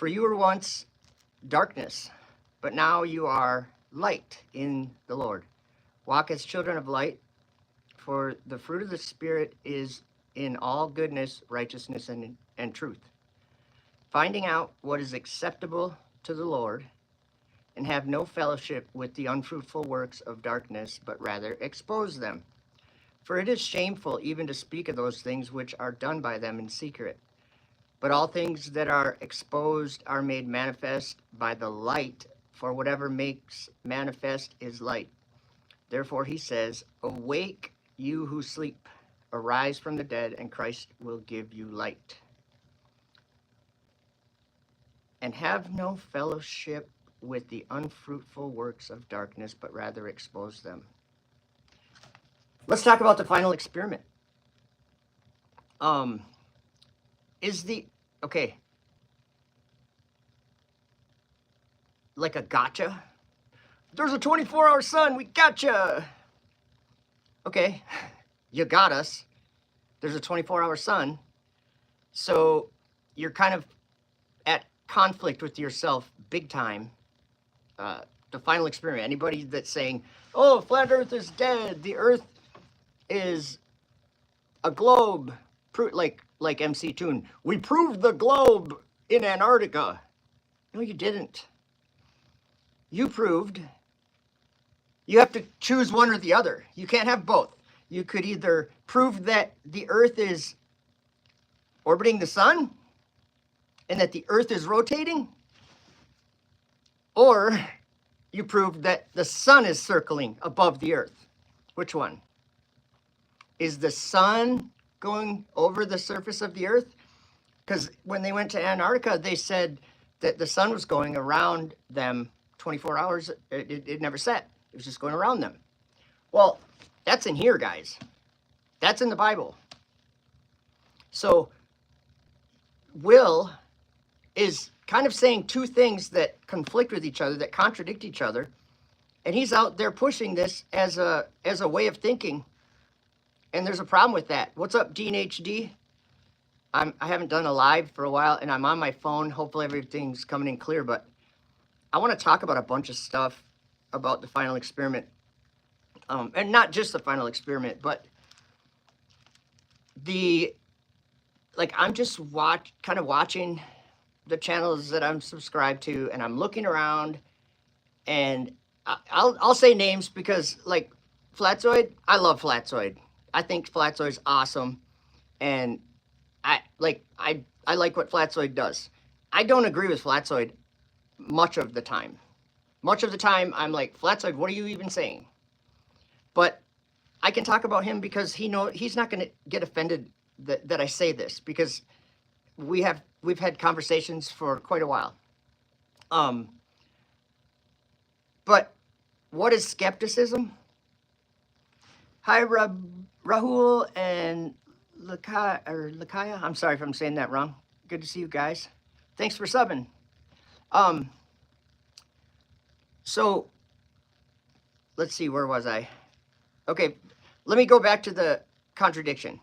For you were once darkness, but now you are light in the Lord. Walk as children of light, for the fruit of the Spirit is in all goodness, righteousness, and truth. Finding out what is acceptable to the Lord, and have no fellowship with the unfruitful works of darkness, but rather expose them. For it is shameful even to speak of those things which are done by them in secret. But all things that are exposed are made manifest by the light, for whatever makes manifest is light. Therefore he says, awake, you who sleep, arise from the dead, and Christ will give you light. And have no fellowship with the unfruitful works of darkness, but rather expose them. Let's talk about the final experiment. Okay, like a gotcha? There's a 24-hour sun, we gotcha! Okay, you got us. There's a 24-hour sun. So you're kind of at conflict with yourself big time. The final experiment. Anybody that's saying, oh, flat earth is dead, the earth is a globe, like MC Toon, we proved the globe in Antarctica. No, you didn't. You proved. You have to choose one or the other. You can't have both. You could either prove that the earth is orbiting the sun and that the earth is rotating, or you proved that the sun is circling above the earth. Which one? Is the sun going over the surface of the earth? Because when they went to Antarctica, they said that the sun was going around them 24 hours. It never set. It was just going around them. Well, that's in here, guys. That's in the Bible. So Will is kind of saying two things that conflict with each other, that contradict each other. And he's out there pushing this as a way of thinking. And there's a problem with that. What's up, Dean HD? I haven't done a live for a while, and I'm on my phone. Hopefully everything's coming in clear, but I want to talk about a bunch of stuff about the final experiment. And not just the final experiment, but I'm just kind of watching the channels that I'm subscribed to, and I'm looking around, and I'll say names because, like, Flatzoid, I love Flatzoid. I think Flatzoid's awesome, and I like what Flatzoid does. I don't agree with Flatzoid much of the time. Much of the time, I'm like, Flatzoid, what are you even saying? But I can talk about him because he's not going to get offended that I say this, because we've had conversations for quite a while. But what is skepticism? Hi, Rahul and Lakaya. I'm sorry if I'm saying that wrong. Good to see you guys. Thanks for subbing. So let's see, where was I? Okay, let me go back to the contradiction.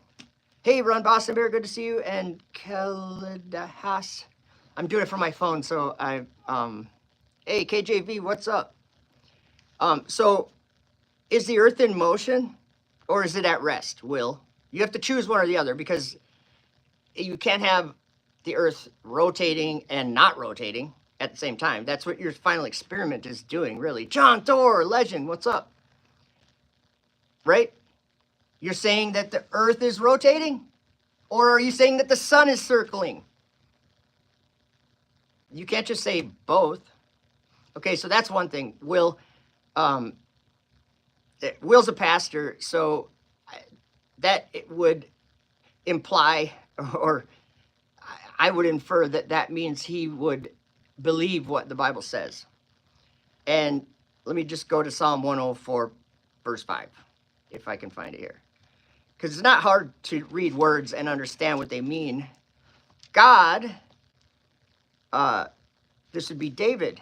Hey, Run Boston Bear, good to see you. And Kalidahas. I'm doing it from my phone, so hey, KJV, what's up? So is the earth in motion or is it at rest, Will? You have to choose one or the other, because you can't have the earth rotating and not rotating at the same time. That's what your final experiment is doing, really. John Thor, legend, what's up? Right? You're saying that the earth is rotating? Or are you saying that the sun is circling? You can't just say both. Okay, so that's one thing. Will's a pastor, so that it would imply, or I would infer that means he would believe what the Bible says. And let me just go to Psalm 104, verse 5, if I can find it here. Because it's not hard to read words and understand what they mean. God, this would be David.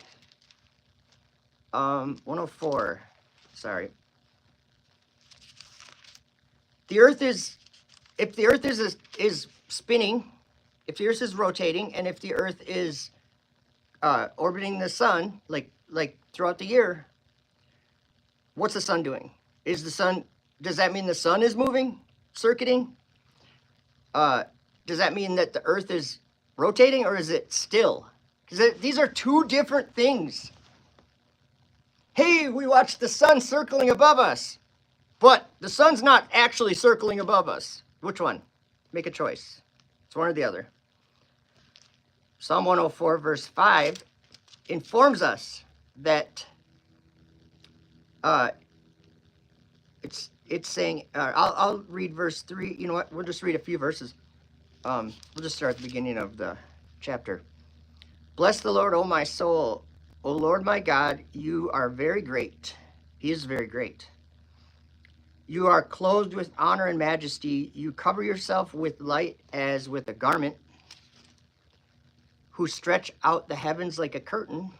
104, sorry. The earth is, if the earth is spinning, if the earth is rotating, and if the earth is orbiting the sun, like throughout the year, what's the sun doing? Does that mean the sun is moving, circuiting? Does that mean that the earth is rotating, or is it still? Because these are two different things. Hey, we watched the sun circling above us, but the sun's not actually circling above us. Which one? Make a choice. It's one or the other. Psalm 104 verse 5 informs us that it's saying, I'll read verse 3. You know what? We'll just read a few verses. We'll just start at the beginning of the chapter. Bless the Lord, O my soul. O Lord my God, you are very great. He is very great. You are clothed with honor and majesty. You cover yourself with light as with a garment, who stretch out the heavens like a curtain.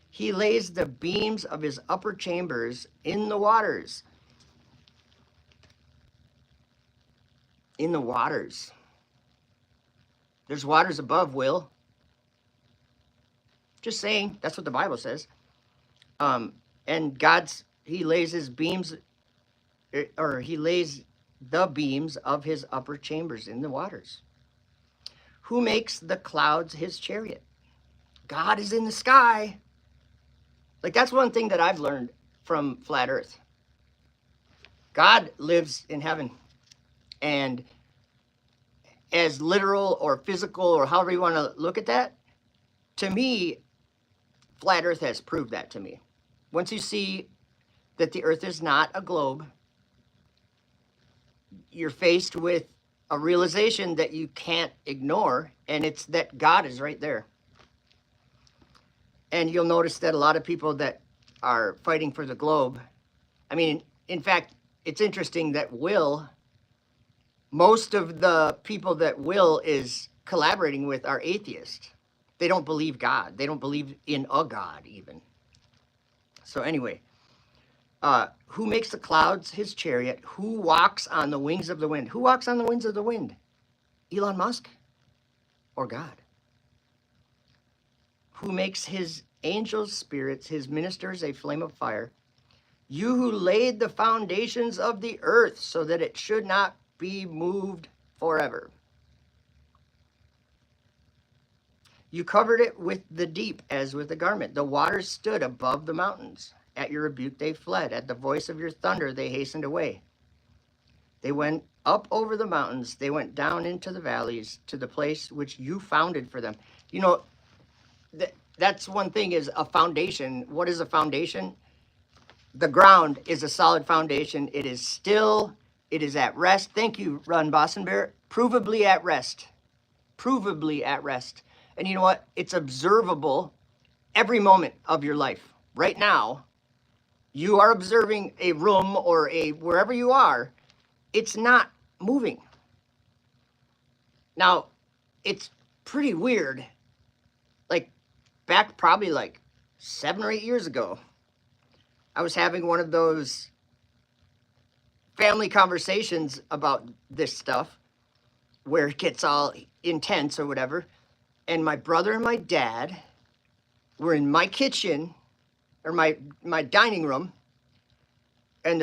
He lays the beams of his upper chambers in the waters. In the waters. There's waters above, Will. Just saying, that's what the Bible says. And he lays his beams, or he lays the beams of his upper chambers in the waters. Who makes the clouds his chariot? God is in the sky. Like, that's one thing that I've learned from Flat Earth. God lives in heaven. And as literal or physical or however you want to look at that, to me, Flat Earth has proved that to me. Once you see that the Earth is not a globe, you're faced with a realization that you can't ignore, and it's that God is right there. And you'll notice that a lot of people that are fighting for the globe, I mean, in fact, it's interesting that most of the people that Will is collaborating with are atheists. They don't believe God. They don't believe in a God even. So anyway, who makes the clouds his chariot? Who walks on the wings of the wind? Who walks on the wings of the wind? Elon Musk or God? Who makes his angels spirits, his ministers a flame of fire? You who laid the foundations of the earth so that it should not be moved forever. You covered it with the deep as with a garment. The waters stood above the mountains. At your rebuke they fled. At the voice of your thunder they hastened away. They went up over the mountains. They went down into the valleys to the place which you founded for them. You know, that's one thing, is a foundation. What is a foundation? The ground is a solid foundation. It is still, it is at rest. Thank you, Run Boston Bear. Provably at rest. Provably at rest. And you know what? It's observable every moment of your life. Right now, you are observing a room or wherever you are, it's not moving. Now, it's pretty weird. Like, back probably like 7 or 8 years ago, I was having one of those family conversations about this stuff where it gets all intense or whatever. And my brother and my dad were in my kitchen, or my dining room, and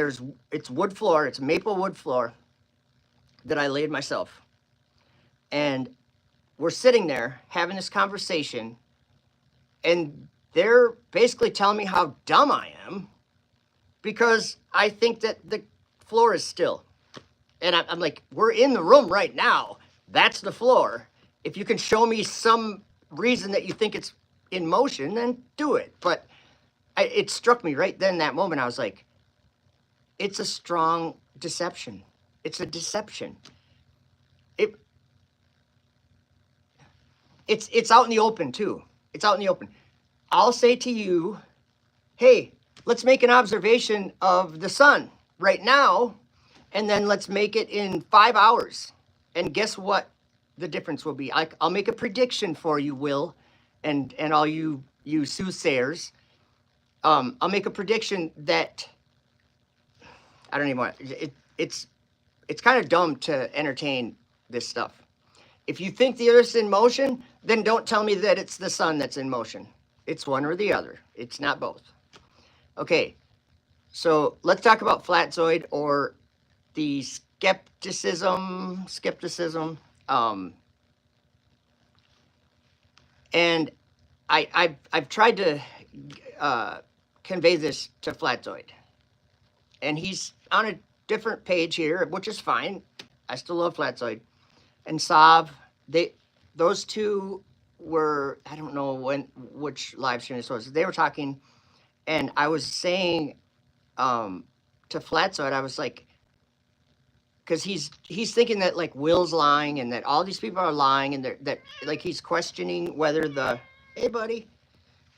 it's wood floor, it's maple wood floor that I laid myself. And we're sitting there having this conversation, and they're basically telling me how dumb I am because I think that the floor is still. And I'm like, we're in the room right now. That's the floor. If you can show me some reason that you think it's in motion, then do it. But it struck me right then, that moment. I was like, it's a strong deception. It's a deception. It's out in the open too. It's out in the open. I'll say to you, hey, let's make an observation of the sun right now, and then let's make it in 5 hours. And guess what the difference will be? I'll make a prediction for you, Will, and all you soothsayers. I'll make a prediction that I don't even want it's kind of dumb to entertain this stuff. If you think the Earth's in motion, then don't tell me that it's the sun that's in motion. It's one or the other. It's not both. Okay, so let's talk about flatzoid or the skepticism. And I've tried to convey this to flatzoid, and he's on a different page here, which is fine. I still love flatzoid. And Sav, those two were, I don't know which live stream this was. They were talking, and I was saying to Flatzoid, I was like, because he's thinking that like Will's lying and that all these people are lying, and that like he's questioning whether hey buddy,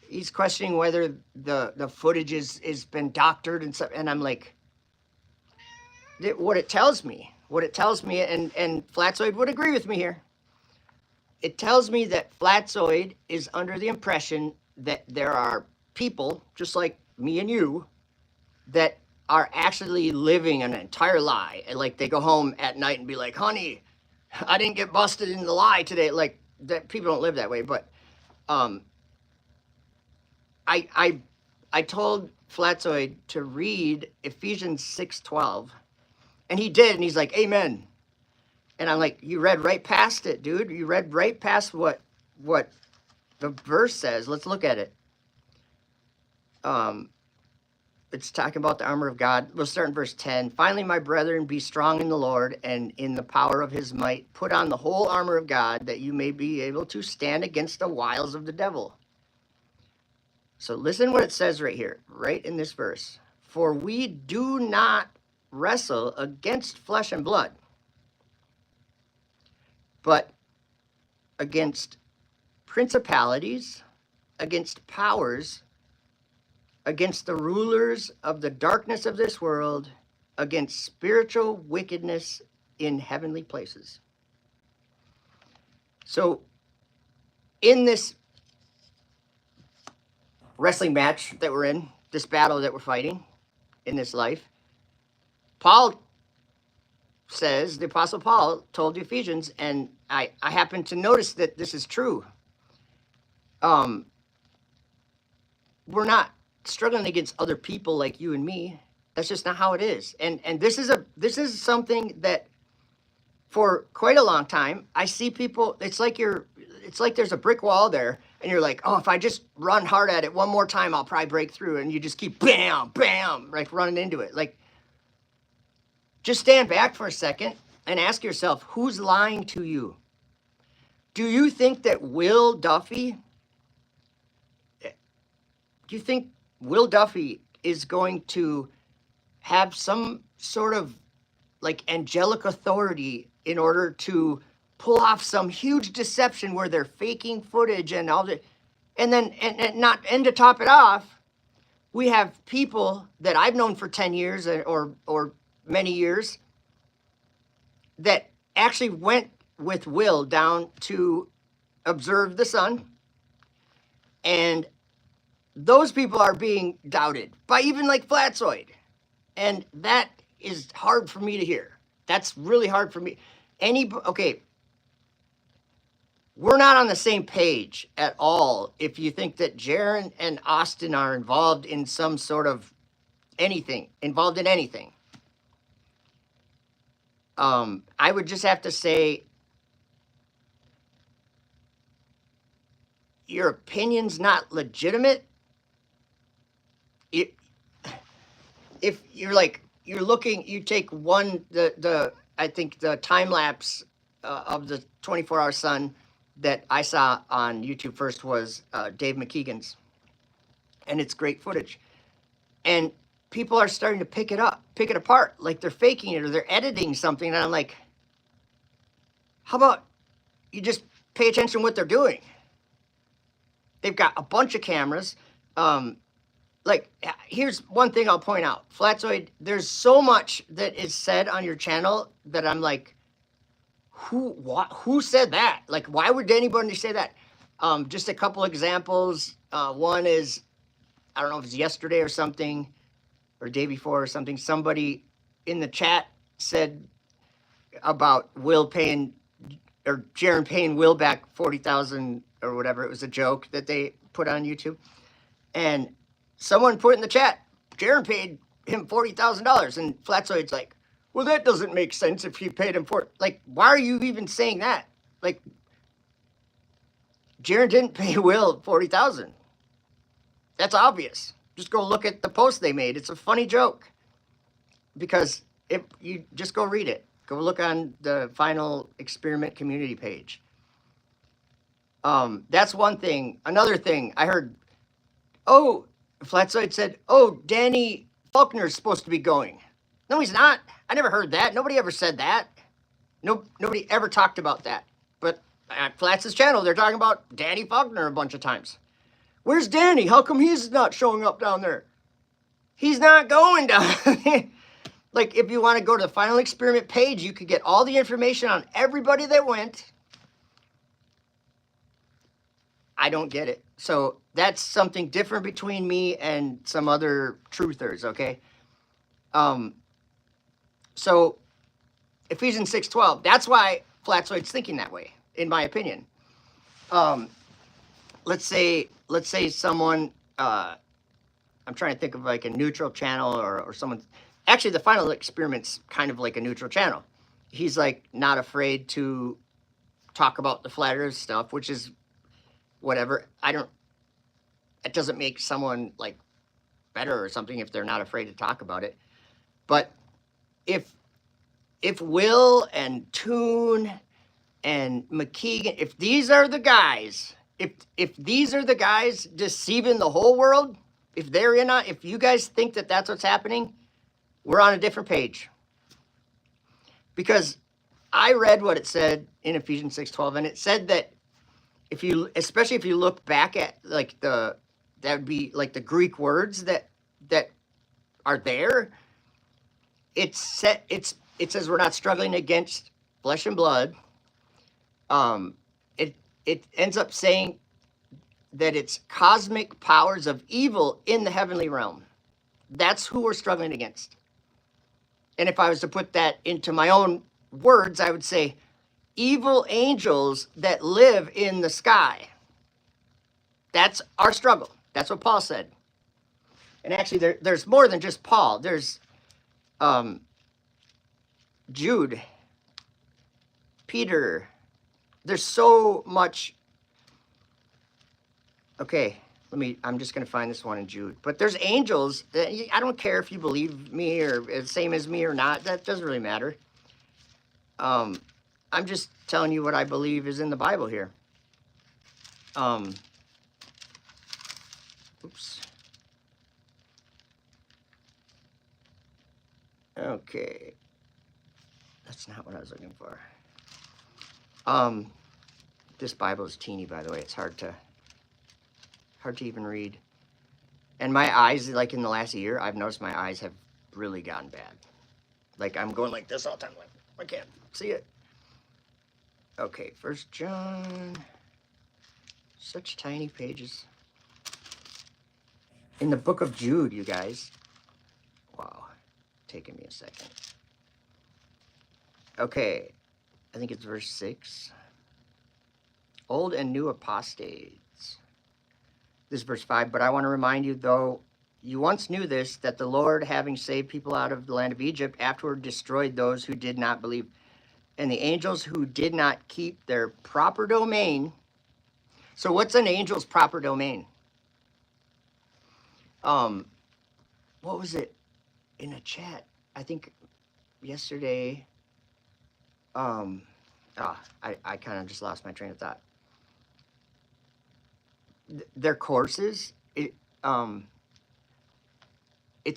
he's questioning whether the footage is been doctored and stuff. And I'm like, what it tells me, and Flatzoid would agree with me here. It tells me that Flatzoid is under the impression that there are people, just like me and you, that are actually living an entire lie. And like they go home at night and be like, honey, I didn't get busted in the lie today. Like that, people don't live that way. But I told Flatzoid to read Ephesians 6:12. And he did, and he's like, amen. And I'm like, you read right past it, dude. You read right past what the verse says. Let's look at it. It's talking about the armor of God. We'll start in verse 10. Finally, my brethren, be strong in the Lord and in the power of his might. Put on the whole armor of God, that you may be able to stand against the wiles of the devil. So listen what it says right here, right in this verse. For we do not wrestle against flesh and blood, but against principalities, against powers, against the rulers of the darkness of this world, against spiritual wickedness in heavenly places. So in this wrestling match that we're in, this battle that we're fighting in this life, Paul says, the Apostle Paul told the Ephesians, and I happen to notice that this is true. We're not struggling against other people like you and me. That's just not how it is. And this is something that for quite a long time I see people. It's like there's a brick wall there, and you're like, oh, if I just run hard at it one more time, I'll probably break through. And you just keep bam, bam, like running into it. Like, just stand back for a second and ask yourself, who's lying to you? Do you think that Will Duffy is going to have some sort of like angelic authority in order to pull off some huge deception where they're faking footage and all that? And to top it off, we have people that I've known for 10 years or many years that actually went with Will down to observe the sun, and those people are being doubted by even like Flatzoid, and that is hard for me to hear. That's really hard for me. Okay, we're not on the same page at all if you think that Jaron and Austin are involved in some sort of anything. I would just have to say your opinion's not legitimate. If you're looking, you take I think the time lapse of the 24-hour sun that I saw on YouTube first was Dave McKeegan's, and it's great footage. And people are starting to pick it apart, like they're faking it or they're editing something. And I'm like, how about you just pay attention to what they're doing? They've got a bunch of cameras. Like, here's one thing I'll point out. Flatzoid, there's so much that is said on your channel that I'm like, who said that? Like, why would anybody say that? Just a couple examples. One is, I don't know if it's yesterday or something, or day before or something, somebody in the chat said about Will paying or Jaron paying Will back 40,000 or whatever. It was a joke that they put on YouTube. And someone put in the chat, Jaron paid him $40,000. And Flatzoid's like, well, that doesn't make sense if he paid him like, why are you even saying that? Like, Jaron didn't pay Will 40,000. That's obvious. Just go look at the post they made. It's a funny joke. Because if you just go read it. Go look on the Final Experiment community page. That's one thing. Another thing I heard, oh, Flatzoid said, oh, Danny Faulkner's supposed to be going. No, he's not. I never heard that. Nobody ever said that. No, nobody ever talked about that. But at Flatz's channel, they're talking about Danny Faulkner a bunch of times. Where's Danny? How come he's not showing up down there? He's not going down there. Like, if you want to go to the Final Experiment page, you could get all the information on everybody that went. I don't get it. So that's something different between me and some other truthers, okay? So Ephesians 6:12, that's why Flatzoid's thinking that way, in my opinion. Let's say someone, I'm trying to think of like a neutral channel or someone. Actually, the Final Experiment's kind of like a neutral channel. He's like not afraid to talk about the flat earth stuff, which is whatever. It doesn't make someone like better or something if they're not afraid to talk about it. But if Will and Toon and McKeegan, if these are the guys, if these are the guys deceiving the whole world, if they're in on, if you guys think that that's what's happening, we're on a different page. Because I read what it said in Ephesians 6:12, and it said that especially if you look back at like that would be like the Greek words that are there. It says we're not struggling against flesh and blood. It ends up saying that it's cosmic powers of evil in the heavenly realm. That's who we're struggling against. And if I was to put that into my own words, I would say evil angels that live in the sky. That's our struggle. That's what Paul said. And actually, there's more than just Paul. There's Jude, Peter. There's so much. Okay, I'm just going to find this one in Jude. But there's angels. I don't care if you believe me or the same as me or not. That doesn't really matter. I'm just telling you what I believe is in the Bible here. Oops. Okay. That's not what I was looking for. This Bible is teeny, by the way. It's hard to even read. And my eyes, like in the last year, I've noticed my eyes have really gotten bad. Like I'm going like this all the time. Like I can't see it. Okay, 1 John. Such tiny pages. In the book of Jude, you guys. Wow. Taking me a second. Okay. I think it's verse 6. Old and new apostates. This is verse 5. But I want to remind you, though you once knew this, that the Lord, having saved people out of the land of Egypt, afterward destroyed those who did not believe. And the angels who did not keep their proper domain. So what's an angel's proper domain? What was it in a chat? I think yesterday. I kind of just lost my train of thought. Their courses, it's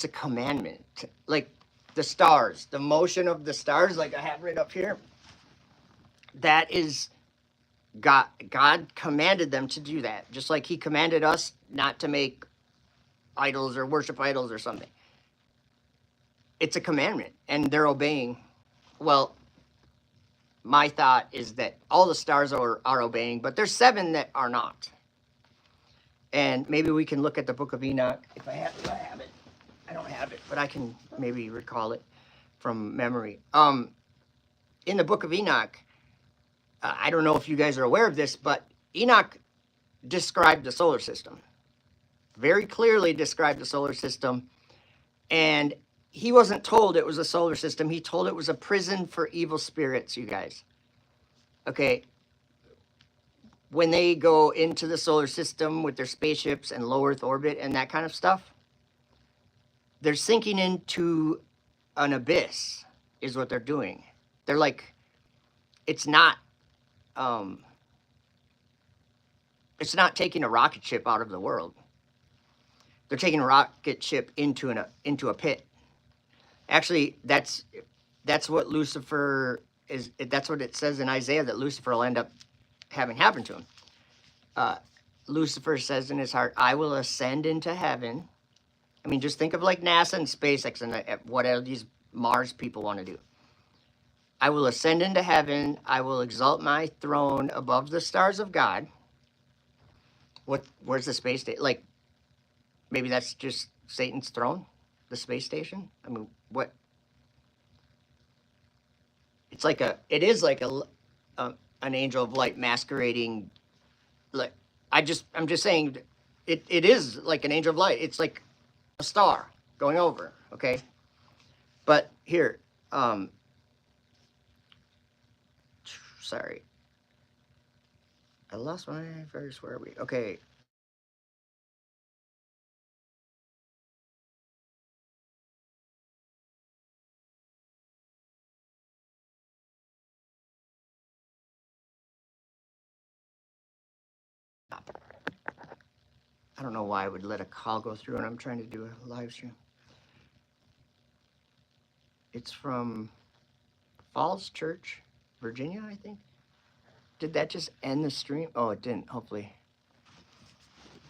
a commandment. Like the stars, the motion of the stars, like I have right up here. That is God. God commanded them to do that, just like He commanded us not to make idols or worship idols or something. It's a commandment, and they're obeying. Well, my thought is that all the stars are obeying, but there's 7 that are not. And maybe we can look at the book of Enoch. If I have it. I don't have it, but I can maybe recall it from memory. In the book of Enoch, I don't know if you guys are aware of this, but Enoch described the solar system, very clearly described the solar system. And he wasn't told it was a solar system. He told it was a prison for evil spirits, you guys. Okay. When they go into the solar system with their spaceships and low Earth orbit and that kind of stuff, they're sinking into an abyss, is what they're doing. They're like, it's not taking a rocket ship out of the world. They're taking a rocket ship into a pit. Actually, that's what Lucifer is. That's what it says in Isaiah, that Lucifer will end up having happen to him. Lucifer says in his heart, I will ascend into heaven. I mean, just think of like NASA and SpaceX and whatever these Mars people want to do. I will ascend into heaven. I will exalt my throne above the stars of God. Where's the space station? Like, maybe that's just Satan's throne, the space station. I mean, what? It is like an angel of light masquerading. Like, I'm just saying, it is like an angel of light. It's like a star going over. Okay, but here, sorry, I lost my verse. Where are we? Okay. I don't know why I would let a call go through and I'm trying to do a live stream. It's from Falls Church, Virginia, I think. Did that just end the stream? Oh, it didn't, hopefully.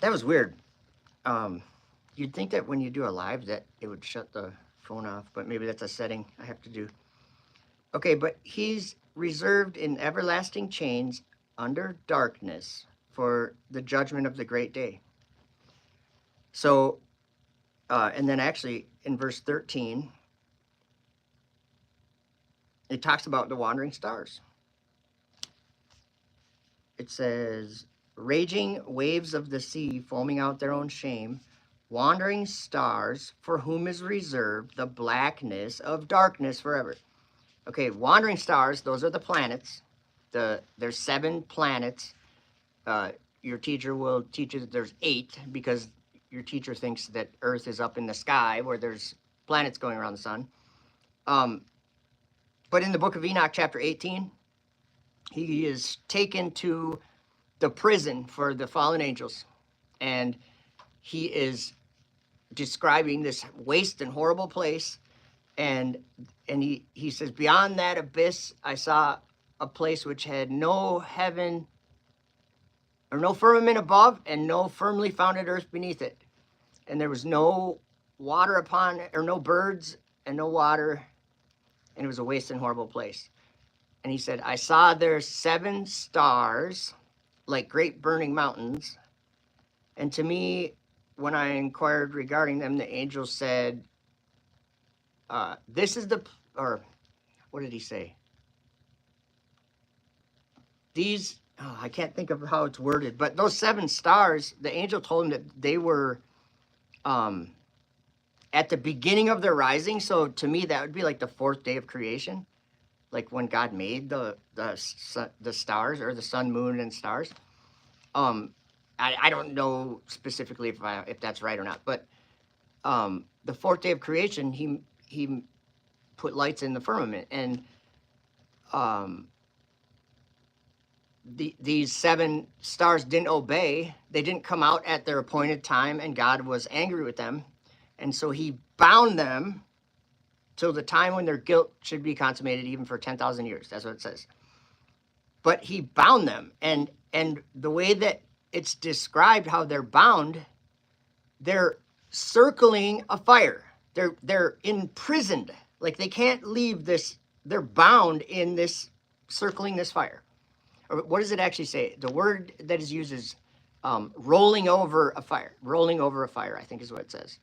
That was weird. You'd think that when you do a live that it would shut the phone off, but maybe that's a setting I have to do. Okay, but he's reserved in everlasting chains under darkness for the judgment of the great day. So, and then actually in verse 13, it talks about the wandering stars. It says, raging waves of the sea foaming out their own shame, wandering stars for whom is reserved the blackness of darkness forever. Okay, wandering stars, those are the planets. There's 7 planets. Your teacher will teach you that there's 8 because your teacher thinks that Earth is up in the sky where there's planets going around the sun. But in the book of Enoch, chapter 18, he is taken to the prison for the fallen angels, and he is describing this waste and horrible place, and he says, beyond that abyss I saw a place which had no heaven or no firmament above and no firmly founded earth beneath it, and there was no water upon it, or no birds and no water, and it was a waste and horrible place. And he said, I saw there 7 stars like great burning mountains, and to me, when I inquired regarding them, the angel said, this is the, or what did he say? These, oh, I can't think of how it's worded, but those 7 stars, the angel told him that they were at the beginning of their rising. So to me, that would be like the 4th day of creation, like when God made the stars, or the sun, moon, and stars. I don't know specifically if that's right or not, but the 4th day of creation, he put lights in the firmament, and these 7 stars didn't obey. They didn't come out at their appointed time, and God was angry with them, and so he bound them till the time when their guilt should be consummated, even for 10,000 years. That's what it says. But he bound them, and the way that it's described how they're bound, they're circling a fire. They're imprisoned. Like, they can't leave this. They're bound in this, circling this fire. Or what does it actually say? The word that is used is rolling over a fire. Rolling over a fire, I think, is what it says.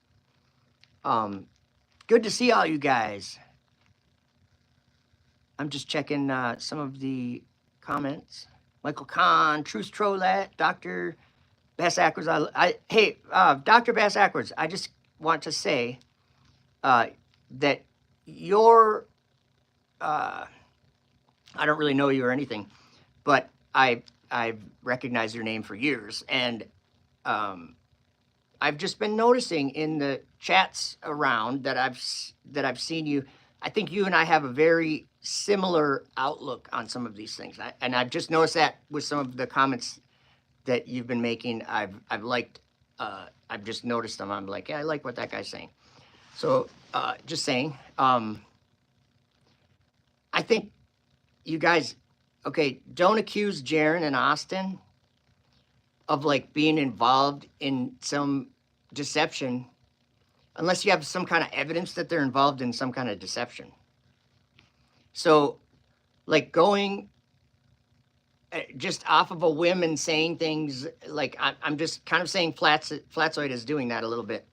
Good to see all you guys. I'm just checking some of the comments. Michael Kahn, Truce Trollet, Dr. Bass Ackwards. Hey, Dr. Bass Ackwards, I just want to say that you're, I don't really know you or anything, but I've recognized your name for years, and I've just been noticing in the chats around that I've seen you. I think you and I have a very similar outlook on some of these things, and I've just noticed that with some of the comments that you've been making. I've liked. I've just noticed them. I'm like, yeah, I like what that guy's saying. So just saying. I think you guys, okay, don't accuse Jaron and Austin of like being involved in some deception unless you have some kind of evidence that they're involved in some kind of deception. So like going just off of a whim and saying things like, I'm just kind of saying Flatzoid is doing that a little bit.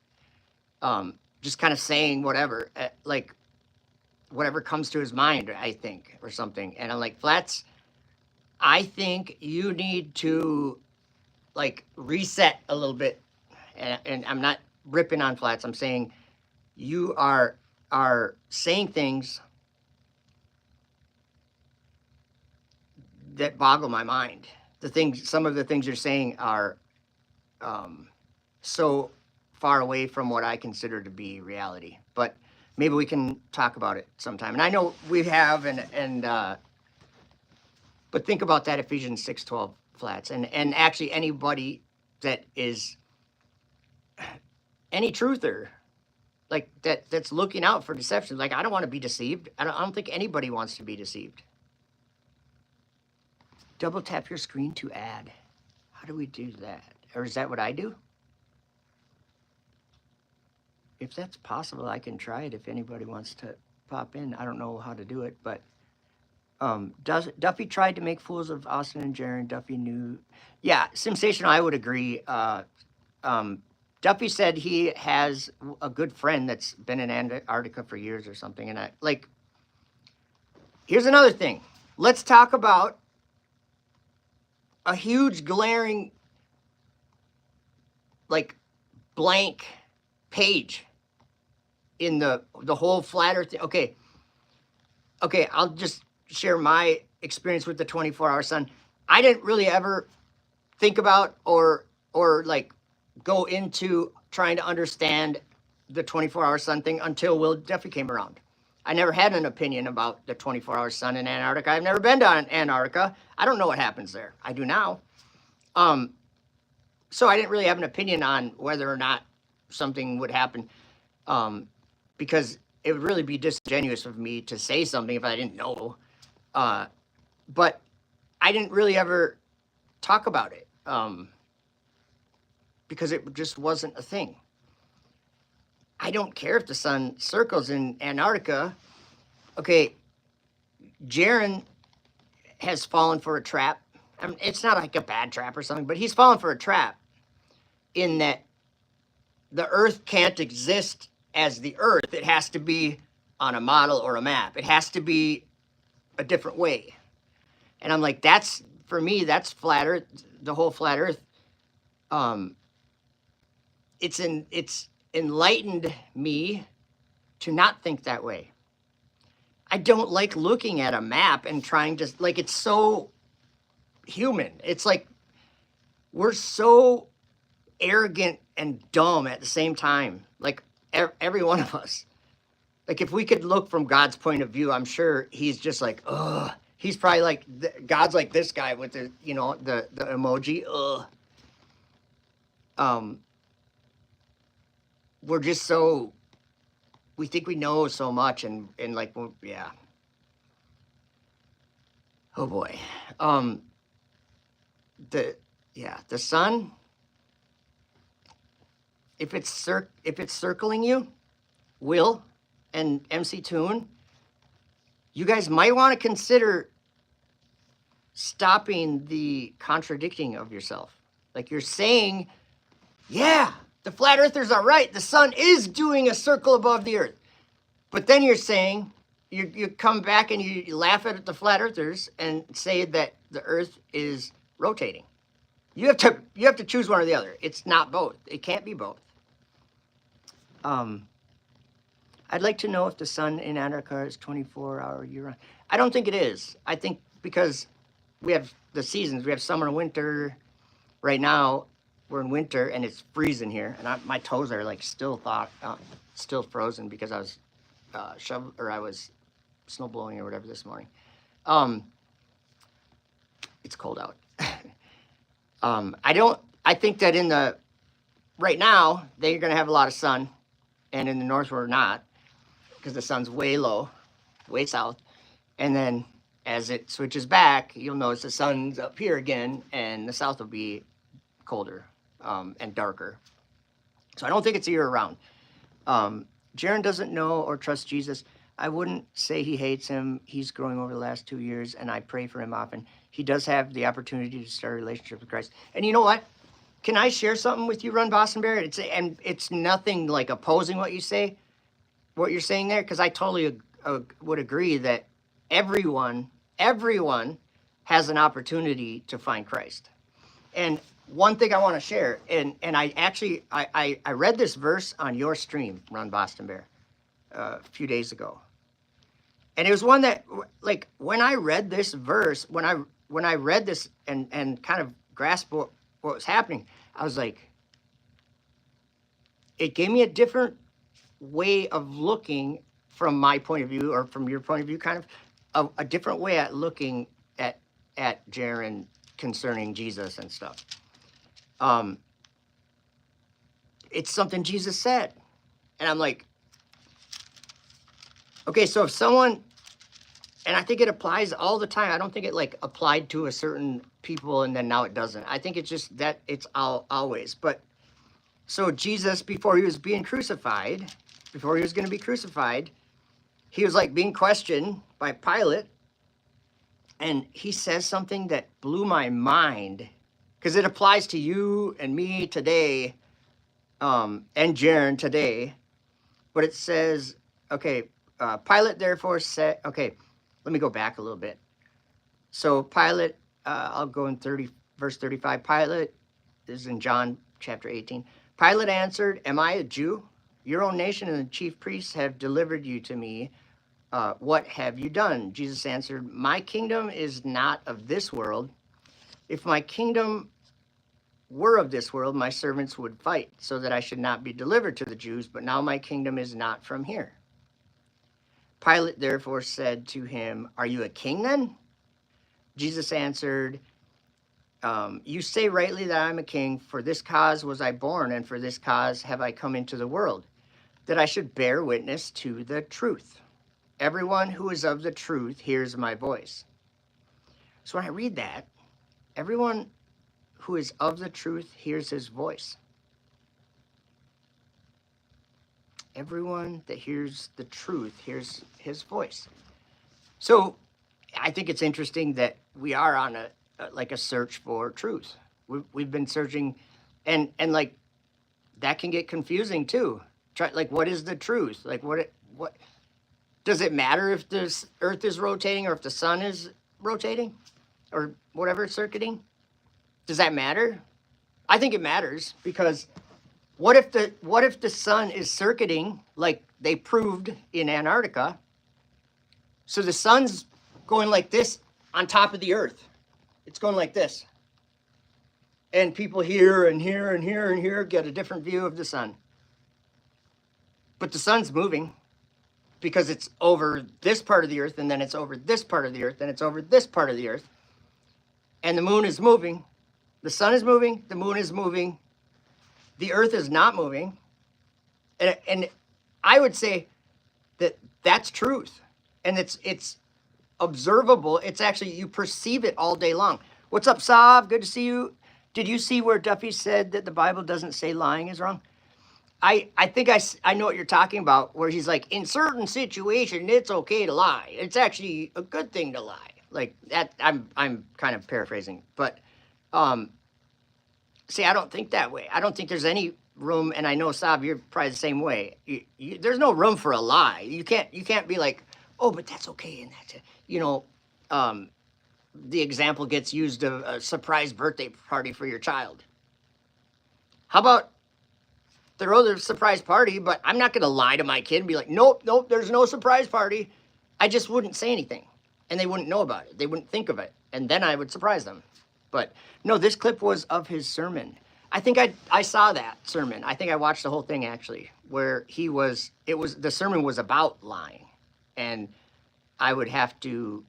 Just kind of saying whatever, like whatever comes to his mind, I think, or something. And I'm like, Flats, I think you need to like reset a little bit. And I'm not ripping on Flats. I'm saying you are saying things that boggle my mind. Some of the things you're saying are so far away from what I consider to be reality. But maybe we can talk about it sometime. And I know we have, but think about that Ephesians 6:12, Flats, and actually anybody that is any truther like that's looking out for deception. Like, I don't want to be deceived. I don't think anybody wants to be deceived. Double tap your screen to add. How do we do that? Or is that what I do? If that's possible, I can try it if anybody wants to pop in. I don't know how to do it, but Duffy tried to make fools of Austin and Jaron. Duffy knew. Yeah, Sensational, I would agree. Duffy said he has a good friend that's been in Antarctica for years or something. And here's another thing. Let's talk about a huge glaring, like, blank page in the whole flat earth thing. Okay, I'll just share my experience with the 24-hour sun. I didn't really ever think about or like go into trying to understand the 24-hour sun thing until Will Duffy came around. I never had an opinion about the 24-hour sun in Antarctica. I've never been to Antarctica. I don't know what happens there. I do now. So I didn't really have an opinion on whether or not something would happen, because it would really be disingenuous of me to say something if I didn't know. But I didn't really ever talk about it, because it just wasn't a thing. I don't care if the sun circles in Antarctica. Okay, Jaron has fallen for a trap. I mean, it's not like a bad trap or something, but he's fallen for a trap in that the Earth can't exist as the Earth. It has to be on a model or a map. It has to be a different way. And I'm like, that's, for me, that's flat Earth, the whole flat Earth. It's enlightened me to not think that way. I don't like looking at a map and trying to, like, it's so human. It's like we're so arrogant and dumb at the same time. Like, every one of us. Like, if we could look from God's point of view, I'm sure he's just like, ugh. He's probably like, God's like this guy with the, you know, the emoji, ugh. We're just so, we think we know so much, and like, well, yeah. Oh boy. The sun, if it's circling you, Will and MC Toon, you guys might want to consider stopping the contradicting of yourself. Like, you're saying, yeah, the flat earthers are right. The sun is doing a circle above the earth. But then you're saying, you come back and you laugh at the flat earthers and say that the earth is rotating. You have to choose one or the other. It's not both. It can't be both. I'd like to know if the sun in Antarctica is 24-hour year-round. I don't think it is. I think because we have the seasons. We have summer and winter. Right now, we're in winter and it's freezing here, and my toes are like still frozen because I was I was snow blowing or whatever this morning. It's cold out. I think that right now they're going to have a lot of sun, and in the north we're not, because the sun's way low, way south. And then as it switches back, you'll notice the sun's up here again, and the south will be colder and darker. So I don't think it's year-round. Jaron doesn't know or trust Jesus. I wouldn't say he hates him. He's growing over the last 2 years, and I pray for him often. He does have the opportunity to start a relationship with Christ. And you know what? Can I share something with you, Run Boston Bear? It's nothing like opposing what you're saying there, because I totally would agree that everyone has an opportunity to find Christ. And one thing I want to share, and I actually I read this verse on your stream, Run Boston Bear, a few days ago. And it was one that, like, when I read this verse, when I read this and kind of grasped what was happening, I was like, it gave me a different way of looking from my point of view, or from your point of view, kind of a different way at looking at Jaron concerning Jesus and stuff. It's something Jesus said. And I'm like, okay, so if someone, and I think it applies all the time. I don't think it like applied to a certain people and then now it doesn't. I think it's just that it's always. But so Jesus, before he was being crucified, before he was going to be crucified, he was like being questioned by Pilate. And he says something that blew my mind, because it applies to you and me today, and Jaron today. But it says, okay, Pilate therefore said, okay, let me go back a little bit. So Pilate, I'll go in verse 35. Pilate, this is in John chapter 18. Pilate answered, am I a Jew? Your own nation and the chief priests have delivered you to me. What have you done? Jesus answered, my kingdom is not of this world. If my kingdom were of this world, my servants would fight so that I should not be delivered to the Jews, but now my kingdom is not from here. Pilate therefore said to him, are you a king then? Jesus answered, you say rightly that I'm a king. For this cause was I born, and for this cause have I come into the world, that I should bear witness to the truth. Everyone who is of the truth hears my voice. So when I read that, everyone who is of the truth hears his voice. Everyone that hears the truth hears his voice. So I think it's interesting that we are on a search for truth. We've been searching, and like that can get confusing too. Like, what is the truth? Like, what does it matter if this earth is rotating or if the sun is rotating or whatever, circuiting? Does that matter? I think it matters, because what if the sun is circuiting like they proved in Antarctica? So the sun's going like this on top of the earth. It's going like this. And people here and here and here and here get a different view of the sun. But the sun's moving, because it's over this part of the earth, and then it's over this part of the earth, and it's over this part of the earth. And the moon is moving. The sun is moving. The moon is moving. The earth is not moving. And I would say that that's truth. And it's observable. It's actually, you perceive it all day long. What's up, Sav? Good to see you. Did you see where Duffy said that the Bible doesn't say lying is wrong? I think I know what you're talking about, where he's like, in certain situations, it's okay to lie. It's actually a good thing to lie. Like that, I'm kind of paraphrasing. But see, I don't think that way. I don't think there's any room, and I know, Sav, you're probably the same way. There's no room for a lie. You can't be like, oh, but that's okay, and that's it. the example gets used of a surprise birthday party for your child. How about throw the surprise party, but I'm not going to lie to my kid and be like, nope, there's no surprise party. I just wouldn't say anything, and they wouldn't know about it. They wouldn't think of it, and then I would surprise them. But no, this clip was of his sermon. I think I saw that sermon. I think I watched the whole thing actually, where the sermon was about lying, and I would have to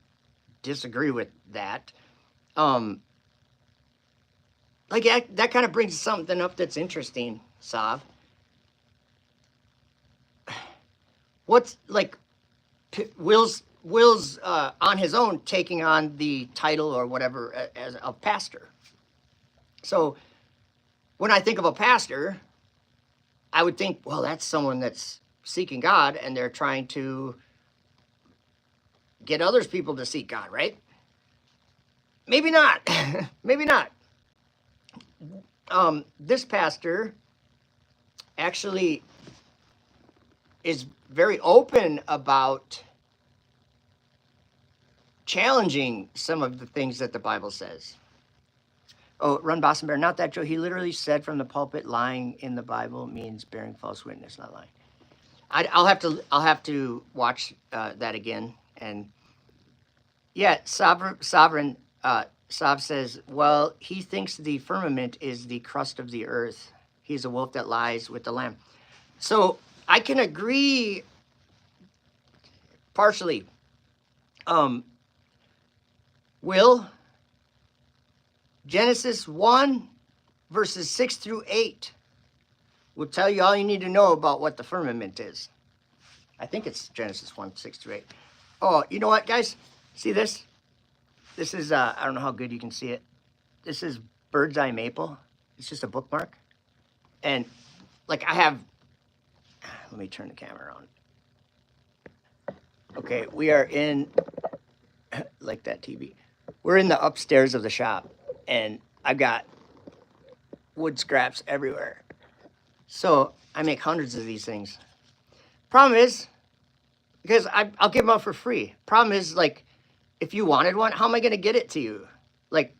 disagree with that. Like that kind of brings something up that's interesting, Sav. What's like Will's on his own taking on the title or whatever as a pastor. So when I think of a pastor, I would think, well, that's someone that's seeking God and they're trying to get others people to seek God, right? Maybe not. Maybe not. This pastor actually is very open about challenging some of the things that the Bible says. Oh, Run Boston Bear, not that Joe. He literally said from the pulpit, lying in the Bible means bearing false witness, not lying. I'll have to watch that again. And yeah, Sovereign Sav says, well, he thinks the firmament is the crust of the earth. He's a wolf that lies with the lamb. So I can agree partially. Will, Genesis 1, verses 6 through 8 will tell you all you need to know about what the firmament is. I think it's Genesis 1, 6 through 8. Oh, you know what, guys? See this? This is, I don't know how good you can see it. This is bird's eye maple. It's just a bookmark. And like let me turn the camera on. Okay, we are in, like that TV. We're in the upstairs of the shop, and I've got wood scraps everywhere. So I make hundreds of these things. Problem is, because I'll give them out for free. Problem is, like, if you wanted one, how am I going to get it to you? Like,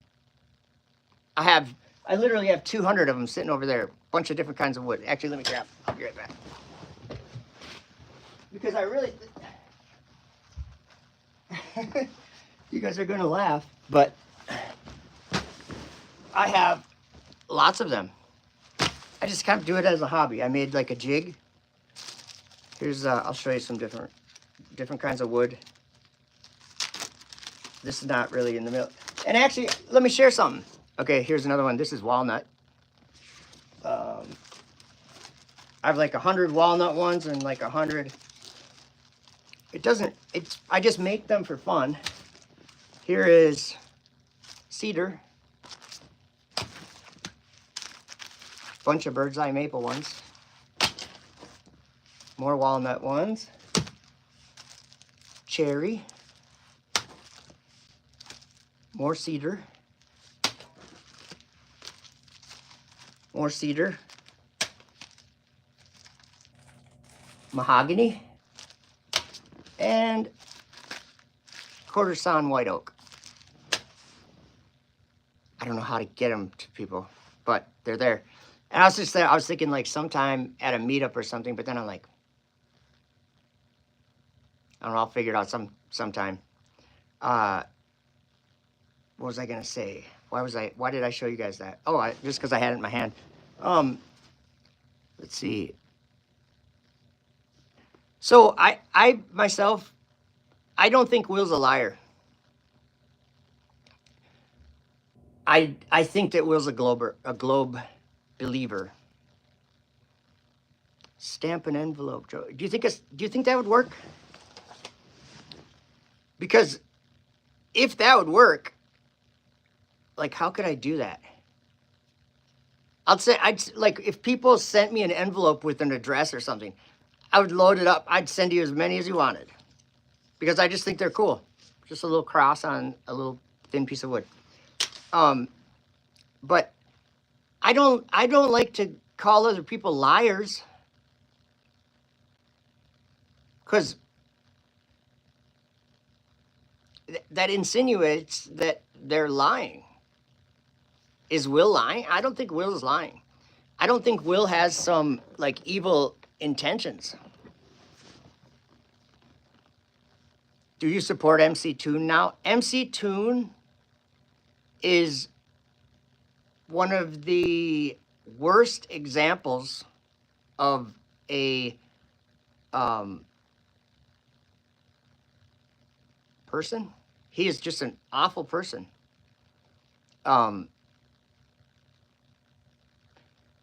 I literally have 200 of them sitting over there. A bunch of different kinds of wood. Actually, let me grab. I'll be right back. Because I really... you guys are going to laugh, but I have lots of them. I just kind of do it as a hobby. I made like a jig. Here's, I'll show you some different kinds of wood. This is not really in the middle. And actually, let me share something. Okay, here's another one. This is walnut. I have like 100 walnut ones and like 100. I just make them for fun. Here is cedar. Bunch of bird's eye maple ones. More walnut ones. Cherry. More cedar. More cedar. Mahogany. And quarter sawn white oak. I don't know how to get them to people, but they're there. And I was thinking like sometime at a meetup or something, but then I'm like, I don't know, I'll figure it out sometime. What was I gonna say? Why did I show you guys that? Oh, just because I had it in my hand. Let's see. So I myself, I don't think Will's a liar. I think that Will's a globe believer. Stamp an envelope, Joe. Do you think that would work? Because if that would work, like, how could I do that? I'd like, if people sent me an envelope with an address or something, I would load it up. I'd send you as many as you wanted, because I just think they're cool. Just a little cross on a little thin piece of wood. But I don't like to call other people liars, because that insinuates that they're lying. Is Will lying? I don't think Will is lying. I don't think Will has some like evil intentions. Do you support MC Toon now? MC Toon is one of the worst examples of a person. He is just an awful person.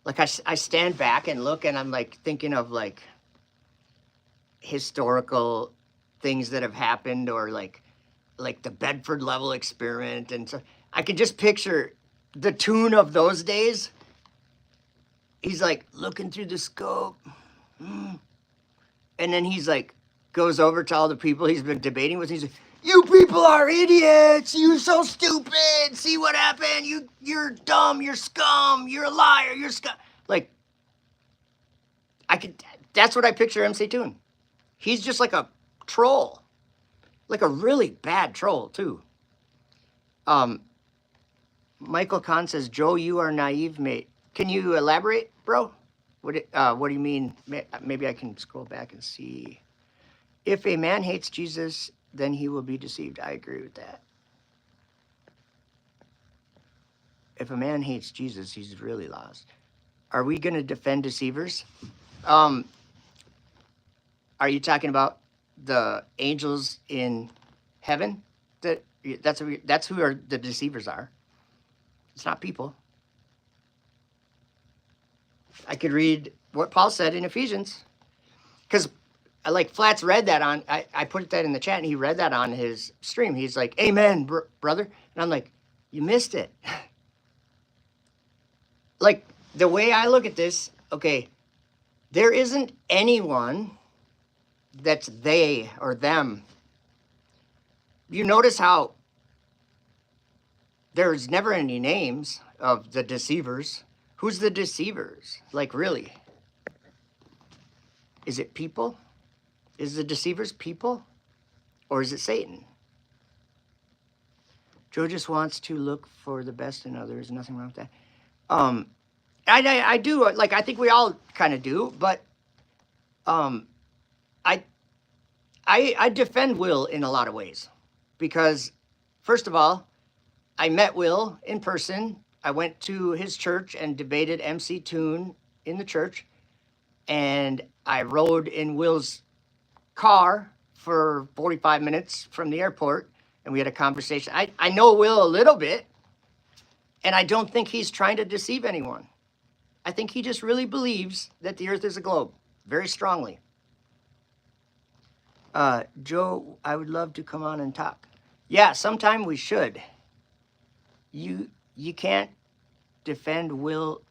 Like I stand back and look, and I'm like thinking of like historical things that have happened, or like the Bedford level experiment, and so I can just picture the Toon of those days. He's like looking through the scope, and then he's like goes over to all the people he's been debating with. He's like, "You people are idiots. You're so stupid. See what happened? You're dumb. You're scum. You're a liar. You're scum." Like, that's what I picture MC Toon. He's just like a troll, like a really bad troll too. Michael Kahn says, "Joe, you are naive, mate." Can you elaborate, bro? What do you mean? Maybe I can scroll back and see. If a man hates Jesus, then he will be deceived. I agree with that. If a man hates Jesus, he's really lost. Are we going to defend deceivers? Are you talking about the angels in heaven? That's who the deceivers are. It's not people. I could read what Paul said in Ephesians, because like Flats read that on, I put that in the chat, and he read that on his stream. He's like, "Amen, brother." And I'm like, you missed it. Like, the way I look at this, okay, there isn't anyone that's they or them. You notice how there's never any names of the deceivers. Who's the deceivers? Like, really? Is it people? Is the deceivers people? Or is it Satan? Joe just wants to look for the best in others. Nothing wrong with that. I do, like, I think we all kind of do, but I defend Will in a lot of ways, because first of all, I met Will in person. I went to his church and debated MC Toon in the church, and I rode in Will's car for 45 minutes from the airport, and we had a conversation. I know Will a little bit, and I don't think he's trying to deceive anyone. I think he just really believes that the earth is a globe, very strongly. Joe, I would love to come on and talk. Yeah, sometime we should. You can't defend Will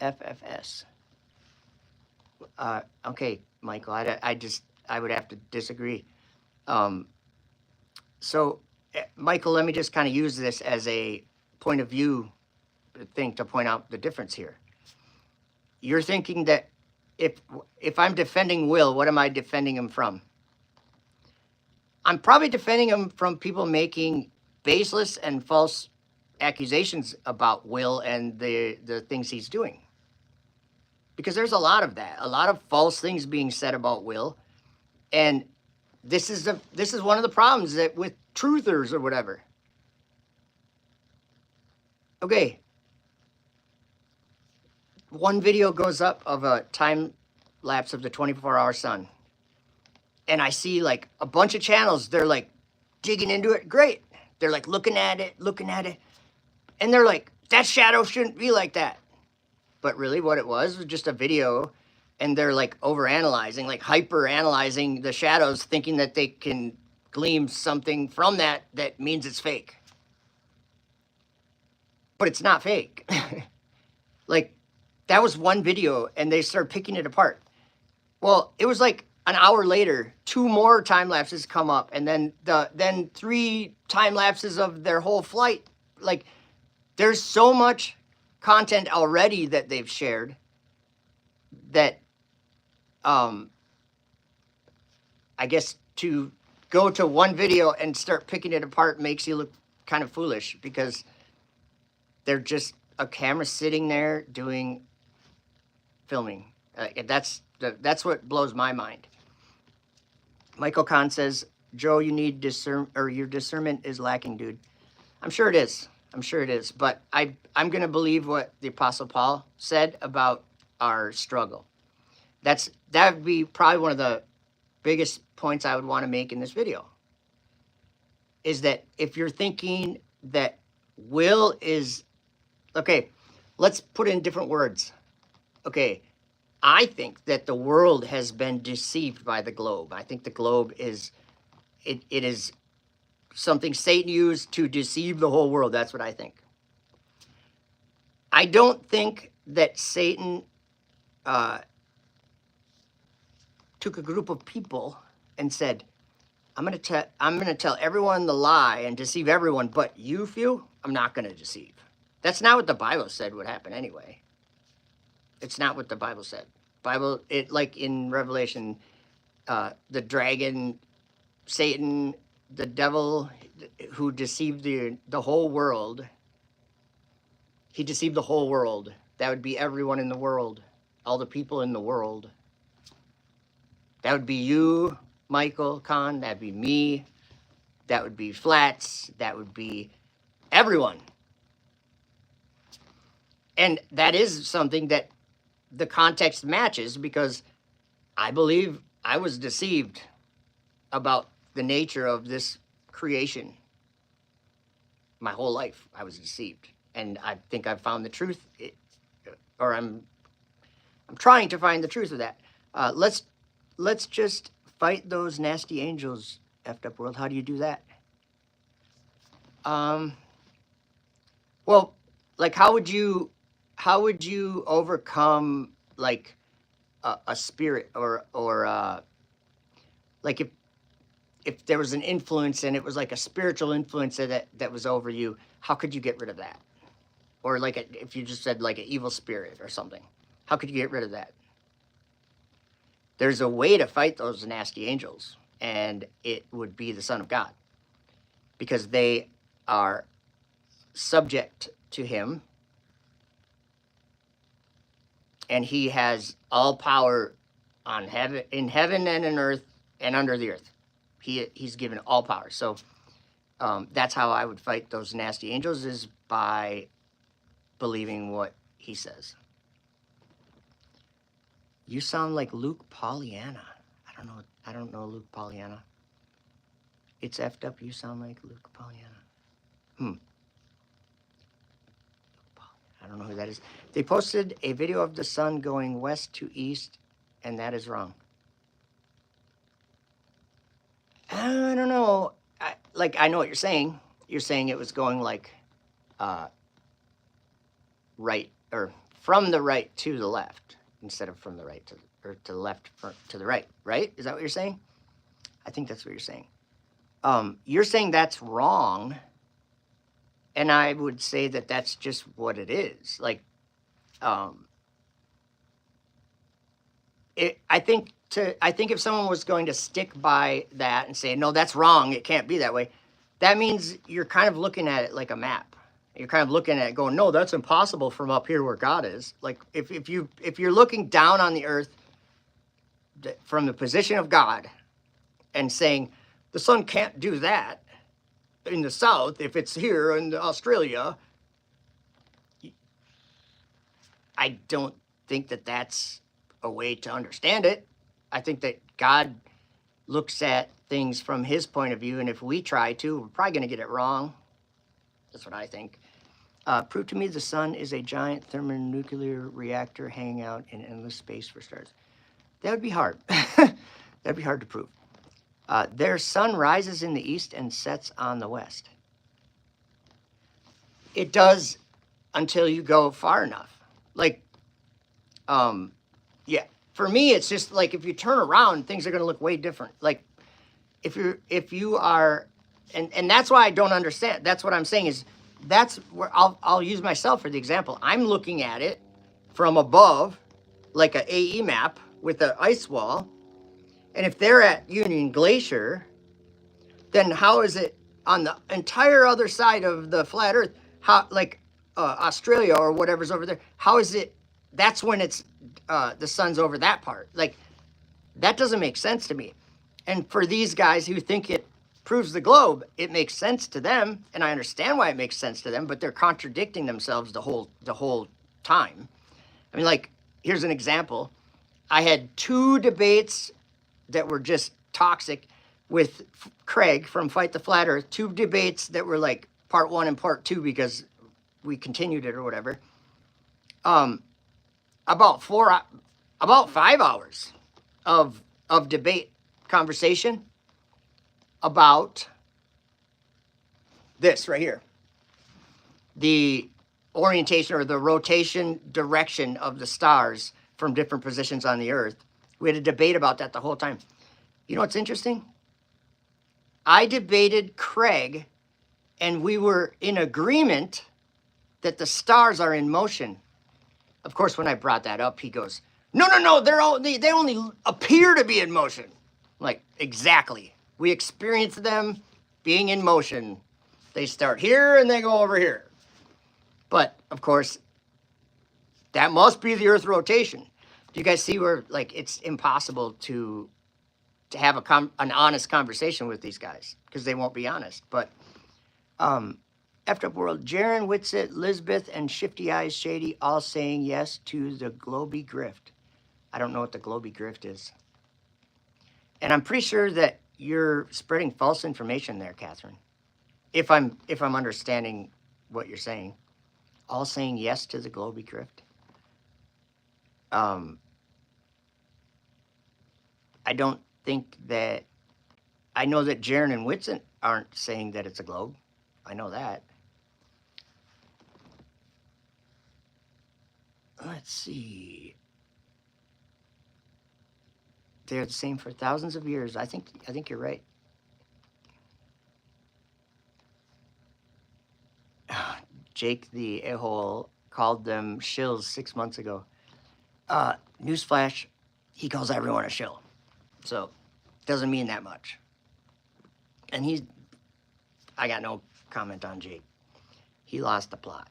FFS. Okay, Michael, I would have to disagree. So, Michael, let me just kind of use this as a point of view thing to point out the difference here. You're thinking that if I'm defending Will, what am I defending him from? I'm probably defending him from people making baseless and false accusations about Will and the things he's doing. Because there's a lot of that, a lot of false things being said about Will. And this is one of the problems that with truthers or whatever. Okay. One video goes up of a time lapse of the 24-hour sun. And I see like a bunch of channels, they're like digging into it. Great. They're like looking at it. And they're like, that shadow shouldn't be like that. But really what it was just a video, and they're like overanalyzing, like hyper-analyzing the shadows, thinking that they can glean something from that means it's fake. But it's not fake. Like, that was one video, and they started picking it apart. Well, it was like an hour later, 2 more time lapses come up, and then 3 time lapses of their whole flight. Like, there's so much content already that they've shared that I guess to go to one video and start picking it apart makes you look kind of foolish, because they're just a camera sitting there doing filming. That's what blows my mind. Michael Kahn says, Joe, you need your discernment is lacking, dude. I'm sure it is. I'm sure it is. But I'm going to believe what the Apostle Paul said about our struggle. That would be probably one of the biggest points I would want to make in this video. Is that if you're thinking that will is, okay, let's put in different words. Okay, I think that the world has been deceived by the globe. I think the globe is, it is something Satan used to deceive the whole world. That's what I think. I don't think that Satan took a group of people and said, I'm gonna tell everyone the lie and deceive everyone, but you few, I'm not gonna deceive. That's not what the Bible said would happen anyway. It's not what the Bible said. Bible, it like in Revelation, the dragon, Satan, the devil, who deceived the whole world. He deceived the whole world. That would be everyone in the world, all the people in the world. That would be you, Michael Kahn. That'd be me. That would be Flats. That would be everyone. And that is something that the context matches, because I believe I was deceived about the nature of this creation. My whole life, I was deceived. And I think I've found the truth, or I'm trying to find the truth of that. Let's just fight those nasty angels, effed up world. How do you do that? Well, like, how would you overcome like a spirit, or like if there was an influence and it was like a spiritual influence that was over you, how could you get rid of that? Or like if you just said like an evil spirit or something, how could you get rid of that? There's a way to fight those nasty angels, and it would be the Son of God, because they are subject to him, and he has all power in heaven and in earth and under the earth. He's given all power. So that's how I would fight those nasty angels, is by believing what he says. You sound like Luke Pollyanna. I don't know Luke Pollyanna. It's effed up. You sound like Luke Pollyanna. I don't know who that is. They posted a video of the sun going west to east, and that is wrong. I don't know. I know what you're saying. You're saying it was going like right, or from the right to the left, instead of from the right to the left to the right, right? Is that what you're saying? I think that's what you're saying. You're saying that's wrong, and I would say that that's just what it is. Like, I think if someone was going to stick by that and say, no, that's wrong, it can't be that way, that means you're kind of looking at it like a map. You're kind of looking at it going, no, that's impossible from up here where God is. Like, if you're looking down on the earth from the position of God and saying, the sun can't do that in the south if it's here in Australia, I don't think that that's a way to understand it. I think that God looks at things from his point of view, and if we try to, we're probably going to get it wrong. That's what I think. Prove to me the sun is a giant thermonuclear reactor hanging out in endless space for stars. That would be hard. That'd be hard to prove. Their sun rises in the east and sets on the west. It does, until you go far enough. Like, yeah. For me, it's just like, if you turn around, things are going to look way different. Like, if you are, and that's why I don't understand. That's what I'm saying, is that's where I'll use myself for the example. I'm looking at it from above, like an AE map with an ice wall. And if they're at Union Glacier, then how is it on the entire other side of the flat Earth? How, like Australia or whatever's over there? How is it? That's when it's the sun's over that part. Like that doesn't make sense to me. And for these guys who think it proves the globe, it makes sense to them, and I understand why it makes sense to them. But they're contradicting themselves the whole time. I mean, like here's an example. I had 2 debates that were just toxic with Craig from Fight the Flat Earth. 2 debates that were like part 1 and part 2 because we continued it or whatever. About 5 hours of debate conversation about this right here. The orientation or the rotation direction of the stars from different positions on the Earth. We had a debate about that the whole time. You know what's interesting? I debated Craig, and we were in agreement that the stars are in motion. Of course, when I brought that up, he goes, no, they only appear to be in motion. I'm like, exactly. We experience them being in motion. They start here and they go over here. But, of course, that must be the Earth rotation. Do you guys see where, like, it's impossible to have an honest conversation with these guys because they won't be honest. But Effed Up World, Jaron, Whitsett, Lisbeth, and Shifty Eyes Shady all saying yes to the Globy Grift. I don't know what the Globy Grift is. And I'm pretty sure that you're spreading false information there, Catherine. If I'm understanding what you're saying. All saying yes to the Globy Grift. I don't think that... I know that Jaron and Whitson aren't saying that it's a globe. I know that. Let's see. They're the same for thousands of years. I think you're right. Jake the a-hole called them shills 6 months ago. Newsflash, he calls everyone a shill. So, doesn't mean that much. And I got no comment on Jake. He lost the plot.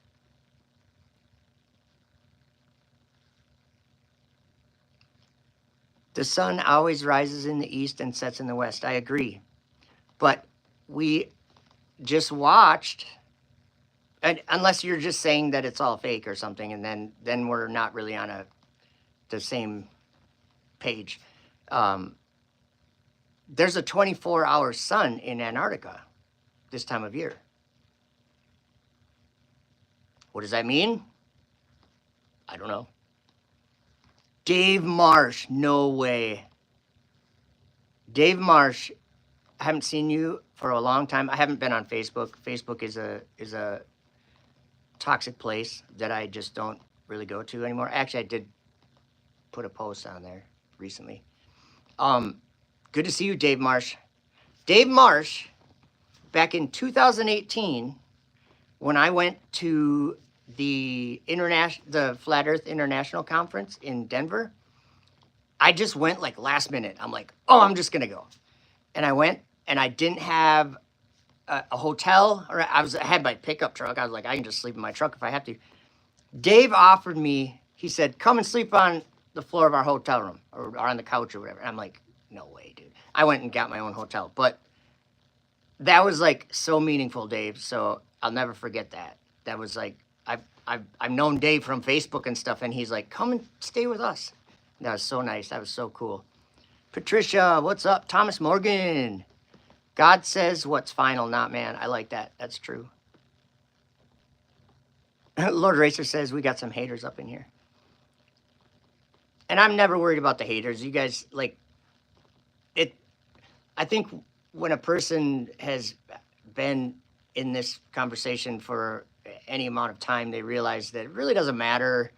The sun always rises in the east and sets in the west. I agree. But we just watched, and unless you're just saying that it's all fake or something, and then we're not really on the same page. There's a 24-hour sun in Antarctica this time of year. What does that mean? I don't know. Dave Marsh, no way. Dave Marsh, I haven't seen you for a long time. I haven't been on Facebook. Facebook is a toxic place that I just don't really go to anymore. Actually, I did put a post on there recently. Good to see you, Dave Marsh. Dave Marsh, back in 2018, when I went to the Flat Earth International Conference in Denver, I just went like last minute. I'm like, oh, I'm just gonna go. And I went, and I didn't have a hotel, or I had my pickup truck. I was like, I can just sleep in my truck if I have to. Dave offered me, he said, come and sleep on the floor of our hotel room, or on the couch or whatever. And I'm like, no way, dude. I went and got my own hotel. But that was like so meaningful, Dave. So I'll never forget that. That was like, I've known Dave from Facebook and stuff, and he's like, come and stay with us. That was so nice. That was so cool. Patricia, what's up? Thomas Morgan. God says what's final, not man. I like that. That's true. Lord Racer says we got some haters up in here. And I'm never worried about the haters. You guys, like, it. I think when a person has been in this conversation for any amount of time, they realize that it really doesn't matter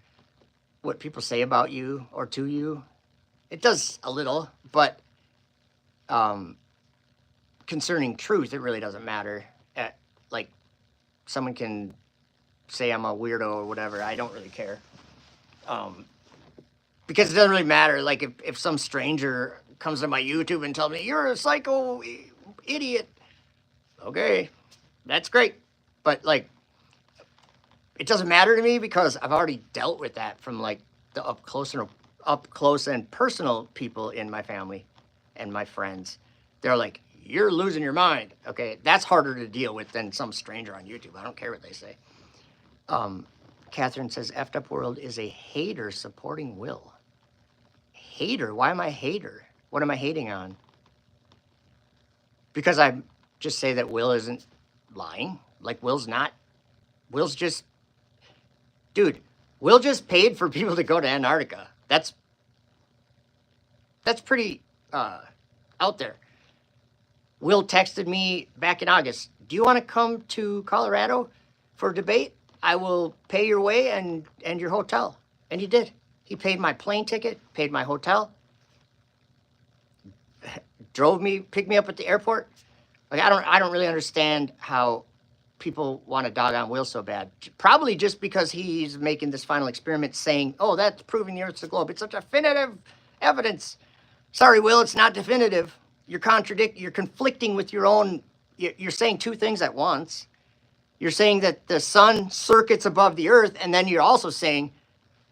what people say about you or to you. It does a little, but concerning truth, it really doesn't matter. Like, someone can say I'm a weirdo or whatever. I don't really care. Because it doesn't really matter. Like, if some stranger comes to my YouTube and tells me, you're a psycho idiot, okay, that's great. But like, it doesn't matter to me because I've already dealt with that from like the up close and personal people in my family and my friends. They're like, you're losing your mind. Okay, that's harder to deal with than some stranger on YouTube. I don't care what they say. Catherine says, effed up world is a hater supporting Will. Hater? Why am I a hater? What am I hating on? Because I just say that Will isn't lying. Like, Will's just, dude, Will just paid for people to go to Antarctica. That's pretty out there. Will texted me back in August, do you want to come to Colorado for a debate? I will pay your way and your hotel. And he did. He paid my plane ticket, paid my hotel, picked me up at the airport. Like, I don't really understand how people want to dog on Will so bad. Probably just because he's making this final experiment saying, oh, that's proving the Earth's a globe. It's such definitive evidence. Sorry, Will, it's not definitive. You're conflicting with your own, you're saying two things at once. You're saying that the sun circuits above the Earth, and then you're also saying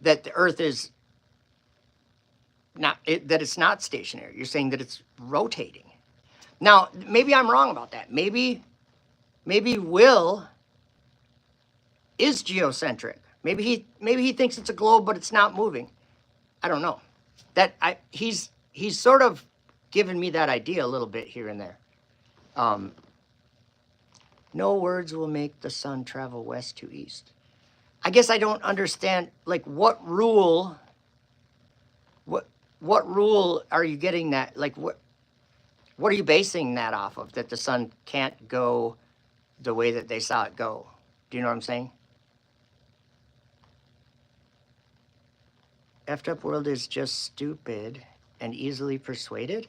that the Earth is that it's not stationary. You're saying that it's rotating. Now, maybe I'm wrong about that. Maybe Will is geocentric. Maybe he thinks it's a globe, but it's not moving. I don't know. He's sort of given me that idea a little bit here and there. No words will make the sun travel west to east. I guess I don't understand, like, what rule are you getting that? Like, what are you basing that off of, that the sun can't go the way that they saw it go? Do you know what I'm saying? Effed up world is just stupid and easily persuaded?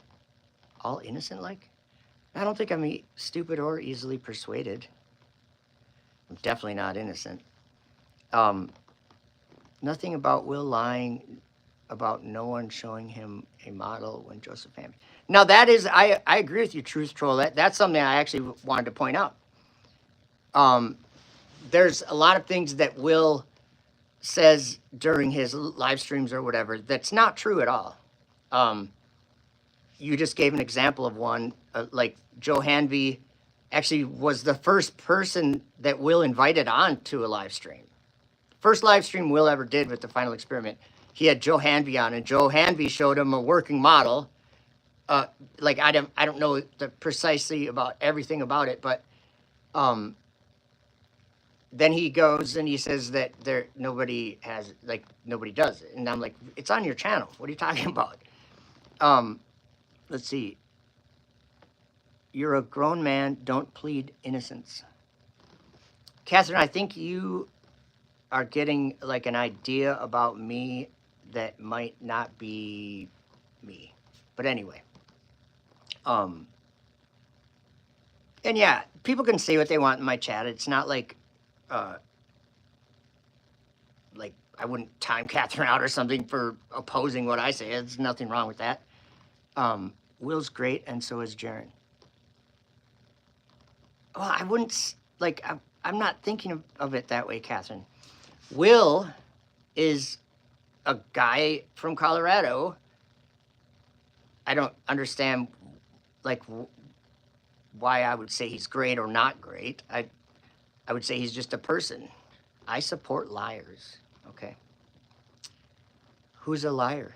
All innocent like? I don't think I'm stupid or easily persuaded. I'm definitely not innocent. Nothing about Will lying about no one showing him a model when Joseph Hammond. Now that is, I agree with you, Truth Troll. That's something I actually wanted to point out. There's a lot of things that Will says during his live streams or whatever that's not true at all. You just gave an example of one, like Joe Hanvey actually was the first person that Will invited on to a live stream. First live stream Will ever did with the final experiment. He had Joe Hanvey on, and Joe Hanvey showed him a working model. Like, I don't know precisely about everything about it, but then he goes and he says that nobody does it. And I'm like, it's on your channel. What are you talking about? Let's see. You're a grown man. Don't plead innocence. Catherine, I think you are getting like an idea about me that might not be me. But anyway. And yeah, people can say what they want in my chat. It's not like I wouldn't time Catherine out or something for opposing what I say. There's nothing wrong with that. Will's great, and so is Jaren. Well, I wouldn't, like, I'm not thinking of it that way, Catherine. Will is a guy from Colorado. I don't understand, like, why I would say he's great or not great. I would say he's just a person. I support liars. Okay. Who's a liar?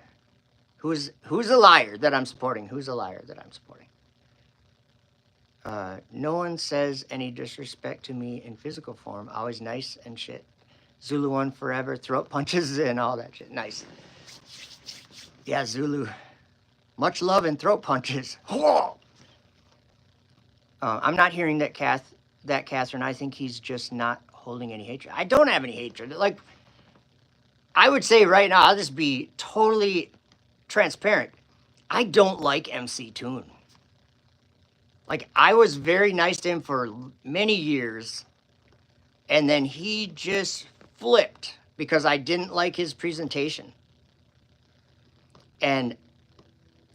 Who's a liar that I'm supporting? Who's a liar that I'm supporting? No one says any disrespect to me in physical form. Always nice and shit. Zulu one forever. Throat punches and all that shit. Nice. Yeah, Zulu. Much love and throat punches. I'm not hearing that, Catherine. I think he's just not holding any hatred. I don't have any hatred. Like, I would say right now, I'll just be totally transparent. I don't like MC Toon. Like, I was very nice to him for many years, and then he just flipped because I didn't like his presentation. And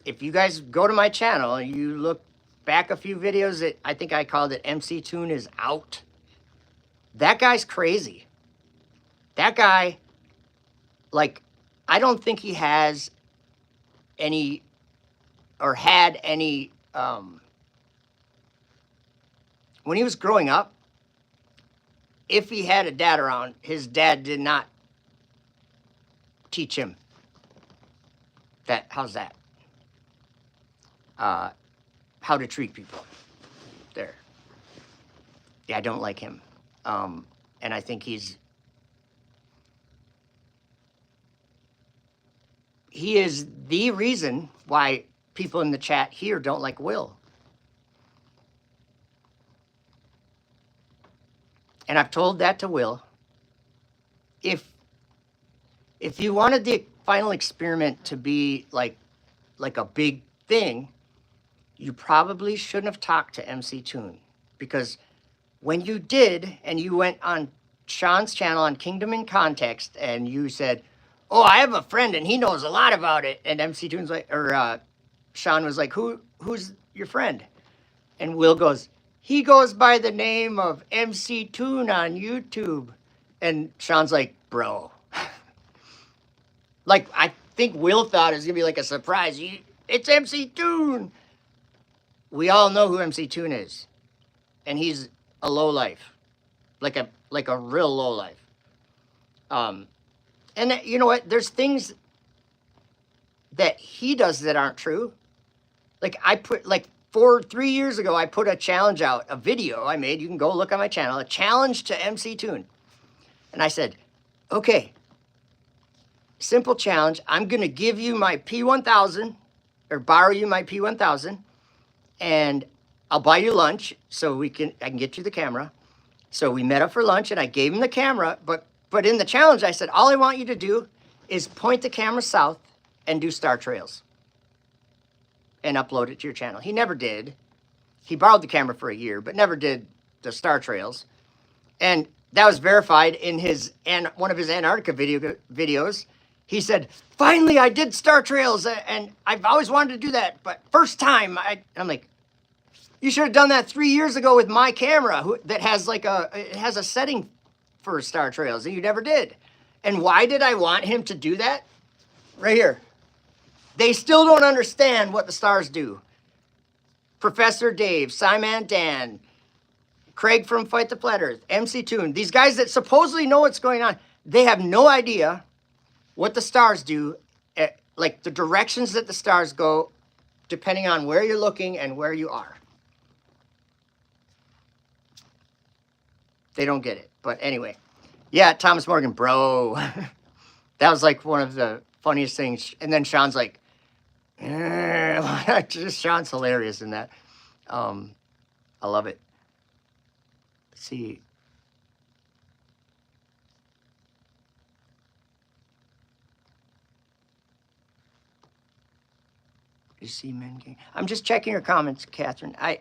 if you guys go to my channel and you look back a few videos, I think I called it MC Tune is out. That guy's crazy. That guy, like, I don't think he has any or had any, when he was growing up, if he had a dad around, his dad did not teach him that, how's that? How to treat people. There. Yeah, I don't like him. And I think he is the reason why people in the chat here don't like Will. And I've told that to Will. If you wanted the final experiment to be like a big thing, you probably shouldn't have talked to MC Toon, because when you did and you went on Sean's channel on Kingdom in Context and you said, "Oh, I have a friend and he knows a lot about it," and MC Toon's like, or Sean was like, "Who's your friend?" And Will goes, "He goes by the name of MC Toon on YouTube." And Sean's like, "Bro." Like, I think Will thought it was gonna be like a surprise. It's MC Toon. We all know who MC Toon is, and he's a lowlife, like a real lowlife. And you know what? There's things that he does that aren't true. Like, I put, like, 3 years ago, I put a challenge out, a video I made. You can go look on my channel, a challenge to MC Toon. And I said, okay, simple challenge. I'm going to give you my P1000, or borrow you my P1000, and I'll buy you lunch so I can get you the camera. So we met up for lunch, and I gave him the camera, but in the challenge, I said, all I want you to do is point the camera south and do star trails and upload it to your channel. He never did. He borrowed the camera for a year, but never did the star trails. And that was verified in one of his Antarctica videos. He said, "Finally, I did star trails, and I've always wanted to do that, but first time." I'm like, you should have done that 3 years ago with my camera that has it has a setting for star trails, and you never did. And why did I want him to do that? Right here. They still don't understand what the stars do. Professor Dave, Simon Dan, Craig from Fight the Flat Earth, MC Toon, these guys that supposedly know what's going on, they have no idea what the stars do, like the directions that the stars go, depending on where you're looking and where you are. They don't get it. But anyway, yeah, Thomas Morgan, bro. That was like one of the funniest things. And then Sean's like, just Sean's hilarious in that. I love it. Let's see. You see men game. I'm just checking your comments, Catherine. I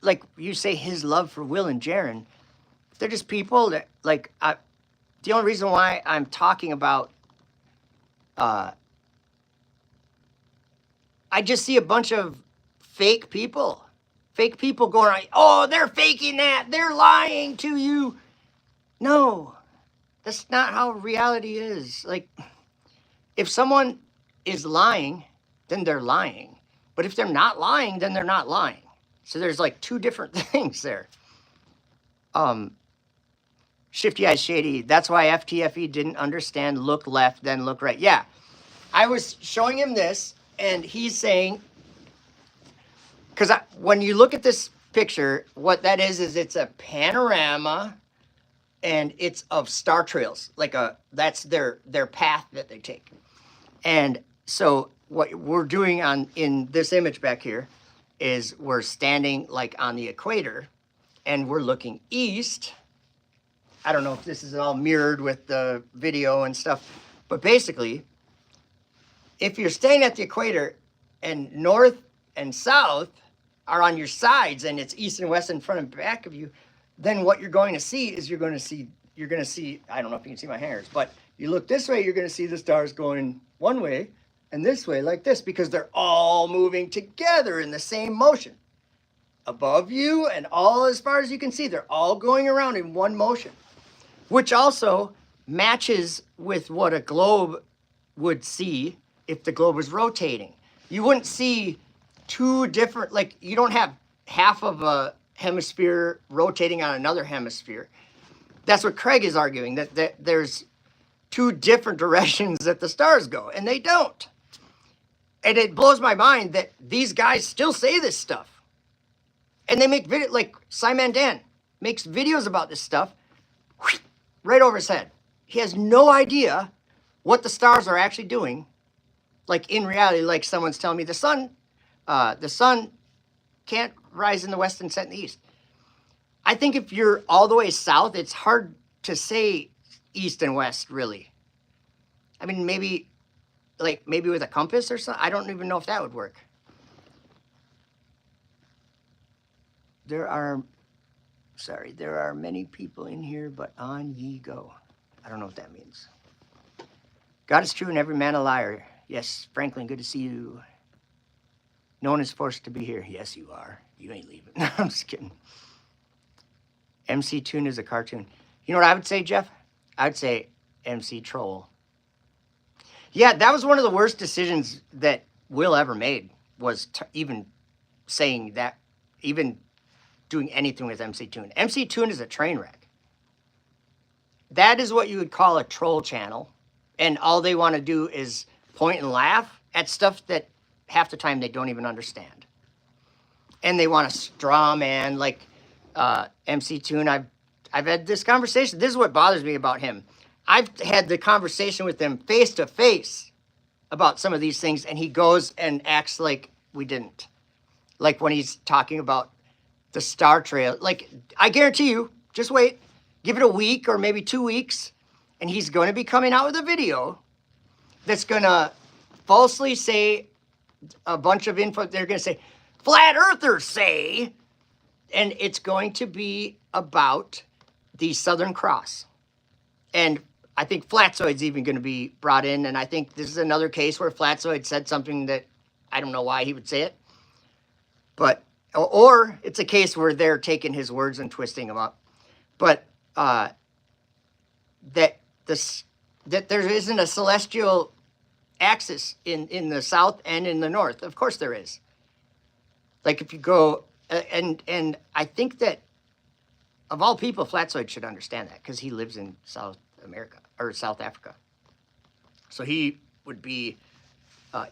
like you say his love for Will and Jaron. They're just people that like. The only reason why I'm talking about, I just see a bunch of fake people going around. Oh, they're faking that. They're lying to you. No, that's not how reality is. Like, if someone is lying, then they're lying. But if they're not lying, then they're not lying. So there's like two different things there. Shifty Eyes Shady, that's why FTFE didn't understand look left, then look right. Yeah, I was showing him this, and he's saying, because when you look at this picture, what that is it's a panorama, and it's of star trails. That's their path that they take. And so what we're doing in this image back here is we're standing like on the equator, and we're looking east. I don't know if this is all mirrored with the video and stuff, but basically, if you're staying at the equator and north and south are on your sides and it's east and west in front and back of you, then what you're going to see is you're going to see, I don't know if you can see my hairs, but you look this way, you're going to see the stars going one way, and this way like this, because they're all moving together in the same motion. Above you and all as far as you can see, they're all going around in one motion, which also matches with what a globe would see if the globe was rotating. You wouldn't see two different, like you don't have half of a hemisphere rotating on another hemisphere. That's what Craig is arguing, that there's two different directions that the stars go, and they don't. And it blows my mind that these guys still say this stuff. And they make video, like Simon Dan makes videos about this stuff right over his head. He has no idea what the stars are actually doing. Like in reality, like someone's telling me the sun can't rise in the west and set in the east. I think if you're all the way south, it's hard to say east and west, really. I mean, maybe with a compass or something. I don't even know if that would work. There are many people in here, but on ye go. I don't know what that means. God is true and every man a liar. Yes, Franklin, good to see you. No one is forced to be here. Yes, you are. You ain't leaving. No, I'm just kidding. MC Toon is a cartoon. You know what I would say, Jeff? I would say MC Troll. Yeah, that was one of the worst decisions that Will ever made, was even saying that, even doing anything with MC Toon. MC Toon is a train wreck. That is what you would call a troll channel. And all they want to do is point and laugh at stuff that half the time they don't even understand. And they want to straw man like MC Toon. I've had this conversation. This is what bothers me about him. I've had the conversation with him face to face about some of these things, and he goes and acts like we didn't. Like when he's talking about the star trail. Like, I guarantee you, just wait, give it a week or maybe 2 weeks, and he's going to be coming out with a video that's going to falsely say a bunch of info. They're going to say, flat earthers say, and it's going to be about the Southern Cross. And I think Flatzoid's even going to be brought in, and I think this is another case where Flatzoid said something that I don't know why he would say it, but or it's a case where they're taking his words and twisting them up. But that there isn't a celestial axis in the south and in the north. Of course there is. Like if you go, and I think that of all people, Flatzoid should understand that because he lives in South America or South Africa. So he would be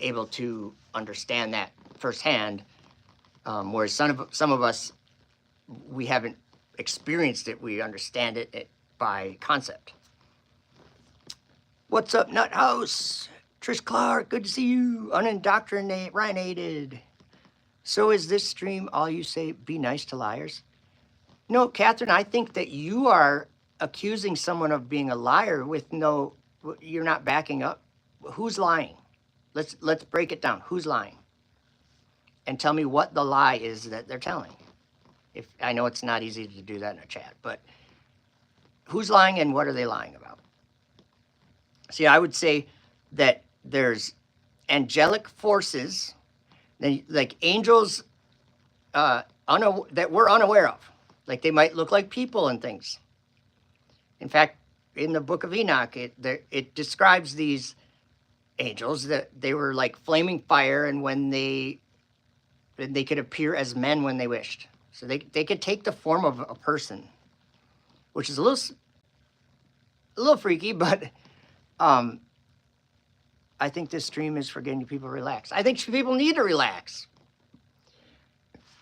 able to understand that firsthand. Whereas some of us, we haven't experienced it. We understand it by concept. What's up, Nut House? Trish Clark, good to see you. Unindoctrinated. So is this stream all you say, be nice to liars? No, Catherine, I think that you are accusing someone of being a liar with no, you're not backing up. Who's lying? Let's break it down. Who's lying? And tell me what the lie is that they're telling. If I know it's not easy to do that in a chat, but who's lying and what are they lying about? See, I would say that there's angelic forces, like angels, that we're unaware of. Like they might look like people and things. In fact, in the book of Enoch, it describes these angels that they were like flaming fire, and when they could appear as men when they wished. So they could take the form of a person, which is a little freaky, but I think this stream is for getting people relaxed. I think people need to relax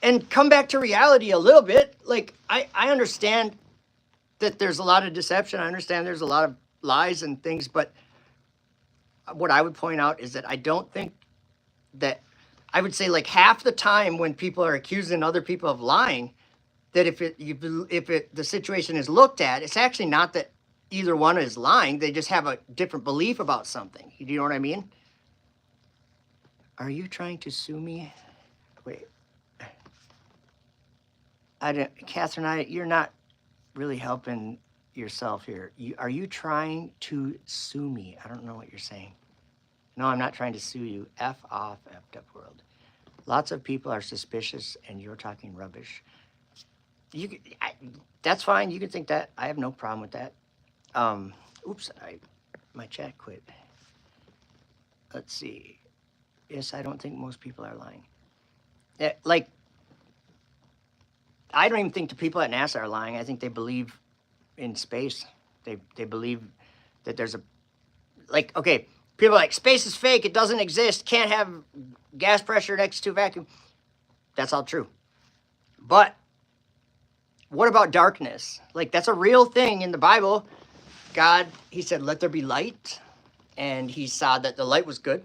and come back to reality a little bit. Like, I understand that there's a lot of deception. I understand there's a lot of lies and things, but what I would point out is that I don't think that, I would say like half the time when people are accusing other people of lying, that if the situation is looked at, it's actually not that either one is lying. They just have a different belief about something. Do you know what I mean? Are you trying to sue me? Wait. Catherine, you're not really helping yourself here. Are you trying to sue me? I don't know what you're saying. No, I'm not trying to sue you. F off, effed up world. Lots of people are suspicious, and you're talking rubbish. That's fine. You can think that. I have no problem with that. Oops, my chat quit. Let's see. Yes, I don't think most people are lying. Like, I don't even think the people at NASA are lying. I think they believe in space. They believe that there's like, okay, people are like, space is fake. It doesn't exist. Can't have gas pressure next to vacuum. That's all true. But what about darkness? Like, that's a real thing in the Bible. God, he said, let there be light. And he saw that the light was good.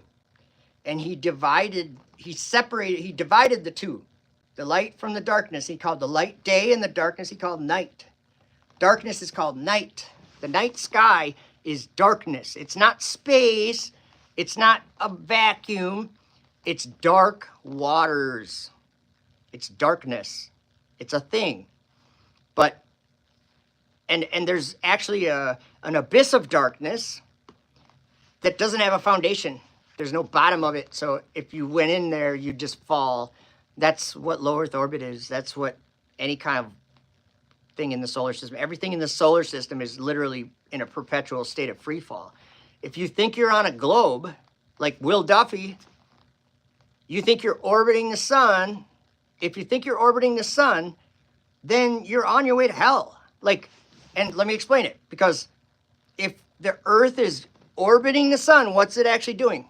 And he divided the two. The light from the darkness, he called the light day, and the darkness he called night. Darkness is called night. The night sky is darkness. It's not space. It's not a vacuum. It's dark waters. It's darkness. It's a thing. But, and there's actually an abyss of darkness that doesn't have a foundation. There's no bottom of it. So if you went in there, you'd just fall. That's what low Earth orbit is. That's what any kind of thing in the solar system. Everything in the solar system is literally in a perpetual state of free fall. If you think you're on a globe, like Will Duffy, you think you're orbiting the sun. If you think you're orbiting the sun, then you're on your way to hell. Like, and let me explain it. Because if the Earth is orbiting the sun, what's it actually doing?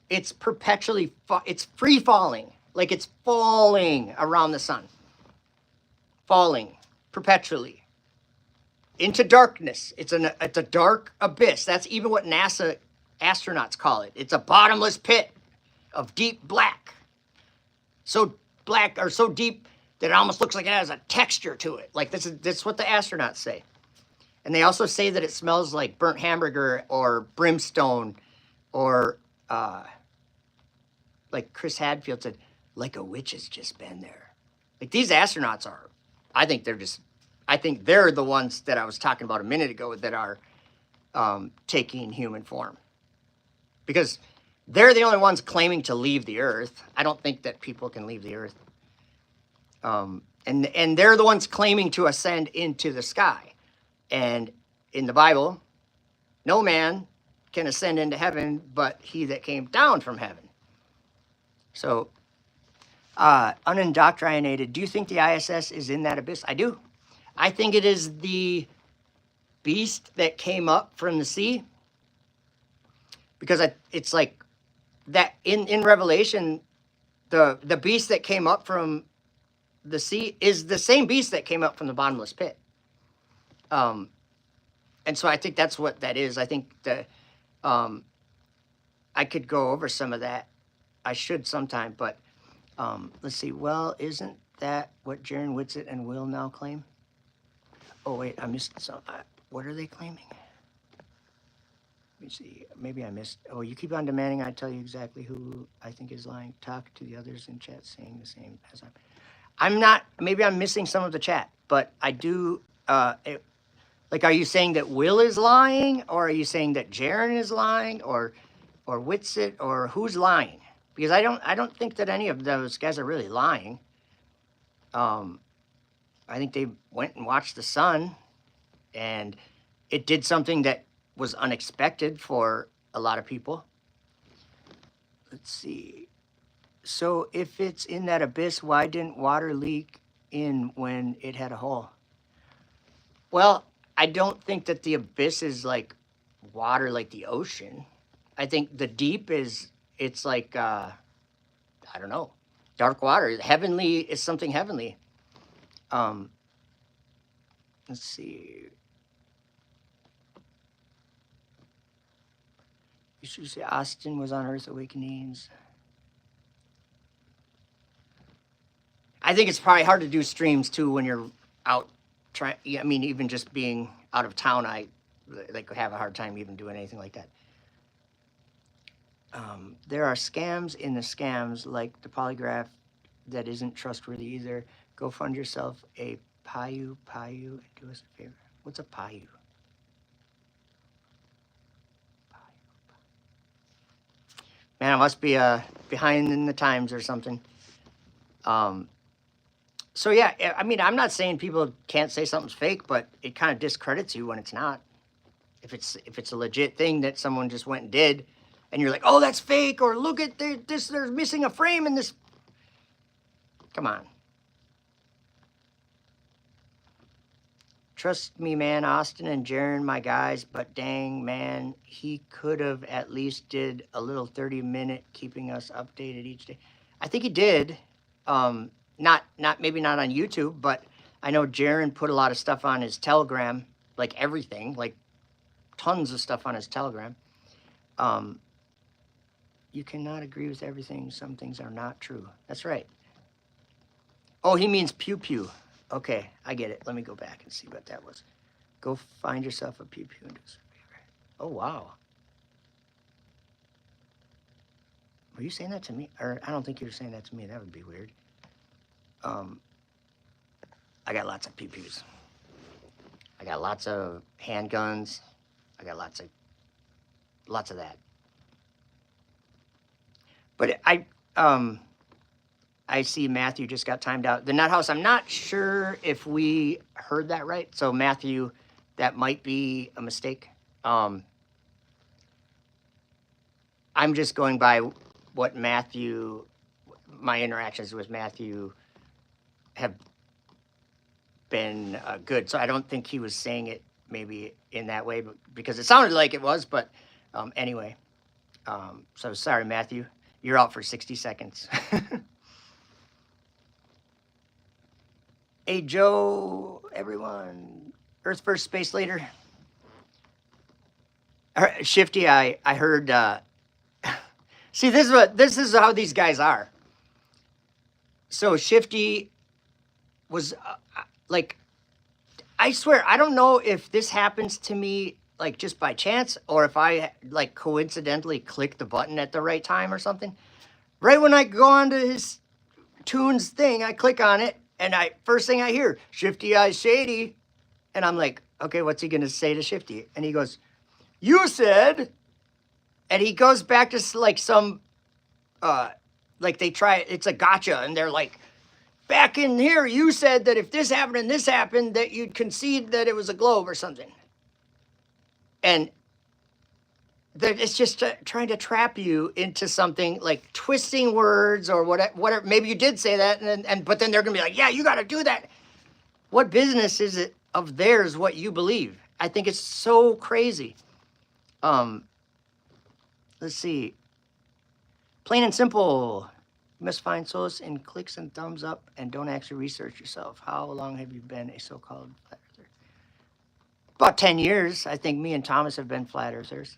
It's perpetually, it's free falling. Like it's falling around the sun. Falling perpetually into darkness. It's a dark abyss. That's even what NASA astronauts call it. It's a bottomless pit of deep black. So black or so deep that it almost looks like it has a texture to it. Like that's what the astronauts say. And they also say that it smells like burnt hamburger or brimstone or like Chris Hadfield said, like a witch has just been there. Like these astronauts are, I think they're the ones that I was talking about a minute ago that are taking human form. Because they're the only ones claiming to leave the Earth. I don't think that people can leave the Earth. And they're the ones claiming to ascend into the sky. And in the Bible, no man can ascend into heaven but he that came down from heaven. So, unindoctrinated, do you think the ISS is in that abyss? I do. I think it is the beast that came up from the sea. Because it's like that in Revelation, the beast that came up from the sea is the same beast that came up from the bottomless pit. And so I think that's what that is. I think that I could go over some of that. I should sometime, but let's see. Well, isn't that what Jaron Whitsitt and Will now claim? Oh, wait, I missed some. What are they claiming? Let me see. Maybe I missed. Oh, you keep on demanding I tell you exactly who I think is lying. Talk to the others in chat saying the same as I'm not. Maybe I'm missing some of the chat, but I do. Like, are you saying that Will is lying, or are you saying that Jaron is lying, or Whitsitt, or who's lying? Because I don't think that any of those guys are really lying. I think they went and watched the sun, and it did something that was unexpected for a lot of people. Let's see. So if it's in that abyss, why didn't water leak in when it had a hole? Well, I don't think that the abyss is like water like the ocean. I think the deep it's like, I don't know, dark water. Heavenly is something heavenly. Let's see. You should say Austin was on Earth Awakenings. I think it's probably hard to do streams too when you're out trying. I mean, even just being out of town, I like have a hard time even doing anything like that. There are scams in the scams, like the polygraph, that isn't trustworthy either. Go fund yourself a payu, and do us a favor. What's a payu? Man, I must be behind in the times or something. So yeah, I mean, I'm not saying people can't say something's fake, but it kind of discredits you when it's not. If it's a legit thing that someone just went and did, and you're like, oh, that's fake, or look at this, there's missing a frame in this. Come on. Trust me, man, Austin and Jaron, my guys, but dang, man, he could have at least did a little 30-minute keeping us updated each day. I think he did. Maybe not on YouTube, but I know Jaron put a lot of stuff on his Telegram, like everything, like tons of stuff on his Telegram. You cannot agree with everything. Some things are not true. That's right. Oh, he means pew pew. Okay, I get it. Let me go back and see what that was. Go find yourself a pew pew and do some favor. Oh, wow. Were you saying that to me? Or I don't think you were saying that to me. That would be weird. I got lots of pew pews. I got lots of handguns. I got lots of that. But I see Matthew just got timed out. The Nut House, I'm not sure if we heard that right. So Matthew, that might be a mistake. I'm just going by what Matthew, my interactions with Matthew have been good. So I don't think he was saying it maybe in that way, but because it sounded like it was, but anyway. So sorry, Matthew, you're out for 60 seconds. Hey, Joe, everyone. Earth first, space later. Shifty, I heard. See, this is how these guys are. So Shifty was like, I swear, I don't know if this happens to me like just by chance or if I like coincidentally click the button at the right time or something. Right when I go onto his tunes thing, I click on it. And first thing I hear, Shifty Eyes Shady. And I'm like, okay, what's he going to say to Shifty? And he goes, you said, and he goes back to like some, like they try, it's a gotcha. And they're like, back in here, you said that if this happened and this happened, that you'd concede that it was a globe or something. And it's just trying to trap you into something like twisting words or whatever. Maybe you did say that, but then they're gonna be like, "Yeah, you got to do that." What business is it of theirs what you believe? I think it's so crazy. Let's see. Plain and simple. You must find solace in clicks and thumbs up, and don't actually research yourself. How long have you been a so-called flat earther? About 10 years. I think me and Thomas have been flat earthers.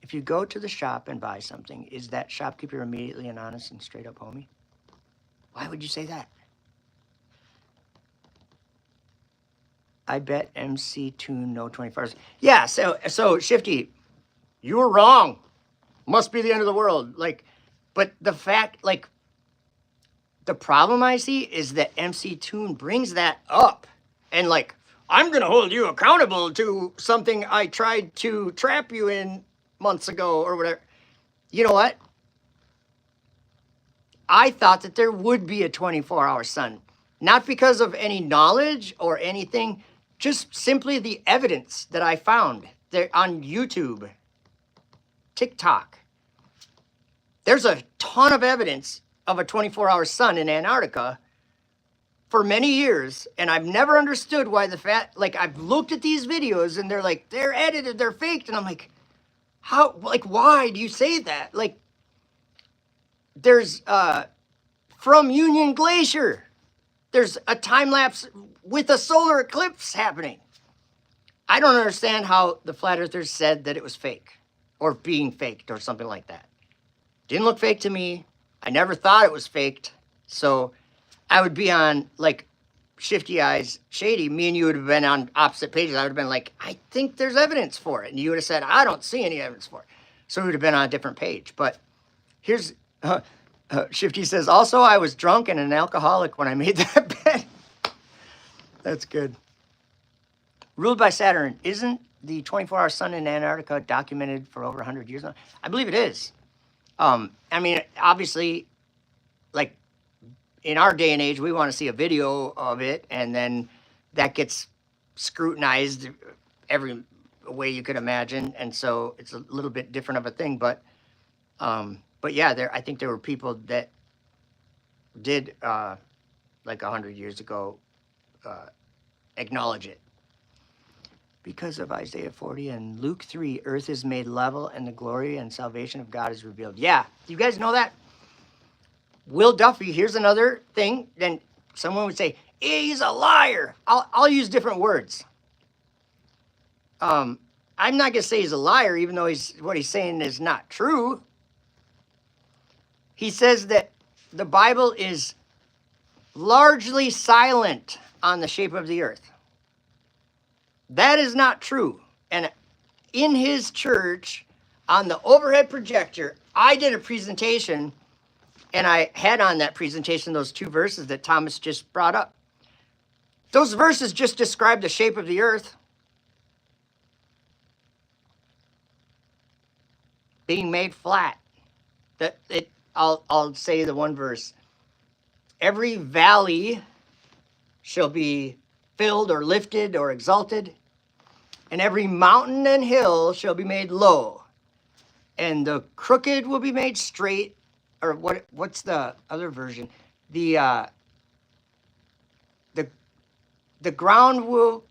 If you go to the shop and buy something, is that shopkeeper immediately an honest and straight up homie? Why would you say that? I bet MC Tune no 24 hours. Yeah, so Shifty, you were wrong. Must be the end of the world. Like, but the fact, like, the problem I see is that MC Tune brings that up and like, I'm going to hold you accountable to something I tried to trap you in months ago or whatever. You know what? I thought that there would be a 24-hour sun. Not because of any knowledge or anything, just simply the evidence that I found there on YouTube, TikTok. There's a ton of evidence of a 24-hour sun in Antarctica for many years, and I've never understood why like, I've looked at these videos and they're like, they're edited, they're faked, and I'm like, how, like, why do you say that? Like, there's, from Union Glacier, there's a time lapse with a solar eclipse happening. I don't understand how the flat earthers said that it was fake or being faked or something like that. Didn't look fake to me. I never thought it was faked. So I would be on like Shifty Eyes Shady. Me and you would have been on opposite pages. I would have been like, I think there's evidence for it. And you would have said, I don't see any evidence for it. So we would have been on a different page. But here's, Shifty says, also, I was drunk and an alcoholic when I made that bet. That's good. Ruled by Saturn, isn't the 24-hour sun in Antarctica documented for over 100 years now? I believe it is. I mean, obviously, like in our day and age, we want to see a video of it, and then that gets scrutinized every way you could imagine, and so it's a little bit different of a thing. But yeah, I think there were people that did like 100 years ago acknowledge it. Because of Isaiah 40 and Luke 3, earth is made level and the glory and salvation of God is revealed. Yeah, you guys know that? Will Duffy, here's another thing. Then someone would say, he's a liar. I'll use different words. I'm not going to say he's a liar, even though what he's saying is not true. He says that the Bible is largely silent on the shape of the earth. That is not true. And in his church, on the overhead projector, I did a presentation, and I had on that presentation those two verses that Thomas just brought up. Those verses just describe the shape of the earth being made flat. I'll say the one verse. Every valley shall be filled or lifted or exalted, and every mountain and hill shall be made low, and the crooked will be made straight. Or what's the other version? The ground will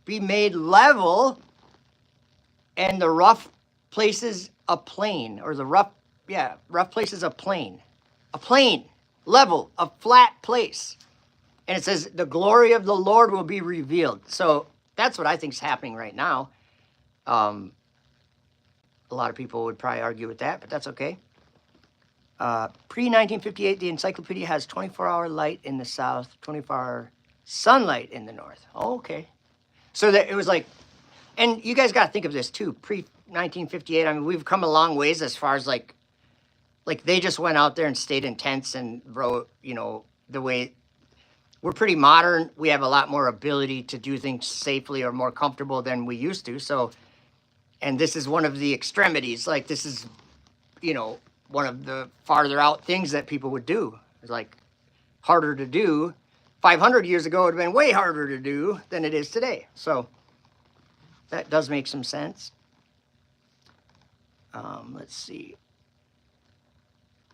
be made level, and the rough places a plain, or the rough places a plain, level, a flat place. And it says the glory of the Lord will be revealed. So that's what I think is happening right now. A lot of people would probably argue with that, but that's okay. Pre-1958, the encyclopedia has 24-hour light in the south, 24-hour sunlight in the north. Oh, okay. So that it was like, and you guys got to think of this too. Pre-1958, I mean, we've come a long ways as far as like they just went out there and stayed in tents and wrote, the way. We're pretty modern. We have a lot more ability to do things safely or more comfortable than we used to. So, and this is one of the extremities. Like this is, one of the farther out things that people would do. It's like harder to do. 500 years ago, it would have been way harder to do than it is today. So that does make some sense. Let's see.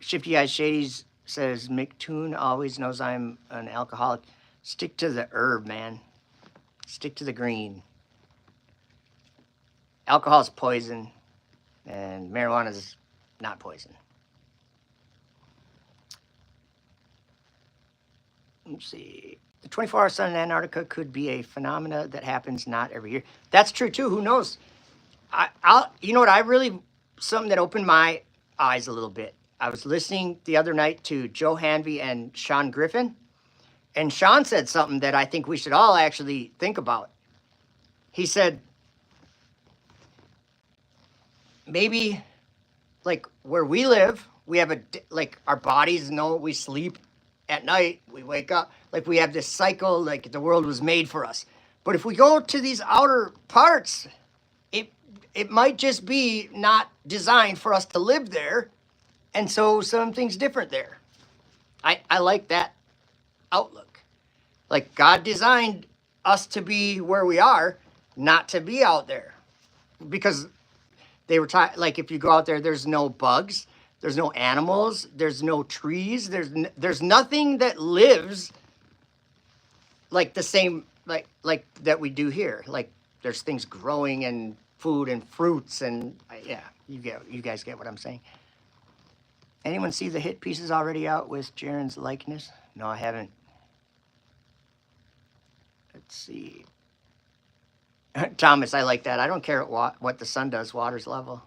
Shifty Eyes Shady's says, McToon always knows I'm an alcoholic. Stick to the herb, man. Stick to the green. Alcohol is poison, and marijuana is not poison. Let's see. The 24-hour sun in Antarctica could be a phenomena that happens not every year. That's true, too. Who knows? You know what? Something that opened my eyes a little bit. I was listening the other night to Joe Hanvey and Sean Griffin, and Sean said something that I think we should all actually think about. He said, maybe like where we live, we have our bodies know we sleep at night, we wake up, like we have this cycle, like the world was made for us. But if we go to these outer parts, it might just be not designed for us to live there. And so something's different there. I like that outlook. Like God designed us to be where we are, not to be out there. Because they were like if you go out there, there's no bugs, there's no animals, there's no trees, there's nothing that lives like the same like that we do here. Like there's things growing and food and fruits and yeah, you guys get what I'm saying. Anyone see the hit pieces already out with Jaron's likeness? No, I haven't. Let's see. Thomas, I like that. I don't care what the sun does. Water's level.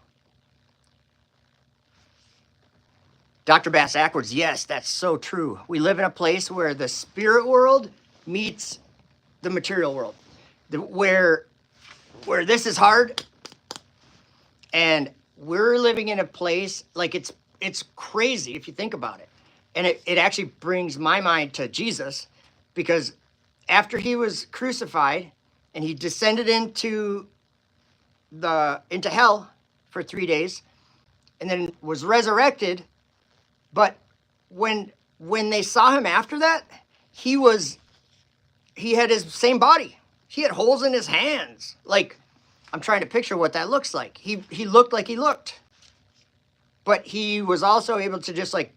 Dr. Bass Ackwards, yes, that's so true. We live in a place where the spirit world meets the material world. Where this is hard, and we're living in a place like it's crazy if you think about it. And it actually brings my mind to Jesus, because after he was crucified and he descended into into hell for 3 days, and then was resurrected. But when they saw him after that, he had his same body. He had holes in his hands. Like, I'm trying to picture what that looks like. He looked like he looked. But he was also able to just like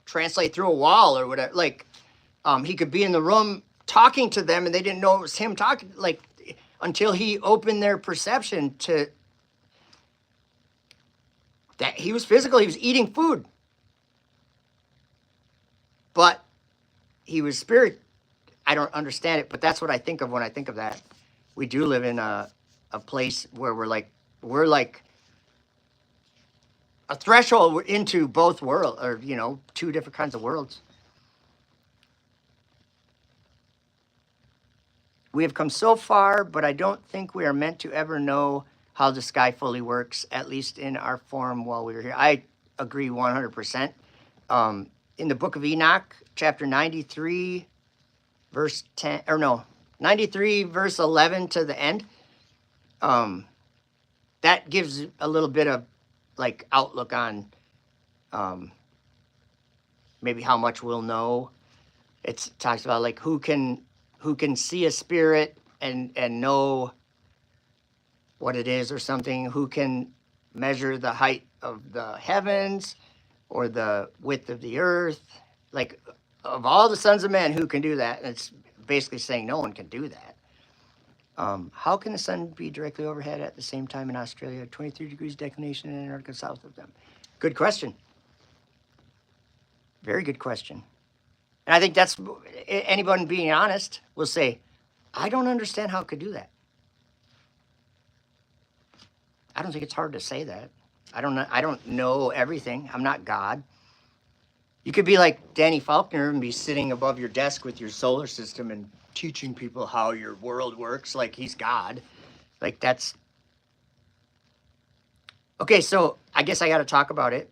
translate through a wall or whatever. Like, he could be in the room talking to them and they didn't know it was him talking, like, until he opened their perception to that he was physical, he was eating food. But he was spirit. I don't understand it, but that's what I think of when I think of that. We do live in a place where we're like a threshold into both worlds, or, you know, two different kinds of worlds. We have come so far, but I don't think we are meant to ever know how the sky fully works, at least in our form while we were here. I agree 100%. In the book of Enoch, chapter 93, verse 10, or no, 93, verse 11 to the end, that gives a little bit of like outlook on maybe how much we'll know. It talks about like who can see a spirit and know what it is or something, who can measure the height of the heavens or the width of the earth. Like, of all the sons of men, who can do that? And it's basically saying no one can do that. How can the sun be directly overhead at the same time in Australia, 23 degrees declination in Antarctica south of them? Good question. Very good question. And I think that's, anyone being honest will say, I don't understand how it could do that. I don't think it's hard to say that. I don't know everything. I'm not God. You could be like Danny Faulkner and be sitting above your desk with your solar system and teaching people how your world works like he's God. Like, that's... Okay, so I guess I got to talk about it.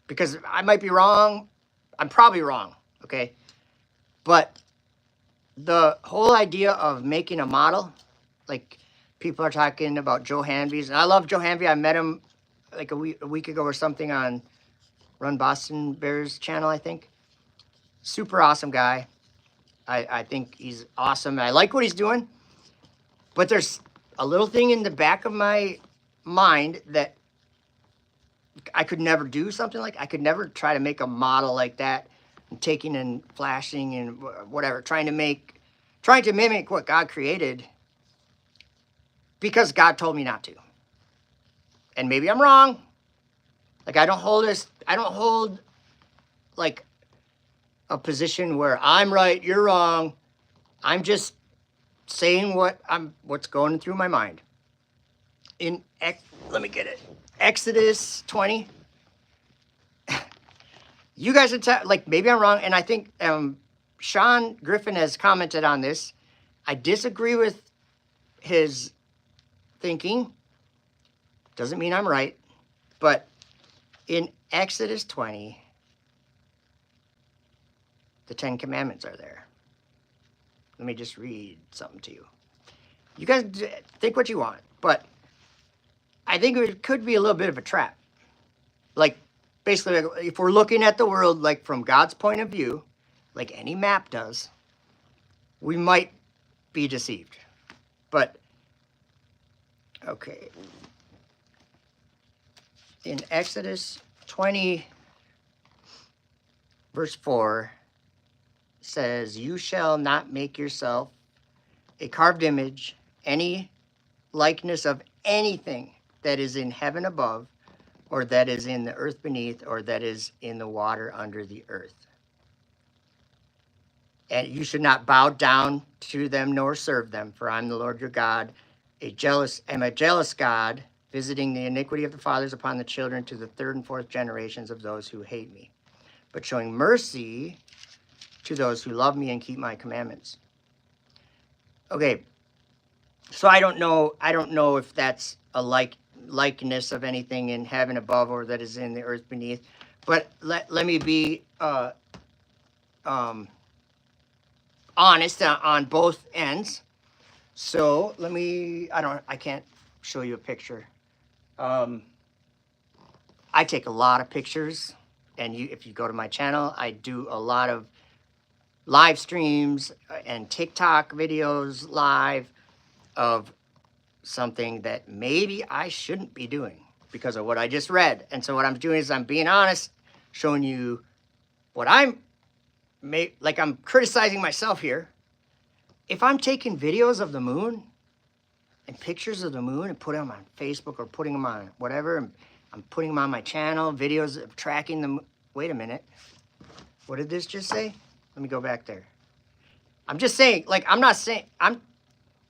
Because I might be wrong. I'm probably wrong, okay? But the whole idea of making a model, like people are talking about Joe Hanvey's, and I love Joe Hanvey. I met him like a week ago or something on Run Boston Bears channel, I think. Super awesome guy. I think he's awesome. I like what he's doing. But there's a little thing in the back of my mind that I could never do something like, I could never try to make a model like that and taking and flashing and whatever, trying to mimic what God created because God told me not to. And maybe I'm wrong. Like, I don't hold like a position where I'm right, you're wrong. I'm just saying what's going through my mind. Let me get it. Exodus 20. You guys are like, maybe I'm wrong, and I think Sean Griffin has commented on this. I disagree with his thinking. Doesn't mean I'm right, but in Exodus 20, the 10 Commandments are there. Let me just read something to you. You guys think what you want, but I think it could be a little bit of a trap. Like, basically, if we're looking at the world like from God's point of view, like any map does, we might be deceived. But, okay. In Exodus 20, verse 4, says, you shall not make yourself a carved image, any likeness of anything that is in heaven above, or that is in the earth beneath, or that is in the water under the earth. And you should not bow down to them nor serve them, for I'm the Lord your God, a jealous God, visiting the iniquity of the fathers upon the children to the third and fourth generations of those who hate me, but showing mercy to those who love me and keep my commandments. Okay, so I don't know if that's a likeness of anything in heaven above or that is in the earth beneath, but let me be honest on both ends. So let me, I can't show you a picture. I take a lot of pictures, and if you go to my channel, I do a lot of live streams and TikTok videos live of something that maybe I shouldn't be doing because of what I just read. And so what I'm doing is I'm being honest, showing you what I'm criticizing myself here. If I'm taking videos of the moon and pictures of the moon and putting them on Facebook or putting them on whatever, and I'm putting them on my channel, videos of tracking them. Wait a minute. What did this just say? Let me go back there. I'm just saying, like, I'm not saying,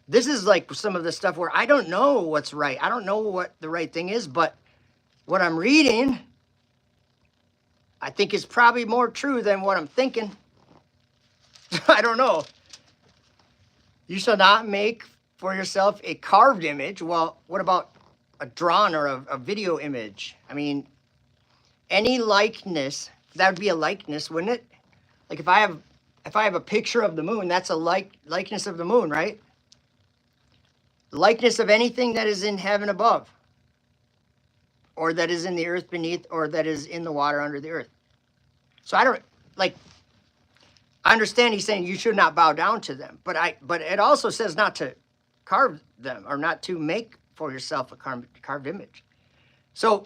this is like some of the stuff where I don't know what's right. I don't know what the right thing is, but what I'm reading, I think is probably more true than what I'm thinking. I don't know. You shall not make for yourself a carved image. Well, what about a drawn or a video image? I mean, any likeness, that would be a likeness, wouldn't it? Like if I have a picture of the moon, that's a likeness of the moon, right? Likeness of anything that is in heaven above, or that is in the earth beneath, or that is in the water under the earth. So I understand he's saying you should not bow down to them, but it also says not to carve them or not to make for yourself a carved image. So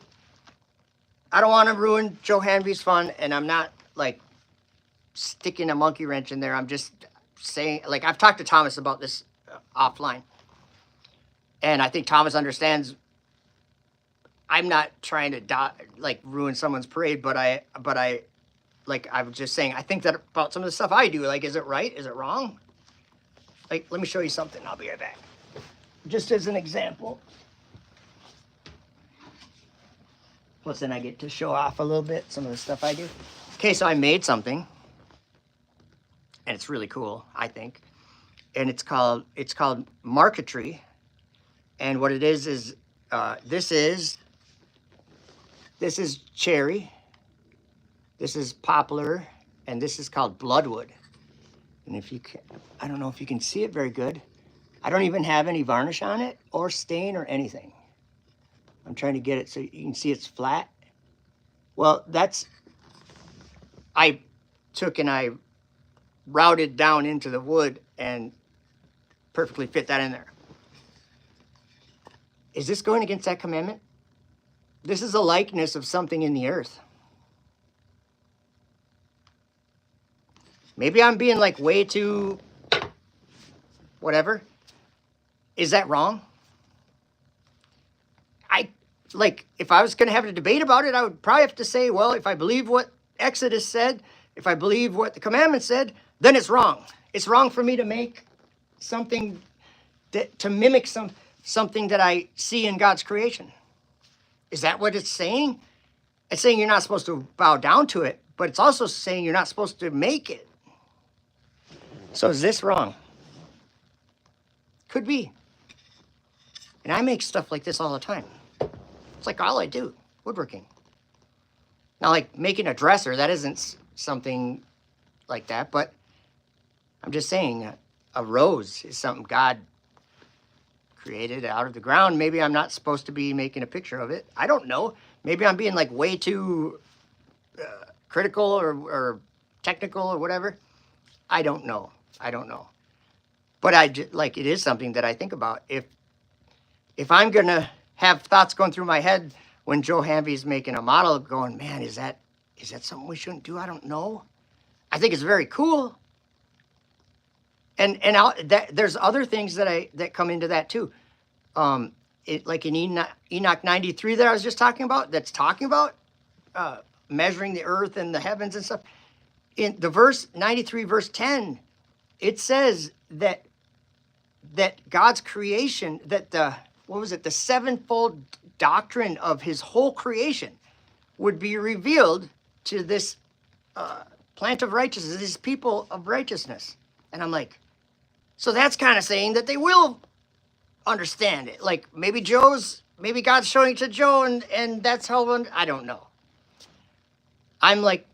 I don't want to ruin Joe Hanvey's fun, and I'm not like sticking a monkey wrench in there. I'm just saying, like, I've talked to Thomas about this offline, and I think Thomas understands. I'm not trying to ruin someone's parade, but I was just saying, I think that about some of the stuff I do. Like, is it right? Is it wrong? Like, let me show you something. I'll be right back. Just as an example. Plus, then I get to show off a little bit some of the stuff I do. Okay, so I made something, and it's really cool, I think. And it's called marquetry. And what it is this is cherry. This is poplar, and this is called bloodwood. And if you can, I don't know if you can see it very good. I don't even have any varnish on it or stain or anything. I'm trying to get it so you can see it's flat. Well, I took and I routed down into the wood and perfectly fit that in there. Is this going against that commandment? This is a likeness of something in the earth. Maybe I'm being like way too whatever. Is that wrong? If I was going to have a debate about it, I would probably have to say, well, if I believe what Exodus said, if I believe what the commandment said, then it's wrong. It's wrong for me to make something to mimic something that I see in God's creation. Is that what it's saying? It's saying you're not supposed to bow down to it, but it's also saying you're not supposed to make it. So is this wrong? Could be. And I make stuff like this all the time. It's like all I do, woodworking. Now, like making a dresser, that isn't something like that, but I'm just saying a rose is something God created out of the ground. Maybe I'm not supposed to be making a picture of it. I don't know. Maybe I'm being like way too critical or technical or whatever. I don't know. But it is something that I think about. If I'm gonna have thoughts going through my head when Joe Hanvey's making a model, going, man, is that something we shouldn't do? I don't know. I think it's very cool. And there's other things that come into that too. Like in Enoch 93 that I was just talking about, that's talking about measuring the earth and the heavens and stuff. In the verse 93, verse 10, it says that God's creation, that the sevenfold doctrine of his whole creation would be revealed to this plant of righteousness, these people of righteousness. And I'm like, so that's kind of saying that they will understand it. Like maybe God's showing it to Joe and that's how, I don't know. I'm like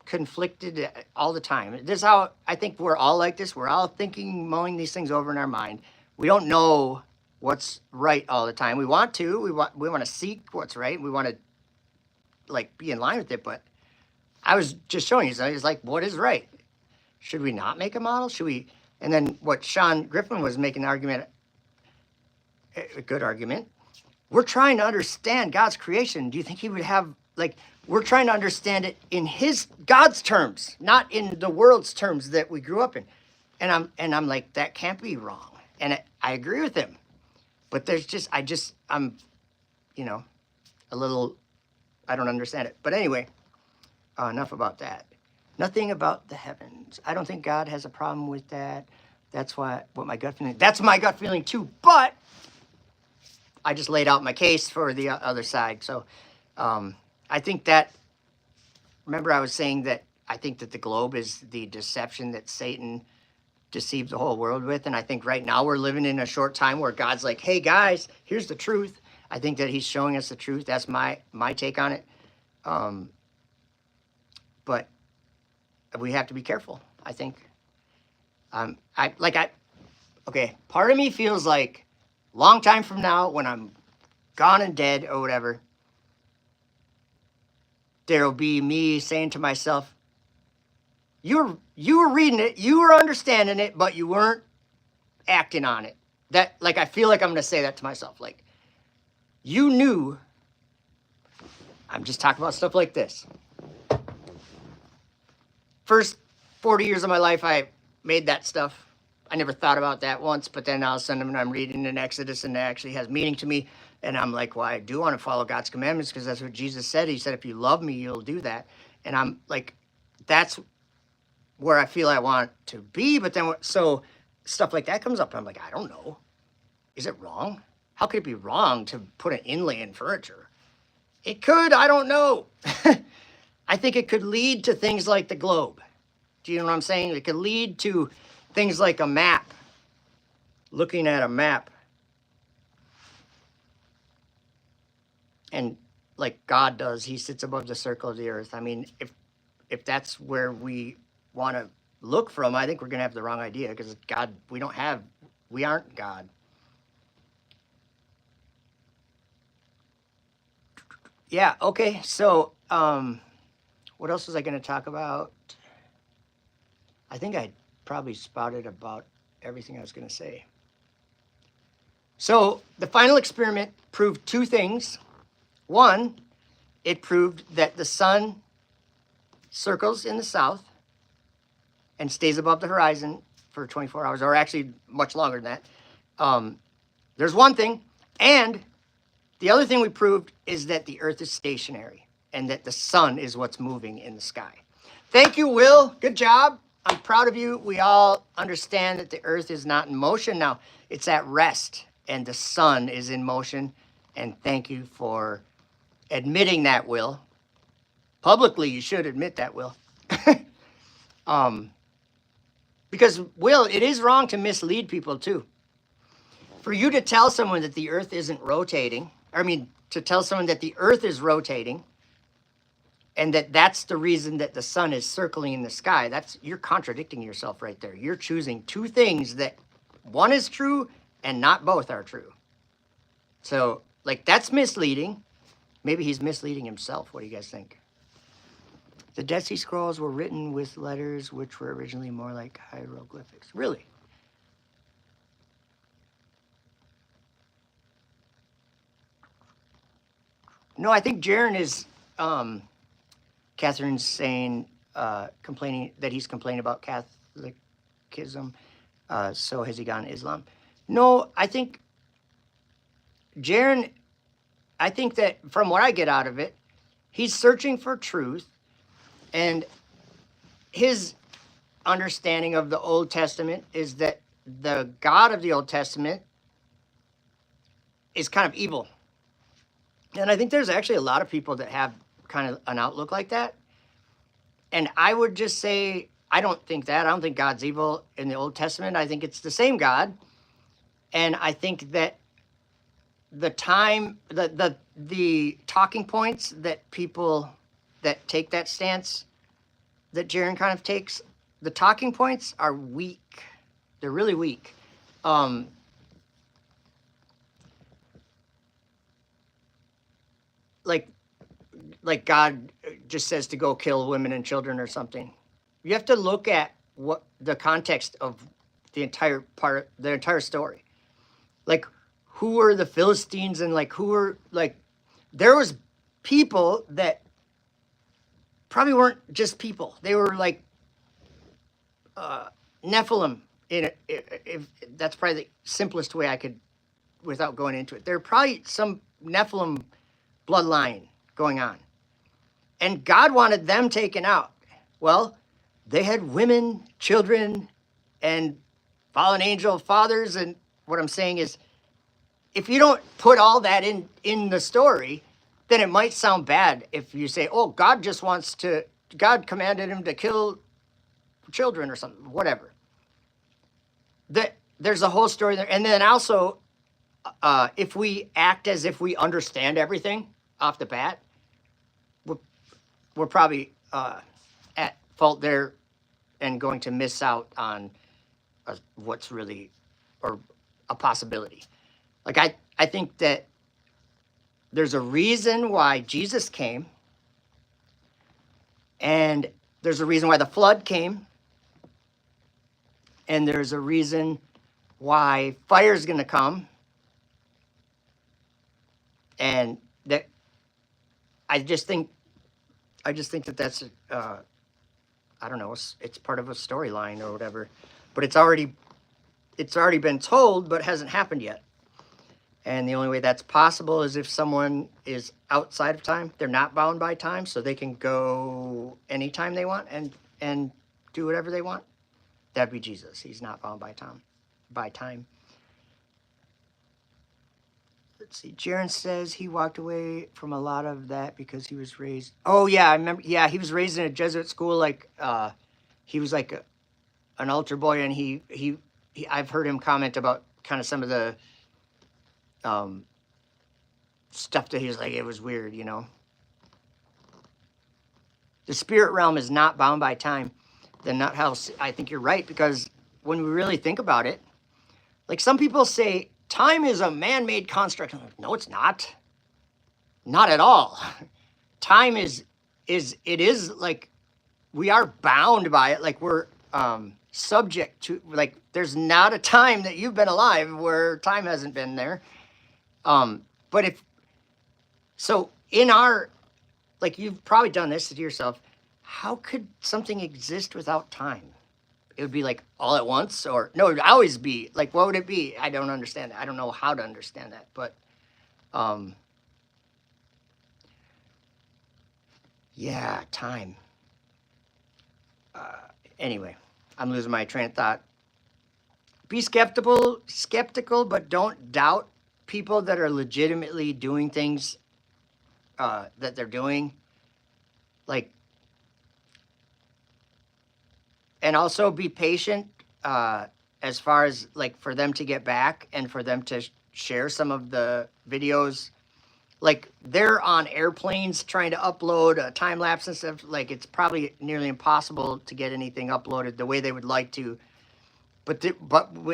conflicted all the time. This is how I think we're all like this. We're all mulling these things over in our mind. We don't know what's right all the time. We want to. We want to seek what's right. We want to like be in line with it. But I was just showing you. So it's like, what is right? Should we not make a model? Should we? And then what Sean Griffin was making an argument, a good argument. We're trying to understand God's creation. Do you think he would have like? We're trying to understand it in God's terms, not in the world's terms that we grew up in. And I'm like, that can't be wrong. And I agree with him. But there's just, I'm, you know, a little, I don't understand it. But anyway, enough about that. Nothing about the heavens. I don't think God has a problem with that. That's what my gut feeling, that's my gut feeling too. But I just laid out my case for the other side. So I think that, remember I was saying that I think that the globe is the deception that Satan deceived the whole world with. And I think right now we're living in a short time where God's like, hey guys, here's the truth. I think that he's showing us the truth. That's my take on it. But we have to be careful, I think. Okay, part of me feels like long time from now when I'm gone and dead or whatever, there'll be me saying to myself, you were reading it, you were understanding it, but you weren't acting on it. That, like, I feel like I'm going to say that to myself. Like, you knew, I'm just talking about stuff like this. First 40 years of my life, I made that stuff. I never thought about that once, but then all of a sudden when I'm reading in Exodus and it actually has meaning to me, and I'm like, well, I do want to follow God's commandments because that's what Jesus said. He said, if you love me, you'll do that. And I'm like, that's where I feel I want to be. But then, so stuff like that comes up. And I'm like, I don't know. Is it wrong? How could it be wrong to put an inlay in furniture? It could, I don't know. I think it could lead to things like the globe. Do you know what I'm saying? It could lead to things like a map. Looking at a map. And like God does, he sits above the circle of the earth. I mean, if that's where we want to look from, I think we're going to have the wrong idea because God, we aren't God. Yeah, okay. So, what else was I going to talk about? I think I probably spouted about everything I was going to say. So, the final experiment proved two things. One, it proved that the sun circles in the south and stays above the horizon for 24 hours, or actually much longer than that. There's one thing. And the other thing we proved is that the earth is stationary and that the sun is what's moving in the sky. Thank you, Will. Good job. I'm proud of you. We all understand that the earth is not in motion now. It's at rest and the sun is in motion. And thank you for admitting that, Will. Publicly, you should admit that, Will. Because, Will, it is wrong to mislead people, too. For you to tell someone that the earth isn't rotating, to tell someone that the earth is rotating, and that's the reason that the sun is circling in the sky, you're contradicting yourself right there. You're choosing two things that one is true and not both are true. So, like, that's misleading. Maybe he's misleading himself. What do you guys think? The Dead Sea Scrolls were written with letters which were originally more like hieroglyphics. Really? No, I think Jaron is, Catherine's saying, complaining that he's complaining about Catholicism. So has he gone Islam? No, I think Jaron, I think that from what I get out of it, he's searching for truth, and his understanding of the Old Testament is that the God of the Old Testament is kind of evil. And I think there's actually a lot of people that have kind of an outlook like that. And I would just say, I don't think that. I don't think God's evil in the Old Testament. I think it's the same God. And I think that the talking points that people that take that stance that Jaron kind of takes, the talking points are weak. They're really weak. like God just says to go kill women and children or something. You have to look at what the context of the entire story. Like, who were the Philistines, and like who were like, there was people that probably weren't just people. They were like Nephilim. If that's probably the simplest way I could, without going into it. There are probably some Nephilim bloodline going on, and God wanted them taken out. Well, they had women, children, and fallen angel fathers. And what I'm saying is, if you don't put all that in the story, then it might sound bad if you say, oh, God commanded him to kill children or something, whatever. There's a whole story there. And then also, if we act as if we understand everything off the bat, we're probably at fault there and going to miss out on what's really, or a possibility. Like, I think that there's a reason why Jesus came, and there's a reason why the flood came, and there's a reason why fire's going to come, and that I just think that that's I don't know, it's part of a storyline or whatever, but it's already been told, but hasn't happened yet. And the only way that's possible is if someone is outside of time. They're not bound by time, so they can go anytime they want and do whatever they want. That'd be Jesus. He's not bound by time. Let's see. Jaron says he walked away from a lot of that because he was raised. Oh yeah, I remember. Yeah, he was raised in a Jesuit school. Like he was like an altar boy, and he I've heard him comment about kind of some of the stuff that he was like, it was weird, you know. The spirit realm is not bound by time. Then not how I think you're right, because when we really think about it, like some people say time is a man-made construct. No, it's not. Not at all. Time is like, we are bound by it. Like we're subject to, like, there's not a time that you've been alive where time hasn't been there. But so in our, like, you've probably done this to yourself, how could something exist without time? It would be like all at once, or no, it would always be like, what would it be? I don't understand that. I don't know how to understand that, but yeah, time. Anyway, I'm losing my train of thought. Be skeptical, but don't doubt people that are legitimately doing things that they're doing. Like, and also be patient as far as like for them to get back and for them to share some of the videos. Like, they're on airplanes trying to upload a time lapse and stuff. Like, it's probably nearly impossible to get anything uploaded the way they would like to. But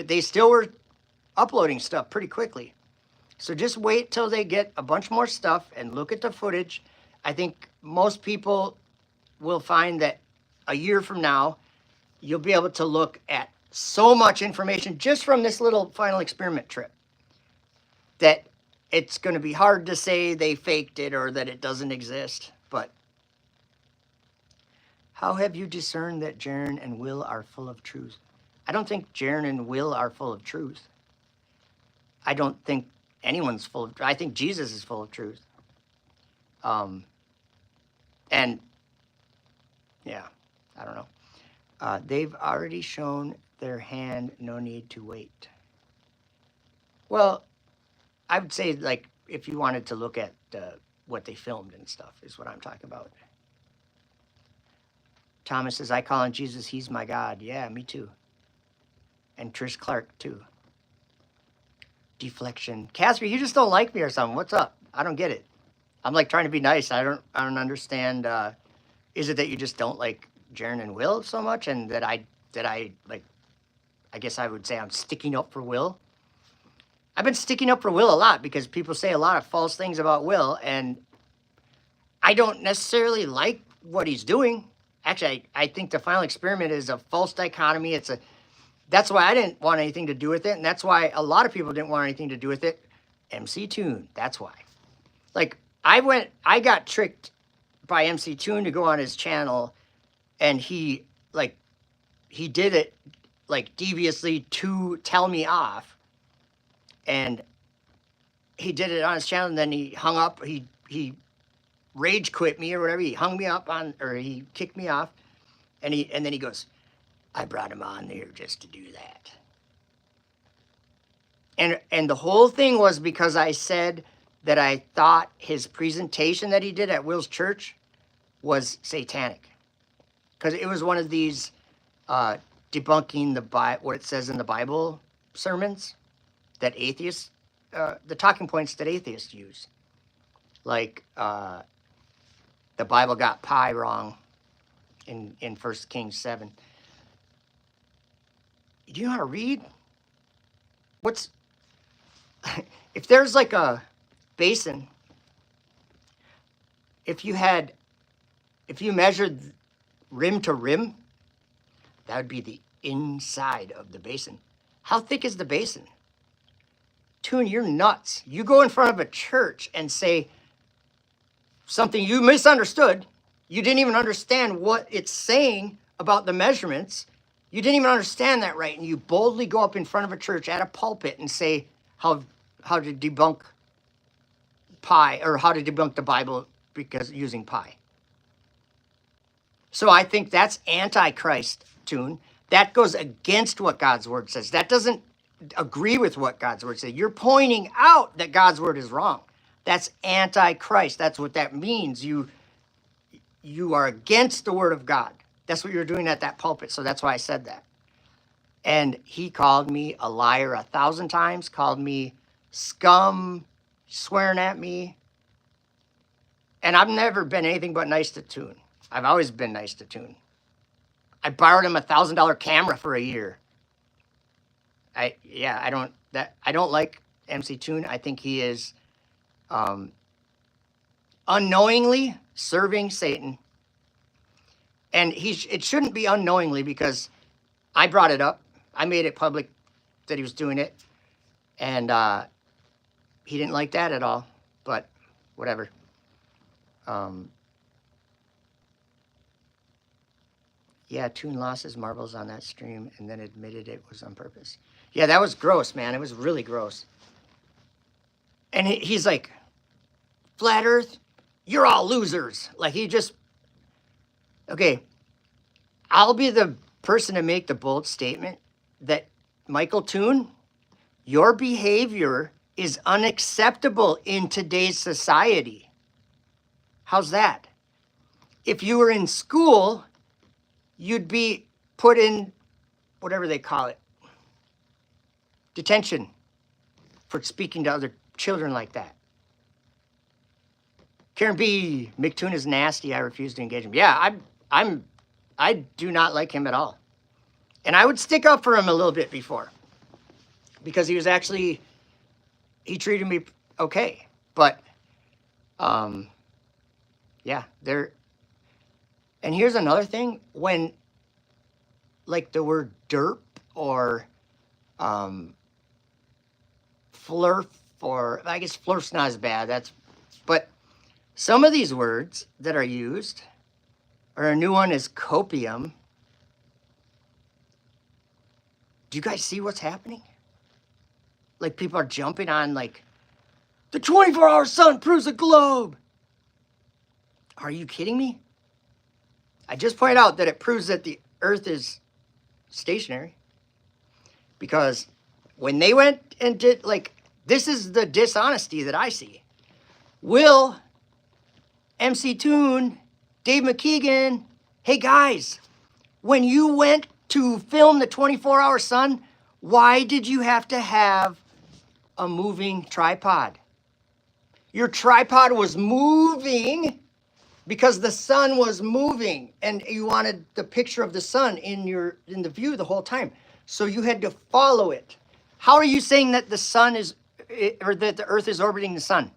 they still were uploading stuff pretty quickly. So just wait till they get a bunch more stuff and look at the footage. I think most people will find that a year from now, you'll be able to look at so much information just from this little final experiment trip that it's going to be hard to say they faked it or that it doesn't exist. But how have you discerned that Jaron and Will are full of truth? I don't think Jaron and Will are full of truth. I don't think anyone's full of truth. I think Jesus is full of truth. And yeah, I don't know. They've already shown their hand, no need to wait. Well, I would say, like, if you wanted to look at what they filmed and stuff is what I'm talking about. Thomas says, I call on Jesus, he's my God. Yeah, me too. And Trish Clark too. Deflection. Casper, you just don't like me or something. What's up? I don't get it. I'm like trying to be nice. I don't understand. Is it that you just don't like Jaron and Will so much, and that I like, I guess I would say I'm sticking up for Will? I've been sticking up for Will a lot because people say a lot of false things about Will, and I don't necessarily like what he's doing. Actually, I think the final experiment is a false dichotomy. That's why I didn't want anything to do with it, and that's why a lot of people didn't want anything to do with it. MC Toon, that's why. Like, I got tricked by MC Toon to go on his channel, and he did it like deviously to tell me off, and he did it on his channel, and then he hung up. He rage quit me or whatever. He hung me up on, or he kicked me off, and then he goes, I brought him on there just to do that. And the whole thing was because I said that I thought his presentation that he did at Will's church was satanic, because it was one of these debunking what it says in the Bible sermons that atheists, the talking points that atheists use, like the Bible got pi wrong in 1 Kings 7. Do you know how to read? If there's like a basin, if you measured rim to rim, that would be the inside of the basin. How thick is the basin? Toon, you're nuts. You go in front of a church and say something you misunderstood. You didn't even understand what it's saying about the measurements. You didn't even understand that right. And you boldly go up in front of a church at a pulpit and say how to debunk pi, or how to debunk the Bible because using pi. So I think that's antichrist, Toon. That goes against what God's word says. That doesn't agree with what God's word says. You're pointing out that God's word is wrong. That's antichrist. That's what that means. You are against the word of God. That's what you're doing at that pulpit. So that's why I said that. And he called me a liar 1,000 times, called me scum, swearing at me. And I've never been anything but nice to Toon. I've always been nice to Toon. I borrowed him a $1,000 camera for a year. I don't like MC Toon. I think he is unknowingly serving Satan. And it shouldn't be unknowingly, because I brought it up. I made it public that he was doing it. And he didn't like that at all. But whatever. Yeah, Toon lost his marbles on that stream and then admitted it was on purpose. Yeah, that was gross, man. It was really gross. And he's like, flat earth, you're all losers. Like, okay, I'll be the person to make the bold statement that, Michael Toon, your behavior is unacceptable in today's society. How's that? If you were in school, you'd be put in whatever they call it, detention, for speaking to other children like that. Karen B, McToon is nasty. I refuse to engage him. Yeah, I do not like him at all. And I would stick up for him a little bit before, because he treated me okay. But yeah, and here's another thing, when like the word derp or flurf, or I guess flurf's not as bad, but some of these words that are used, or a new one is copium. Do you guys see what's happening? Like, people are jumping on, like, the 24-hour sun proves a globe. Are you kidding me? I just pointed out that it proves that the earth is stationary, because when they went and did, like, this is the dishonesty that I see. Will, MC Toon, Dave McKeegan, hey guys, when you went to film the 24-hour sun, why did you have to have a moving tripod? Your tripod was moving because the sun was moving, and you wanted the picture of the sun in the view the whole time. So you had to follow it. How are you saying that the sun is, or that the earth is orbiting the sun?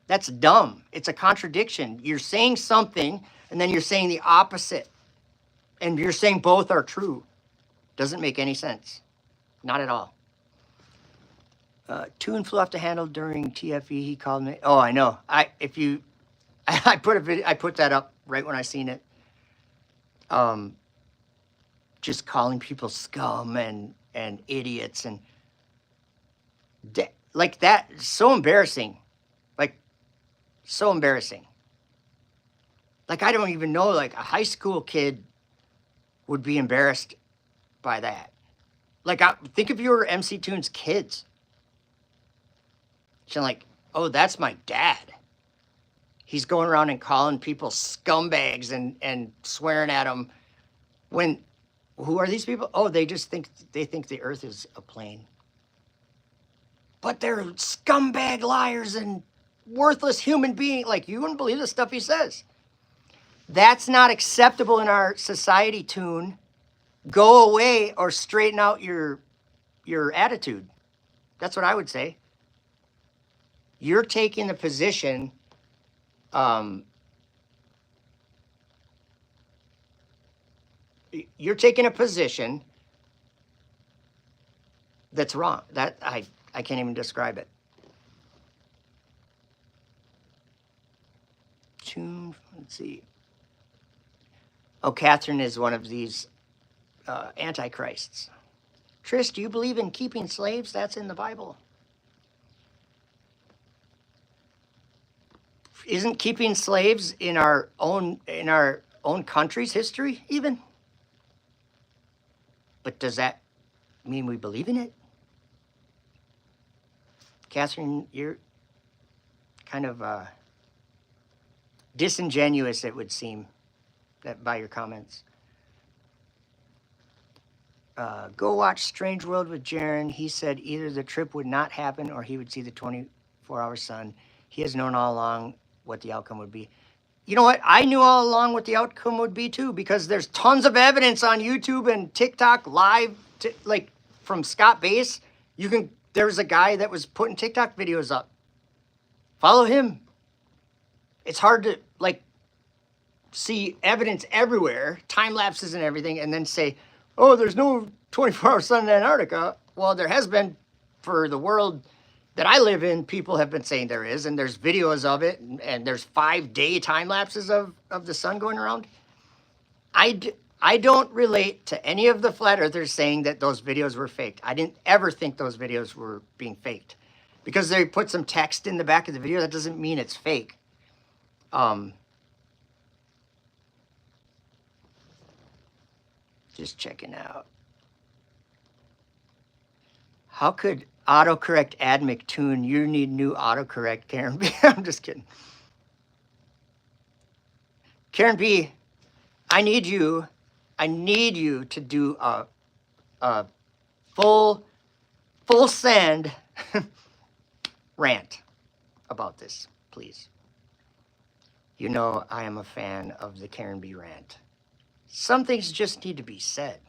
That's dumb. It's a contradiction. You're saying something, and then you're saying the opposite. And you're saying both are true. Doesn't make any sense. Not at all. Tune flew off the handle during TFE. He called me. Oh, I know. I put that up right when I seen it. Just calling people scum and idiots and like that. So embarrassing. Like, so embarrassing. Like, I don't even know, like, a high school kid would be embarrassed by that. Like, think if you were MC Tune's kids. She's like, oh, that's my dad. He's going around and calling people scumbags and swearing at them. When, who are these people? Oh, they think the earth is a plane. But they're scumbag liars and worthless human beings. Like, you wouldn't believe the stuff he says. That's not acceptable in our society, Tune. Go away or straighten out your attitude. That's what I would say. You're taking the position, you're taking a position that's wrong. That I can't even describe it. Tune, let's see. Oh, Catherine is one of these antichrists. Trish, do you believe in keeping slaves? That's in the Bible. Isn't keeping slaves in our own country's history even? But does that mean we believe in it? Catherine, you're kind of disingenuous, it would seem, that by your comments. Go watch Strange World with Jaron. He said either the trip would not happen or he would see the 24-hour sun. He has known all along what the outcome would be. You know what? I knew all along what the outcome would be too, because there's tons of evidence on YouTube and TikTok live, like from Scott Bass. There's a guy that was putting TikTok videos up. Follow him. It's hard to like see evidence everywhere, time lapses and everything, and then say, oh, there's no 24-hour sun in Antarctica. Well, there has been for the world that I live in. People have been saying there is, and there's videos of it, and there's 5-day time lapses of the sun going around. I don't relate to any of the flat earthers saying that those videos were faked. I didn't ever think those videos were being faked. Because they put some text in the back of the video, that doesn't mean it's fake. Just checking out. How could autocorrect add McTune? You need new autocorrect, Karen B. I'm just kidding. Karen B, I need you to do a full send rant about this, please. You know I am a fan of the Karen B rant. Some things just need to be said.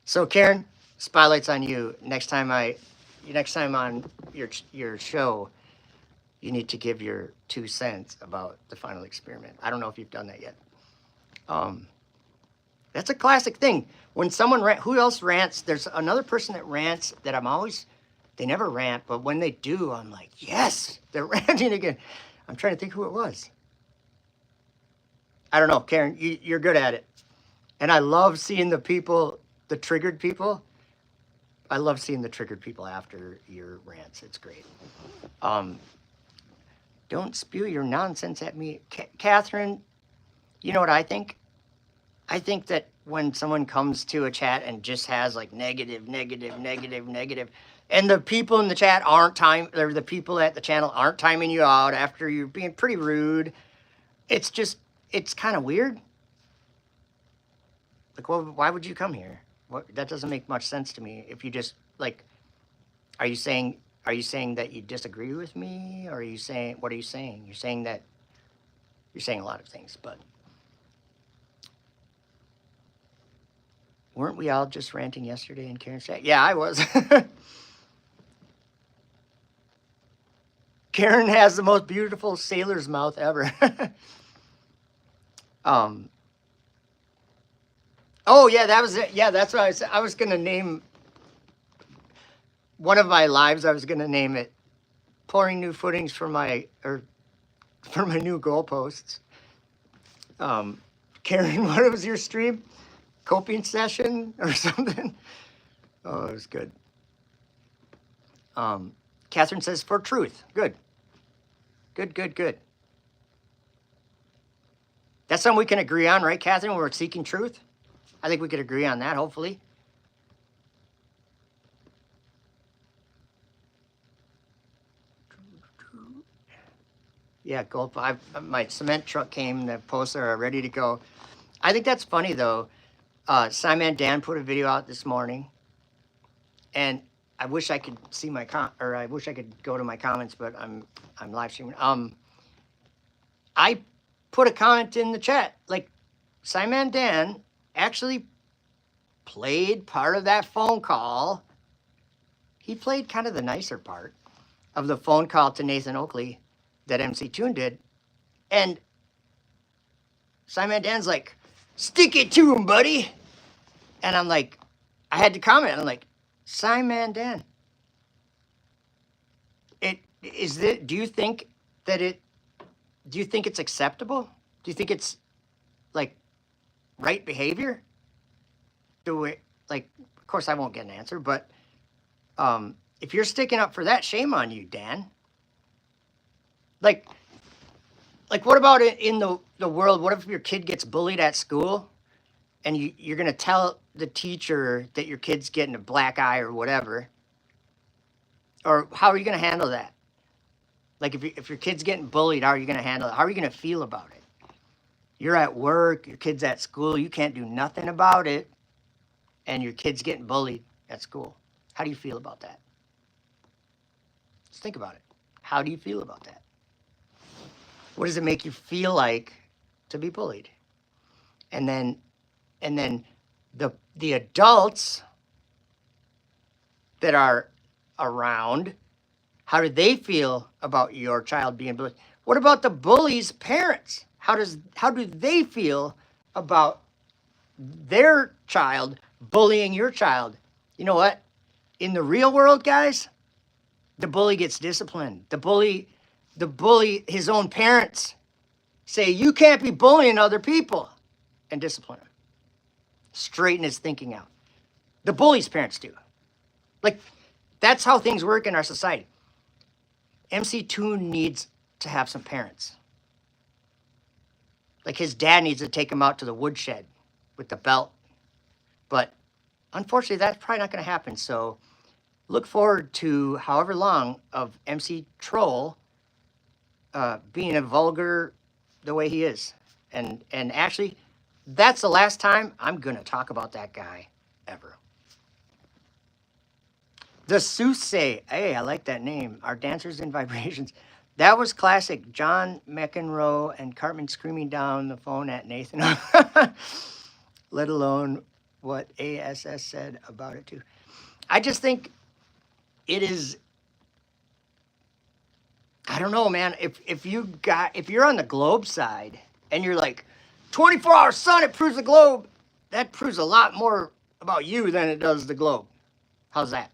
So Karen, spotlight's on you. Next time on your show, you need to give your 2 cents about the final experiment. I don't know if you've done that yet. That's a classic thing. When someone who else rants? There's another person that rants that they never rant, but when they do, I'm like, yes, they're ranting again. I'm trying to think who it was. I don't know, Karen, you're good at it. And I love seeing the triggered people. I love seeing the triggered people after your rants. It's great. Don't spew your nonsense at me. Catherine, you know what I think? I think that when someone comes to a chat and just has like negative, and the people in the chat or the people at the channel aren't timing you out after you're being pretty rude, it's kind of weird. Like, well, why would you come here? That doesn't make much sense to me. If you just like, are you saying that you disagree with me? Or what are you saying? You're saying a lot of things, but weren't we all just ranting yesterday in Karen's chat? Yeah, I was. Karen has the most beautiful sailor's mouth ever. Oh yeah, that was it. Yeah, that's what I said. I was gonna name one of my lives. I was gonna name it "Pouring New Footings for my new goalposts." Karen, what was your stream? Coping session or something? Oh, it was good. Catherine says for truth. Good. Good. That's something we can agree on, right, Catherine? When we're seeking truth. I think we could agree on that, hopefully. Yeah, gold. My cement truck came. The posts are ready to go. I think that's funny though. Simon Dan put a video out this morning, and I wish I could see I wish I could go to my comments, but I'm live streaming. I put a comment in the chat, like Simon Dan actually played part of that phone call. He played kind of the nicer part of the phone call to Nathan Oakley that MC Toon did, and Simon Dan's like, "Stick it to him, buddy," and I'm like, I had to comment. I'm like, Simon Dan, do you think it's acceptable? Do you think it's like right behavior? Of course I won't get an answer, but if you're sticking up for that, shame on you, Dan. Like what about it in the world? What if your kid gets bullied at school and you're gonna tell the teacher that your kid's getting a black eye or whatever? Or how are you gonna handle that? Like if your kid's getting bullied, how are you gonna handle it? How are you gonna feel about it? You're at work, your kid's at school, you can't do nothing about it, and your kid's getting bullied at school. How do you feel about that? Just think about it. How do you feel about that? What does it make you feel like to be bullied? And then the adults that are around, how do they feel about your child being bullied? What about the bully's parents? How do they feel about their child bullying your child? You know what? In the real world, guys, the bully gets disciplined. The bully, his own parents say, you can't be bullying other people, and discipline him. Straighten his thinking out. The bully's parents do. Like, that's how things work in our society. MC Toon needs to have some parents. Like his dad needs to take him out to the woodshed with the belt. But unfortunately, that's probably not going to happen. So look forward to however long of MC Troll being a vulgar the way he is. And actually, that's the last time I'm going to talk about that guy ever. The Soothsay. Hey, I like that name. Our Dancers in Vibrations. That was classic. John McEnroe and Cartman screaming down the phone at Nathan. Let alone what ASS said about it too. I just think it is, I don't know, man. If you're on the globe side and you're like 24-hour sun, it proves the globe. That proves a lot more about you than it does the globe. How's that?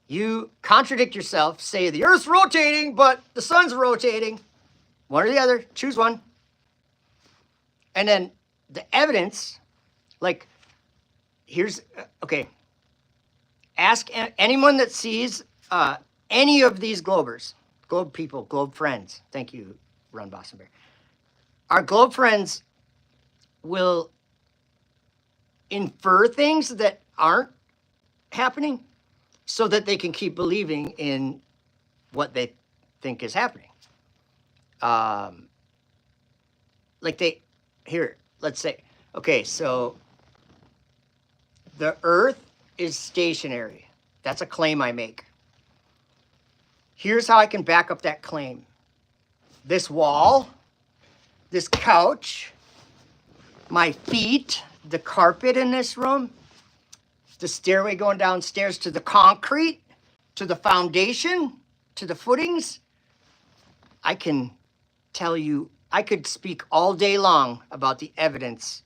You contradict yourself, say the Earth's rotating, but the sun's rotating. One or the other, choose one. And then the evidence, like, here's, okay. Ask anyone that sees any of these globers, globe people, globe friends. Thank you, Ron Bossenberg. Our globe friends will infer things that aren't happening so that they can keep believing in what they think is happening. Let's say, okay, so the Earth is stationary. That's a claim I make. Here's how I can back up that claim. This wall, this couch, my feet, the carpet in this room, the stairway going downstairs to the concrete, to the foundation, to the footings, I can tell you, I could speak all day long about the evidence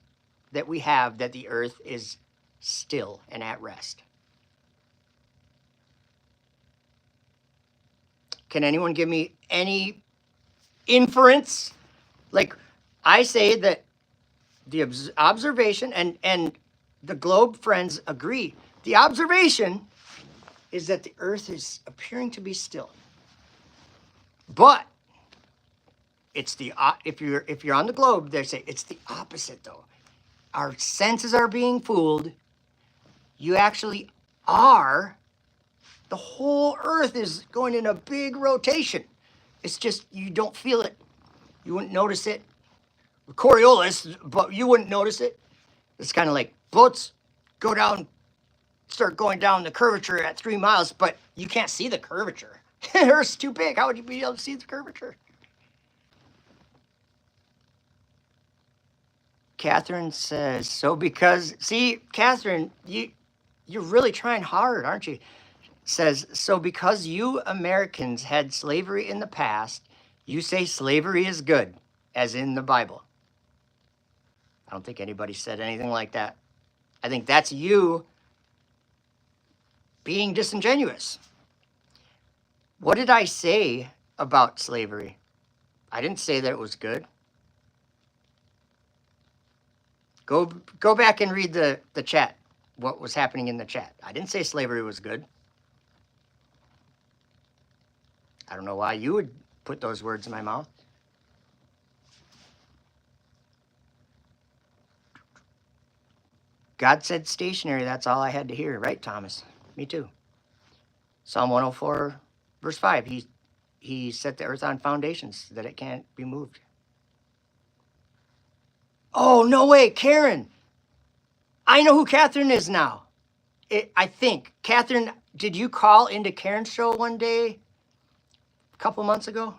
that we have that the earth is still and at rest. Can anyone give me any inference? Like, I say that the observation, and the globe friends agree, the observation is that the earth is appearing to be still. But it's the if you're on the globe, they say it's the opposite though. Our senses are being fooled. You actually are. The whole earth is going in a big rotation. It's just you don't feel it. You wouldn't notice it. Coriolis, but you wouldn't notice it. It's kind of like boats go down, start going down the curvature at 3 miles, but you can't see the curvature. The earth's too big. How would you be able to see the curvature? Catherine says, so because, see, Catherine, you're really trying hard, aren't you? Says, so because you Americans had slavery in the past, you say slavery is good, as in the Bible. I don't think anybody said anything like that. I think that's you being disingenuous. What did I say about slavery? I didn't say that it was good. Go back and read the chat, what was happening in the chat. I didn't say slavery was good. I don't know why you would put those words in my mouth. God said stationary, that's all I had to hear, right, Thomas? Me too. Psalm 104, verse 5, he set the earth on foundations that it can't be moved. Oh, no way, Karen. I know who Catherine is now. I think. Catherine, did you call into Karen's show one day a couple months ago?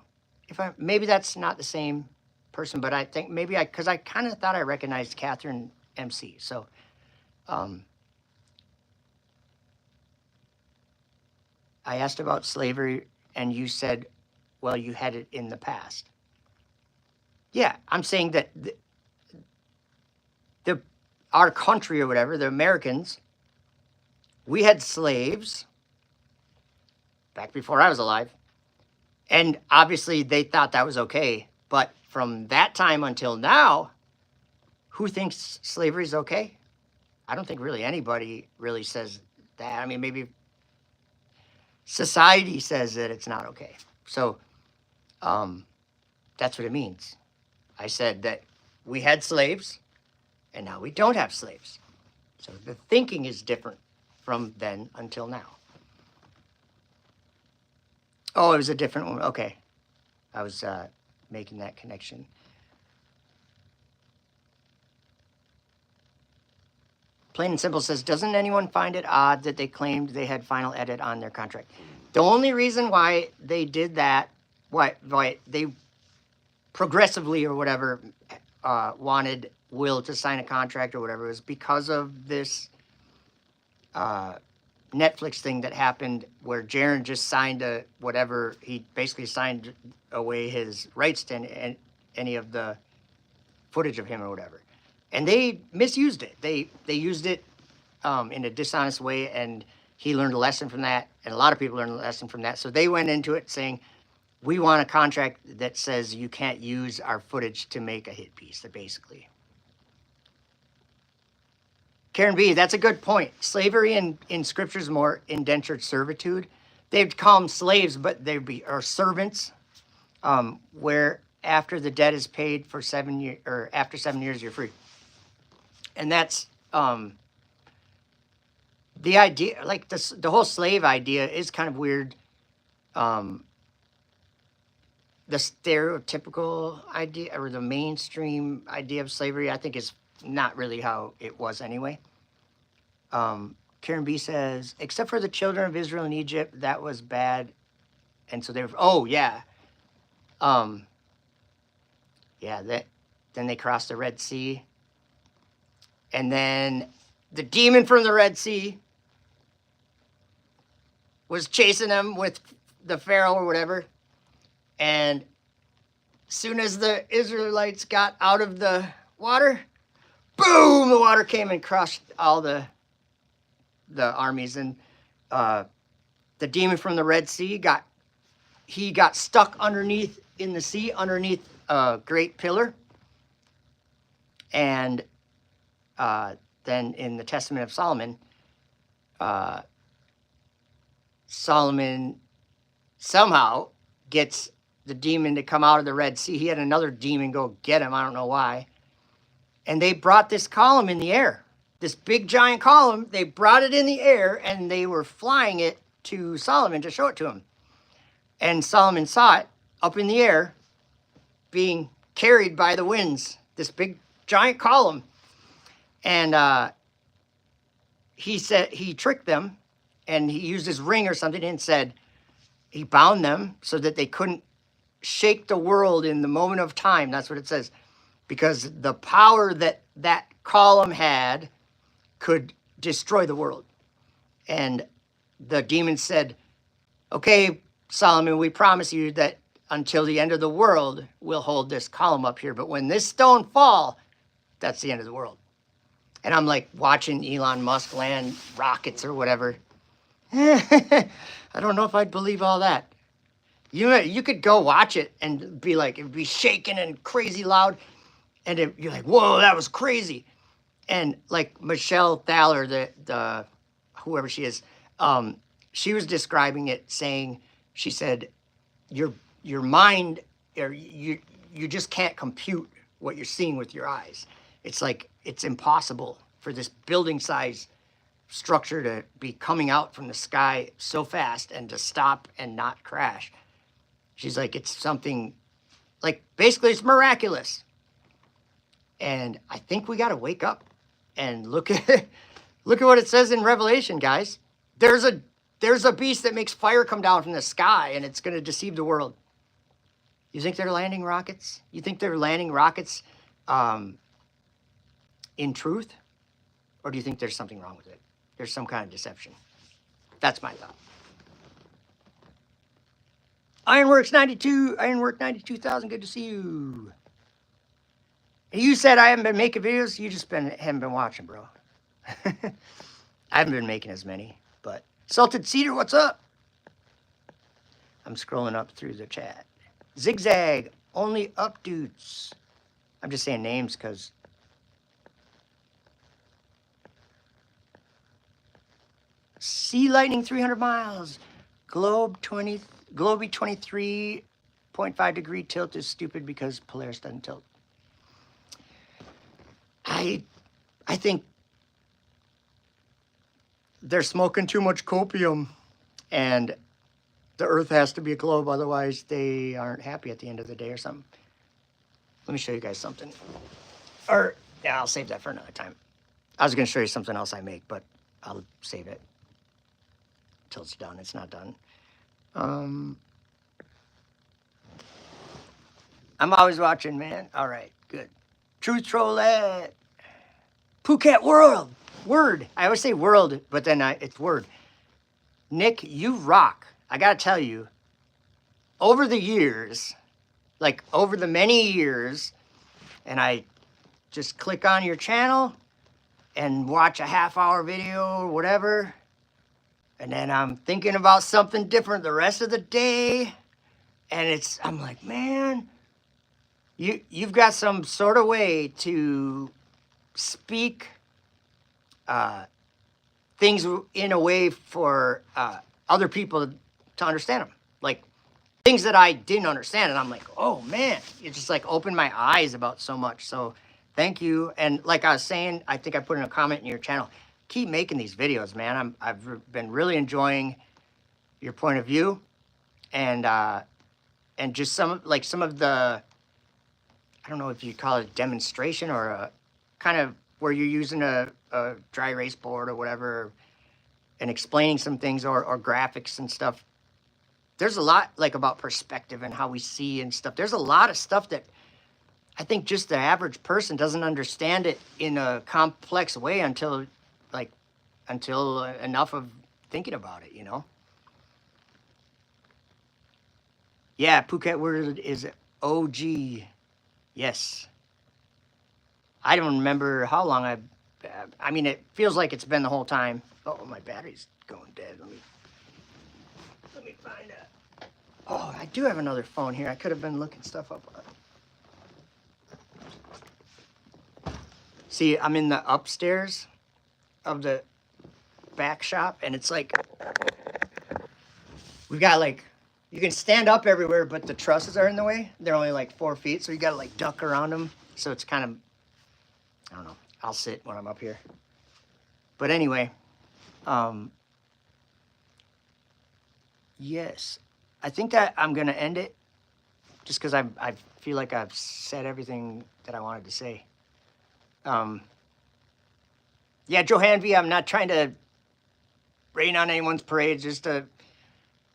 Maybe that's not the same person, but I think maybe because I kind of thought I recognized Catherine MC. So, I asked about slavery, and you said, well, you had it in the past. Yeah, I'm saying that our country or whatever, the Americans, we had slaves back before I was alive. And obviously they thought that was okay. But from that time until now, who thinks slavery is okay? I don't think really anybody really says that. I mean, maybe society says that it's not okay. So that's what it means. I said that we had slaves and now we don't have slaves. So the thinking is different from then until now. Oh, it was a different one. Okay. I was making that connection. Plain and Simple says, doesn't anyone find it odd that they claimed they had final edit on their contract? The only reason why they did that, why they progressively or whatever wanted Will to sign a contract or whatever, was because of this Netflix thing that happened where Jaron just signed he basically signed away his rights to any of the footage of him or whatever. And they misused it. They used it in a dishonest way, and he learned a lesson from that, and a lot of people learned a lesson from that. So they went into it saying, we want a contract that says you can't use our footage to make a hit piece, basically. Karen B, that's a good point. Slavery in scripture is more indentured servitude. They'd call them slaves, but they'd be servants, where after the debt is paid for 7 years, or after 7 years, you're free. And that's the idea, like the whole slave idea is kind of weird. The stereotypical idea or the mainstream idea of slavery, I think, is not really how it was anyway. Karen B says, except for the children of Israel in Egypt, that was bad. And so they were, oh yeah. Then they crossed the Red Sea. And then the demon from the Red Sea was chasing them with the Pharaoh or whatever. And soon as the Israelites got out of the water, boom, the water came and crushed all the armies. And the demon from the Red Sea got stuck underneath in the sea, underneath a great pillar. And then in the Testament of Solomon, Solomon somehow gets the demon to come out of the Red Sea. He had another demon go get him. I don't know why. And they brought this column in the air, this big giant column. They brought it in the air and they were flying it to Solomon to show it to him. And Solomon saw it up in the air being carried by the winds, this big giant column. And he said he tricked them, and he used his ring or something and said he bound them so that they couldn't shake the world in the moment of time. That's what it says. Because the power that that column had could destroy the world. And the demon said, okay, Solomon, we promise you that until the end of the world, we'll hold this column up here. But when this stone fall, that's the end of the world. And I'm like watching Elon Musk land rockets or whatever. I don't know if I'd believe all that. You could go watch it and be like, it'd be shaking and crazy loud. And you're like, whoa, that was crazy. And like Michelle Thaler, the whoever she is, she was describing it, saying, she said, your mind, or you just can't compute what you're seeing with your eyes. It's like, it's impossible for this building size structure to be coming out from the sky so fast and to stop and not crash. She's like, it's something, like, basically it's miraculous. And I think we got to wake up and look at what it says in Revelation, guys. There's a beast that makes fire come down from the sky, and it's going to deceive the world. You think they're landing rockets? You think they're landing rockets in truth? Or do you think there's something wrong with it? There's some kind of deception. That's my thought. Ironworks 92,000, good to see you. You said I haven't been making videos. You just haven't been watching, bro. I haven't been making as many, but Salted Cedar, what's up? I'm scrolling up through the chat. Zigzag, only up dudes. I'm just saying names because Sea Lightning 300 miles. Globe 23.5 degree tilt is stupid because Polaris doesn't tilt. I think they're smoking too much copium, and the Earth has to be a globe, otherwise they aren't happy at the end of the day or something. Let me show you guys something. Or, yeah, I'll save that for another time. I was going to show you something else I make, but I'll save it until it's done. It's not done. I'm always watching, man. All right, good. Truth Trollette. Phuket World. Word. I always say world, but then it's word. Nick, you rock. I got to tell you, over the years, like over the many years, and I just click on your channel and watch a half-hour video or whatever, and then I'm thinking about something different the rest of the day, and I'm like, man, you've got some sort of way to speak things in a way for other people to understand them. Like things that I didn't understand. And I'm like, oh man, it just like opened my eyes about so much. So thank you. And like I was saying, I think I put in a comment in your channel, keep making these videos, man. I've been really enjoying your point of view and just some of the, I don't know if you call it a demonstration or a kind of where you're using a dry erase board or whatever and explaining some things or graphics and stuff. There's a lot like about perspective and how we see and stuff. There's a lot of stuff that I think just the average person doesn't understand it in a complex way until enough of thinking about it, you know? Yeah, Phuket word is OG. Yes. I don't remember how long I mean, it feels like it's been the whole time. Oh, my battery's going dead. Let me find out. Oh, I do have another phone here. I could have been looking stuff up. See, I'm in the upstairs of the back shop, and it's like we've got like you can stand up everywhere, but the trusses are in the way. They're only like 4 feet, so you got to like duck around them. So it's kind of, I don't know. I'll sit when I'm up here. But anyway, yes, I think that I'm gonna end it just because I feel like I've said everything that I wanted to say. Yeah, Joe Hanvey, I'm not trying to rain on anyone's parade. Just to,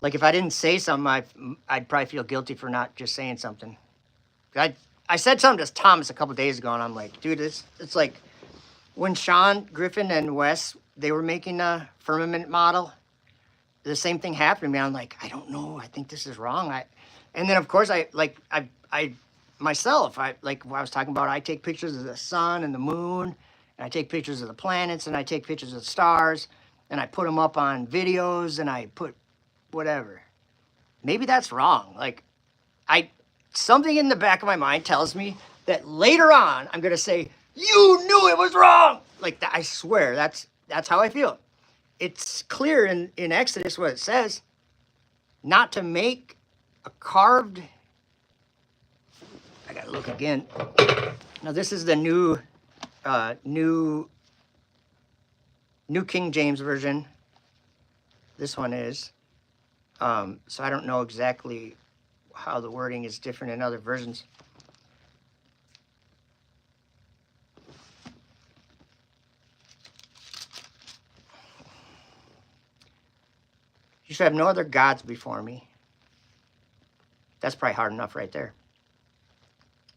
like, if I didn't say something, I'd probably feel guilty for not just saying something. I said something to Thomas a couple days ago, and I'm like, dude, it's like when Sean Griffin and Wes, they were making a firmament model, the same thing happened to me. I'm like, I don't know. I think this is wrong. And then of course I myself, like what I was talking about, I take pictures of the sun and the moon, and I take pictures of the planets, and I take pictures of the stars, and I put them up on videos, and I put whatever. Maybe that's wrong. Like, something in the back of my mind tells me that later on I'm gonna say, you knew it was wrong. Like that, I swear, that's how I feel. It's clear in Exodus what it says, not to make a carved. I gotta look again. Now this is the new King James version. This one is. So I don't know exactly how the wording is different in other versions. You should have no other gods before me. That's probably hard enough right there.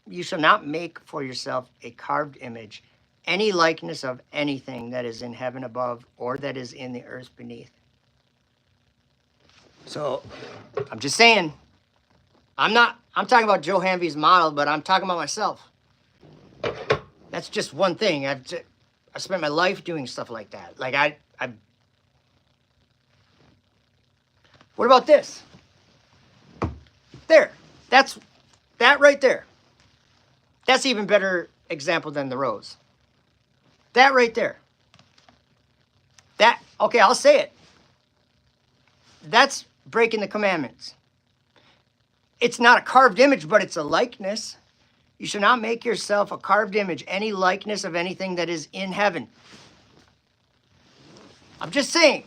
You shall not make for yourself a carved image, any likeness of anything that is in heaven above or that is in the earth beneath. So I'm just saying, I'm talking about Joe Hanvey's model, but I'm talking about myself. That's just one thing. I spent my life doing stuff like that. Like what about this? There, that right there. That's even better example than the rose. That right there. Okay, I'll say it. That's breaking the commandments. It's not a carved image, but it's a likeness. You shall not make yourself a carved image, any likeness of anything that is in heaven. I'm just saying.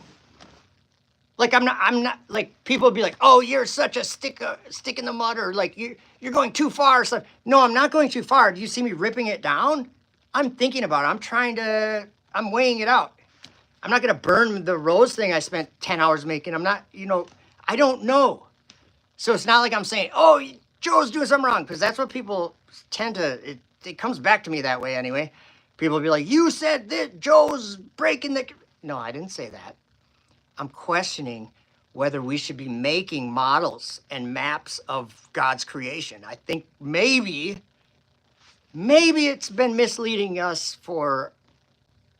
Like I'm not like people would be like, oh, you're such a stick in the mud, or like you're going too far. So no, I'm not going too far. Do you see me ripping it down? I'm thinking about it. I'm weighing it out. I'm not gonna burn the rose thing I spent 10 hours making. I'm not, I don't know. So it's not like I'm saying, oh, Joe's doing something wrong, because that's what people tend to, it comes back to me that way anyway. People will be like, you said that Joe's breaking the, no, I didn't say that. I'm questioning whether we should be making models and maps of God's creation. I think maybe it's been misleading us for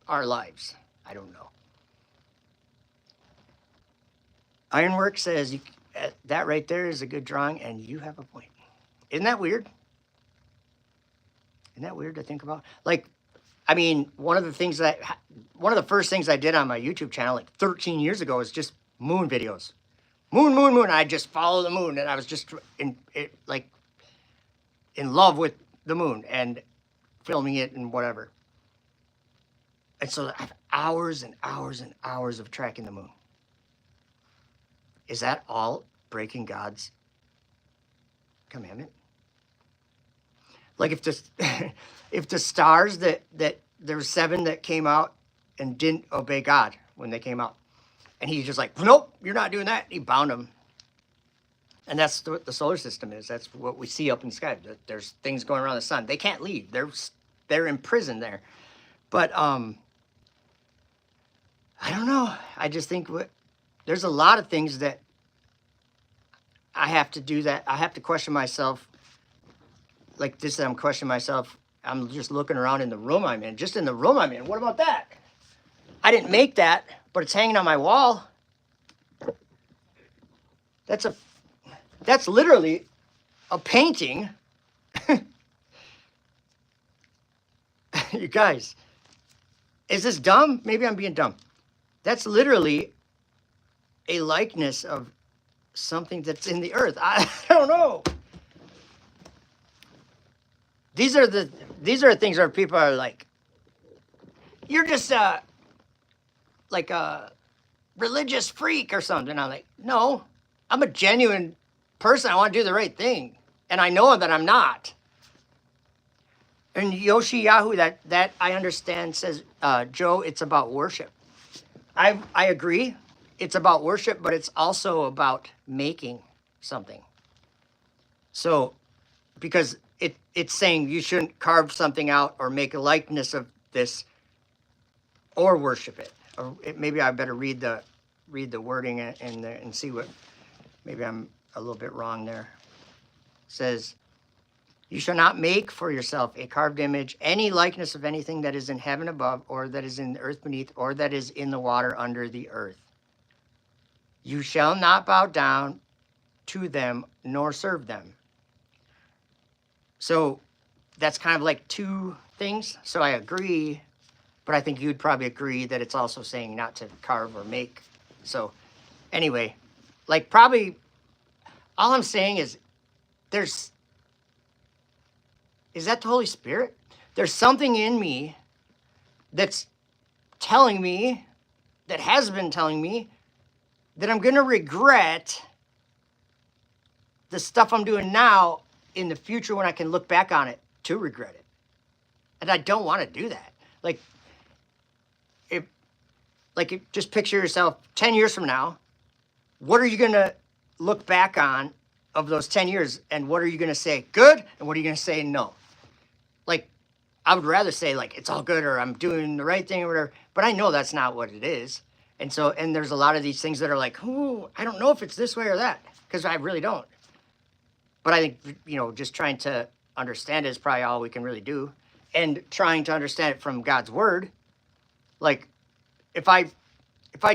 our lives. I don't know. Ironwork says that right there is a good drawing, and you have a point. Isn't that weird? Isn't that weird to think about? Like, I mean, one of the first things I did on my YouTube channel like 13 years ago was just moon videos. Moon. I just follow the moon, and I was just in love with the moon and filming it and whatever. And so I have hours and hours and hours of tracking the moon. Is that all breaking God's commandment? Like if the stars that there were 7 that came out and didn't obey God when they came out, and he's just like, nope, you're not doing that. He bound them. And that's what the solar system is. That's what we see up in the sky. There's things going around the sun. They can't leave. They're imprisoned there. But I don't know. I just think there's a lot of things that I have to do that. I have to question myself. Like this, I'm questioning myself. I'm just looking around in the room I'm in. Just in the room I'm in. What about that? I didn't make that, but it's hanging on my wall. That's literally a painting. You guys, is this dumb? Maybe I'm being dumb. That's literally a likeness of something that's in the earth. I don't know. These are things where people are like, you're just like a religious freak or something. I'm like, no, I'm a genuine person. I want to do the right thing, and I know that I'm not. And Yoshiyahu, that I understand, says, Joe, it's about worship. I agree. It's about worship, but it's also about making something. So, because it's saying you shouldn't carve something out or make a likeness of this or worship it. Or maybe I better read the wording and see what, maybe I'm a little bit wrong there. It says, you shall not make for yourself a carved image, any likeness of anything that is in heaven above, or that is in the earth beneath, or that is in the water under the earth. You shall not bow down to them nor serve them. So that's kind of like two things. So I agree, but I think you'd probably agree that it's also saying not to carve or make. So anyway, like probably all I'm saying is is that the Holy Spirit? There's something in me that's telling me, that has been telling me, that I'm going to regret the stuff I'm doing now in the future when I can look back on it to regret it. And I don't want to do that. Just picture yourself 10 years from now. What are you going to look back on of those 10 years? And what are you going to say good? And what are you going to say no? Like, I would rather say, like, it's all good or I'm doing the right thing or whatever. But I know that's not what it is. And so, and there's a lot of these things that are like, ooh, I don't know if it's this way or that. Because I really don't. But I think, just trying to understand it is probably all we can really do. And trying to understand it from God's word. Like, if I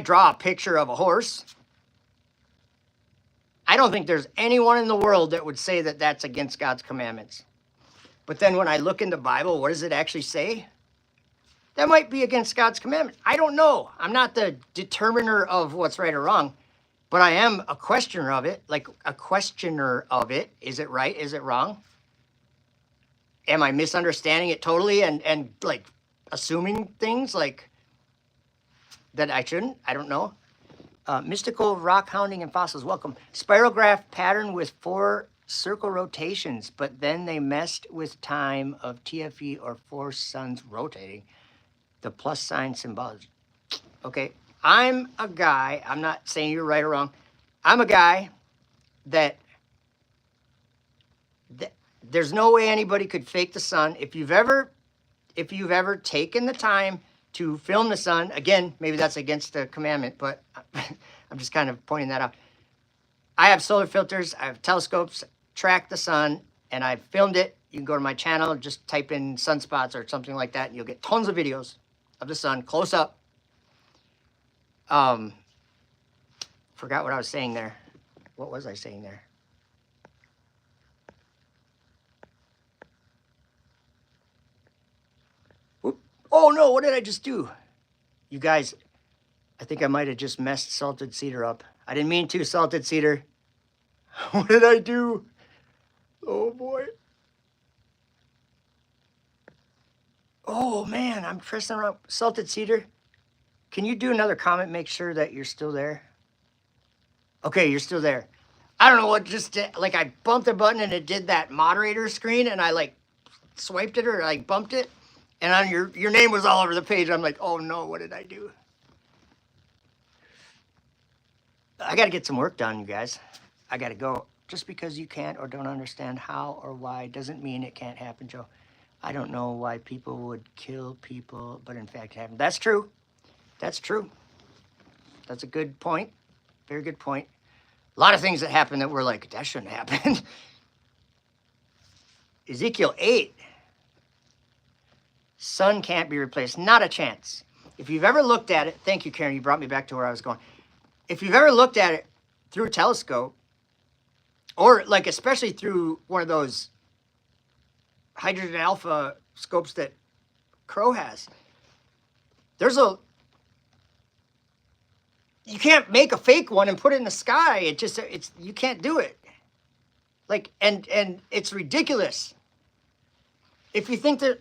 draw a picture of a horse, I don't think there's anyone in the world that would say that that's against God's commandments. But then when I look in the Bible, what does it actually say? That might be against God's commandment. I don't know. I'm not the determiner of what's right or wrong, but I am a questioner of it, like a questioner of it. Is it right? Is it wrong? Am I misunderstanding it totally and like assuming things like that I shouldn't? I don't know. Mystical rock hounding and fossils, welcome. Spirograph pattern with 4 circle rotations, but then they messed with time of TFE or 4 suns rotating. The plus sign symbology. Okay, I'm a guy, I'm not saying you're right or wrong. I'm a guy that there's no way anybody could fake the sun. If you've ever taken the time to film the sun, again, maybe that's against the commandment, but I'm just kind of pointing that out. I have solar filters, I have telescopes, track the sun, and I filmed it. You can go to my channel, just type in sunspots or something like that, and you'll get tons of videos of the sun close up. Forgot what I was saying there. What was I saying there? Whoop. Oh no, what did I just do? You guys, I think I might have just messed Salted Cedar up. I didn't mean to, Salted Cedar. What did I do? Oh boy. Oh man, I'm pressing around. Salted Cedar, can you do another comment? Make sure that you're still there. Okay, you're still there. I don't know what just did. Like I bumped the button and it did that moderator screen and I like swiped it or like bumped it. And on your name was all over the page. I'm like, oh no, what did I do? I got to get some work done, you guys. I got to go. Just because you can't or don't understand how or why doesn't mean it can't happen, Joe. I don't know why people would kill people, but in fact it happened. That's true. That's true. That's a good point. Very good point. A lot of things that happened that were like, that shouldn't happen. Ezekiel 8, sun can't be replaced. Not a chance. If you've ever looked at it, thank you, Karen, you brought me back to where I was going. If you've ever looked at it through a telescope, or like especially through one of those hydrogen alpha scopes that Crow has, you can't make a fake one and put it in the sky. You can't do it. Like, and it's ridiculous. If you think that,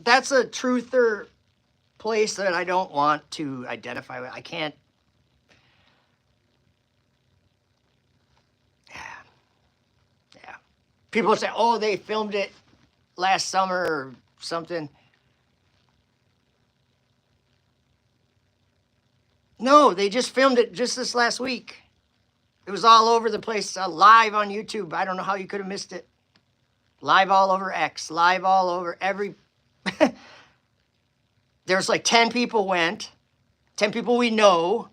that's a truth or place that I don't want to identify with. I can't. Yeah. People say, oh, they filmed it last summer or something. No, they just filmed it just this last week. It was all over the place, live on YouTube. I don't know how you could have missed it. Live all over X, live all over every... There's like 10 people went, 10 people we know,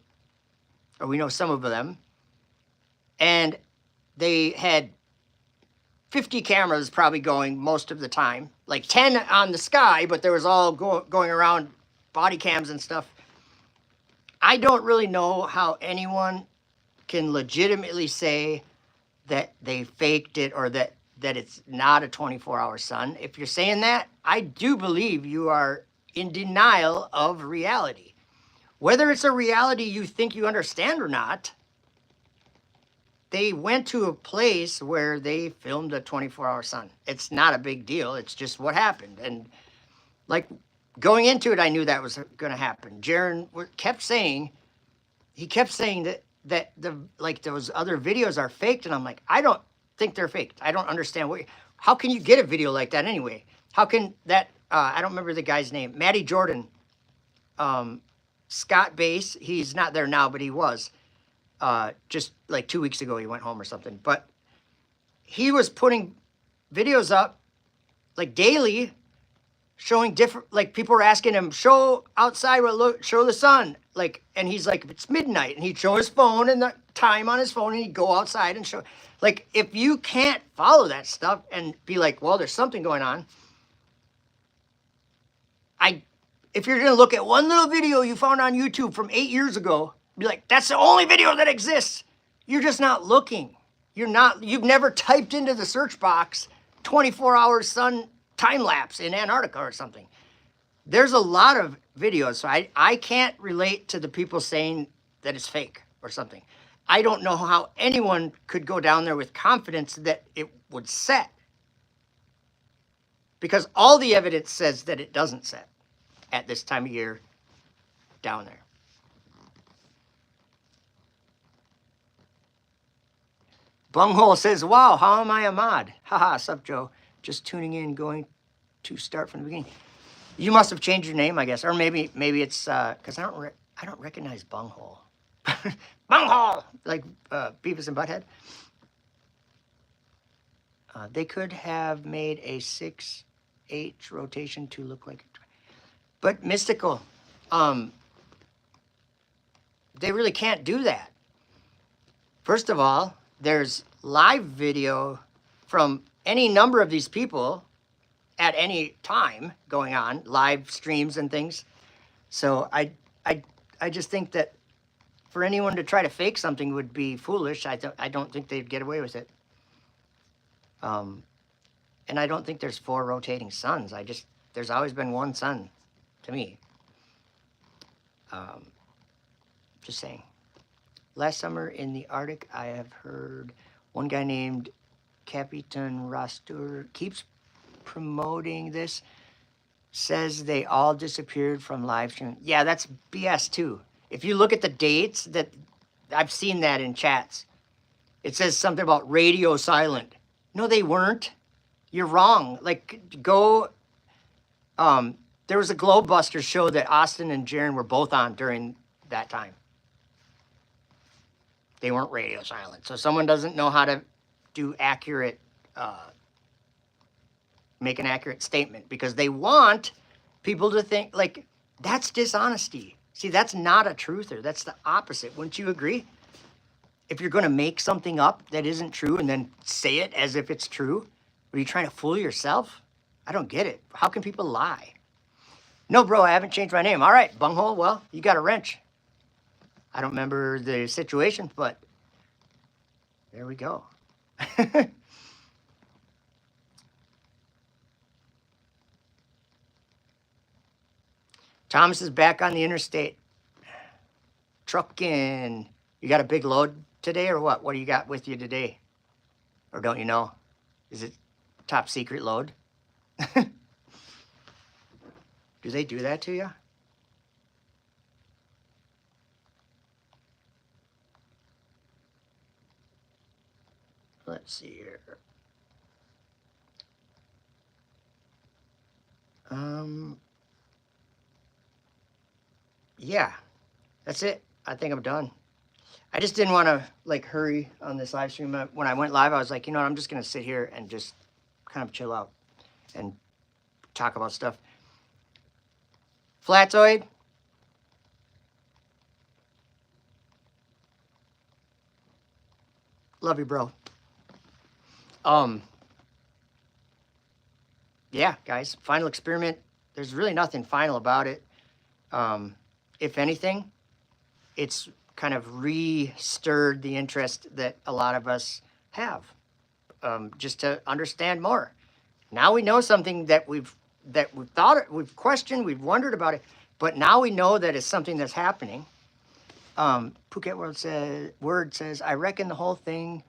or we know some of them, and they had 50 cameras probably going most of the time, like 10 on the sky, but there was all going around body cams and stuff. I don't really know how anyone can legitimately say that they faked it or that it's not a 24-hour sun. If you're saying that, I do believe you are in denial of reality. Whether it's a reality you think you understand or not, they went to a place where they filmed a 24-hour sun. It's not a big deal. It's just what happened. And like going into it, I knew that was going to happen. Jaron kept saying that those other videos are faked, and I'm like, I don't think they're faked. I don't understand how can you get a video like that anyway? How can that? I don't remember the guy's name. Matty Jordan, Scott Bass. He's not there now, but he was. Just like 2 weeks ago, he went home or something. But he was putting videos up like daily, showing different. Like people were asking him, show outside, show the sun. Like, and he's like, it's midnight, and he'd show his phone and the time on his phone, and he'd go outside and show. Like, if you can't follow that stuff and be like, well, there's something going on. If you're gonna look at one little video you found on YouTube from 8 years ago, be like, that's the only video that exists. You're just not looking. You've never typed into the search box 24-hour sun time lapse in Antarctica or something. There's a lot of videos, so I can't relate to the people saying that it's fake or something. I don't know how anyone could go down there with confidence that it would set. Because all the evidence says that it doesn't set at this time of year down there. Bunghole says, wow, how am I a mod? Haha, sup, Joe? Just tuning in, going to start from the beginning. You must have changed your name, I guess. Or maybe it's because I don't recognize Bunghole. Bunghole! Like Beavis and Butthead. They could have made a 6H rotation to look like... But Mystical, they really can't do that. First of all, there's live video from any number of these people at any time going on, live streams and things. So I just think that for anyone to try to fake something would be foolish. I don't think they'd get away with it. And I don't think there's 4 rotating suns. There's always been one sun to me. Just saying. Last summer in the Arctic, I have heard one guy named Capitan Rastur keeps promoting this, says they all disappeared from live stream. Yeah, that's BS too. If you look at the dates, that I've seen that in chats. It says something about radio silent. No, they weren't. You're wrong. Like, go... there was a Globebusters show that Austin and Jaron were both on during that time. They weren't radio silent. So someone doesn't know how to do accurate, make an accurate statement because they want people to think, like, that's dishonesty. See, that's not a truther. That's the opposite. Wouldn't you agree? If you're going to make something up that isn't true and then say it as if it's true, are you trying to fool yourself? I don't get it. How can people lie? No, bro, I haven't changed my name. All right, bunghole, well, you got a wrench. I don't remember the situation, but there we go. Thomas is back on the interstate. Trucking. You got a big load today or what? What do you got with you today? Or don't you know? Is it top secret load? Do they do that to you? Let's see here. Yeah, that's it. I think I'm done. I just didn't want to like hurry on this live stream. When I went live, I was like, you know what, I'm just going to sit here and just kind of chill out and talk about stuff. Flatoid. Love you, bro. Yeah, guys, final experiment. There's really nothing final about it. If anything, it's kind of re-stirred the interest that a lot of us have, just to understand more. Now we know something that we've thought, we've questioned, we've wondered about it, but now we know that it's something that's happening. Phuket Word says, I reckon the whole thing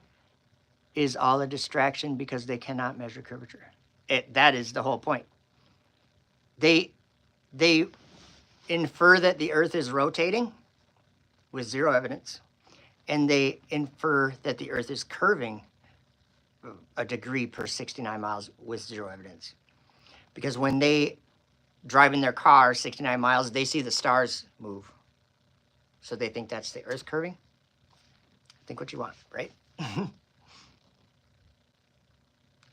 is all a distraction because they cannot measure curvature. That is the whole point. They infer that the Earth is rotating with zero evidence, and they infer that the Earth is curving a degree per 69 miles with zero evidence. Because when they drive in their car 69 miles, they see the stars move. So they think that's the Earth curving. Think what you want, right?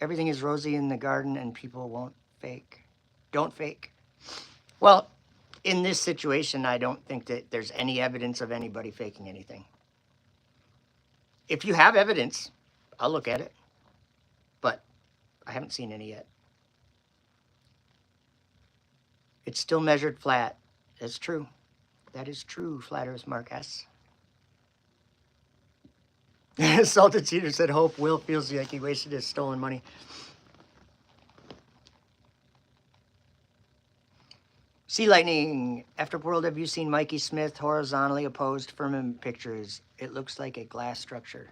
Everything is rosy in the garden and people won't fake. Don't fake. Well, in this situation, I don't think that there's any evidence of anybody faking anything. If you have evidence, I'll look at it. But I haven't seen any yet. It's still measured flat. That's true. That is true, Flat Earth Mark S. Salted Cedar said, hope Will feels like he wasted his stolen money. Sea Lightning. Afterworld, have you seen Mikey Smith horizontally opposed firmament pictures? It looks like a glass structure.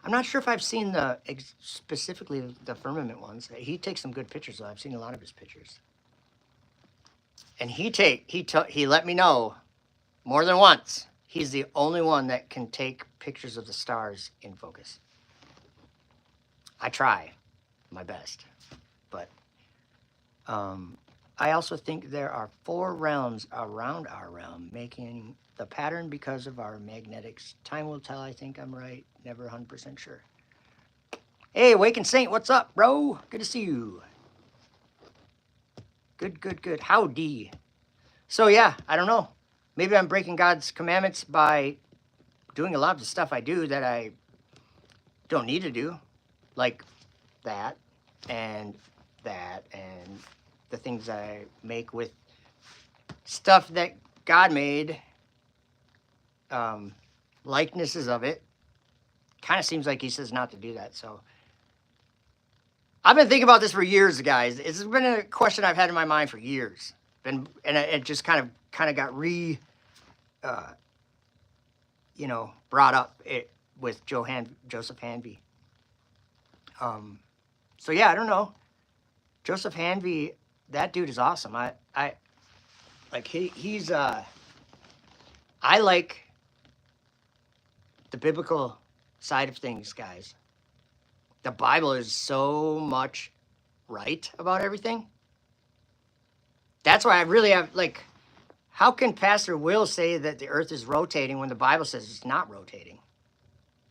I'm not sure if I've seen the specifically the firmament ones. He takes some good pictures, though. I've seen a lot of his pictures. And he let me know more than once. He's the only one that can take pictures of the stars in focus. I try my best, but I also think there are 4 realms around our realm, making the pattern because of our magnetics. Time will tell. I think I'm right. Never 100% sure. Hey, Awakened Saint, what's up, bro? Good to see you. Good. Howdy. So yeah, I don't know. Maybe I'm breaking God's commandments by doing a lot of the stuff I do that I don't need to do, like that and the things I make with stuff that God made, likenesses of it. Kind of seems like he says not to do that. So I've been thinking about this for years, guys. It's been a question I've had in my mind for years. And it just kind of got brought up with Joseph Hanvey. So yeah, I don't know. Joseph Hanvey, that dude is awesome. I like he's I like the biblical side of things, guys. The Bible is so much right about everything. That's why I really have, like, how can Pastor Will say that the earth is rotating when the Bible says it's not rotating?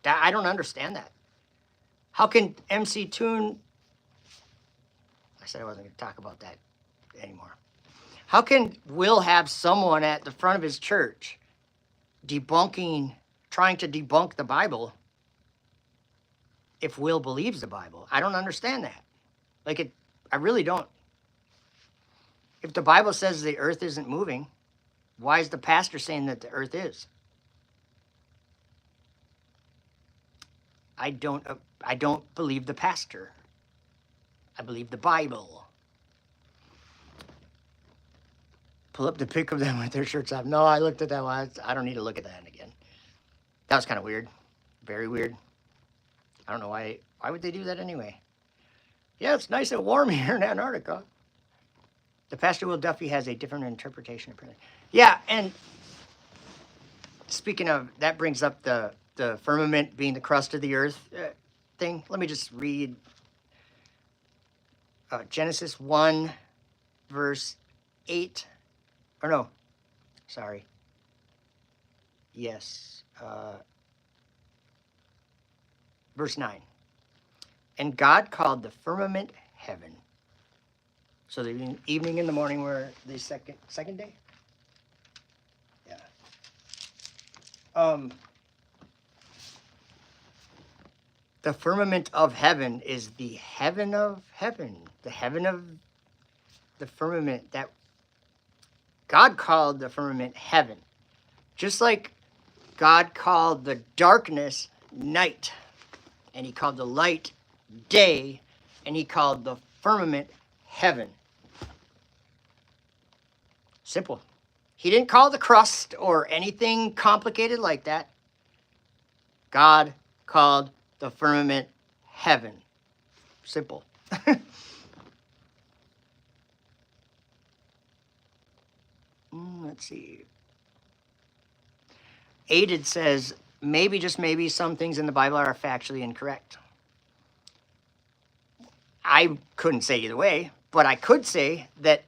I don't understand that. How can MC Toon, I said I wasn't going to talk about that anymore. How can Will have someone at the front of his church trying to debunk the Bible if Will believes the Bible? I don't understand that. I really don't. If the Bible says the earth isn't moving, why is the pastor saying that the earth is? I don't believe the pastor. I believe the Bible. Pull up the pic of them with their shirts off. No, I looked at that one. I don't need to look at that again. That was kind of weird. Very weird. I don't know why. Why would they do that anyway? Yeah, it's nice and warm here in Antarctica. The Pastor Will Duffy has a different interpretation. Yeah, and speaking of, that brings up the firmament being the crust of the earth thing. Let me just read Genesis 1, verse 8. Or no, sorry. Yes. Verse 9. And God called the firmament heaven. So the evening and the morning were the second day? Yeah. The firmament of heaven is the heaven of heaven. The heaven of the firmament that God called the firmament heaven. Just like God called the darkness night, and he called the light day, and he called the firmament heaven. Simple. He didn't call the crust or anything complicated like that. God called the firmament heaven. Simple. Let's see. Aided says, maybe, just maybe, some things in the Bible are factually incorrect. I couldn't say either way, but I could say that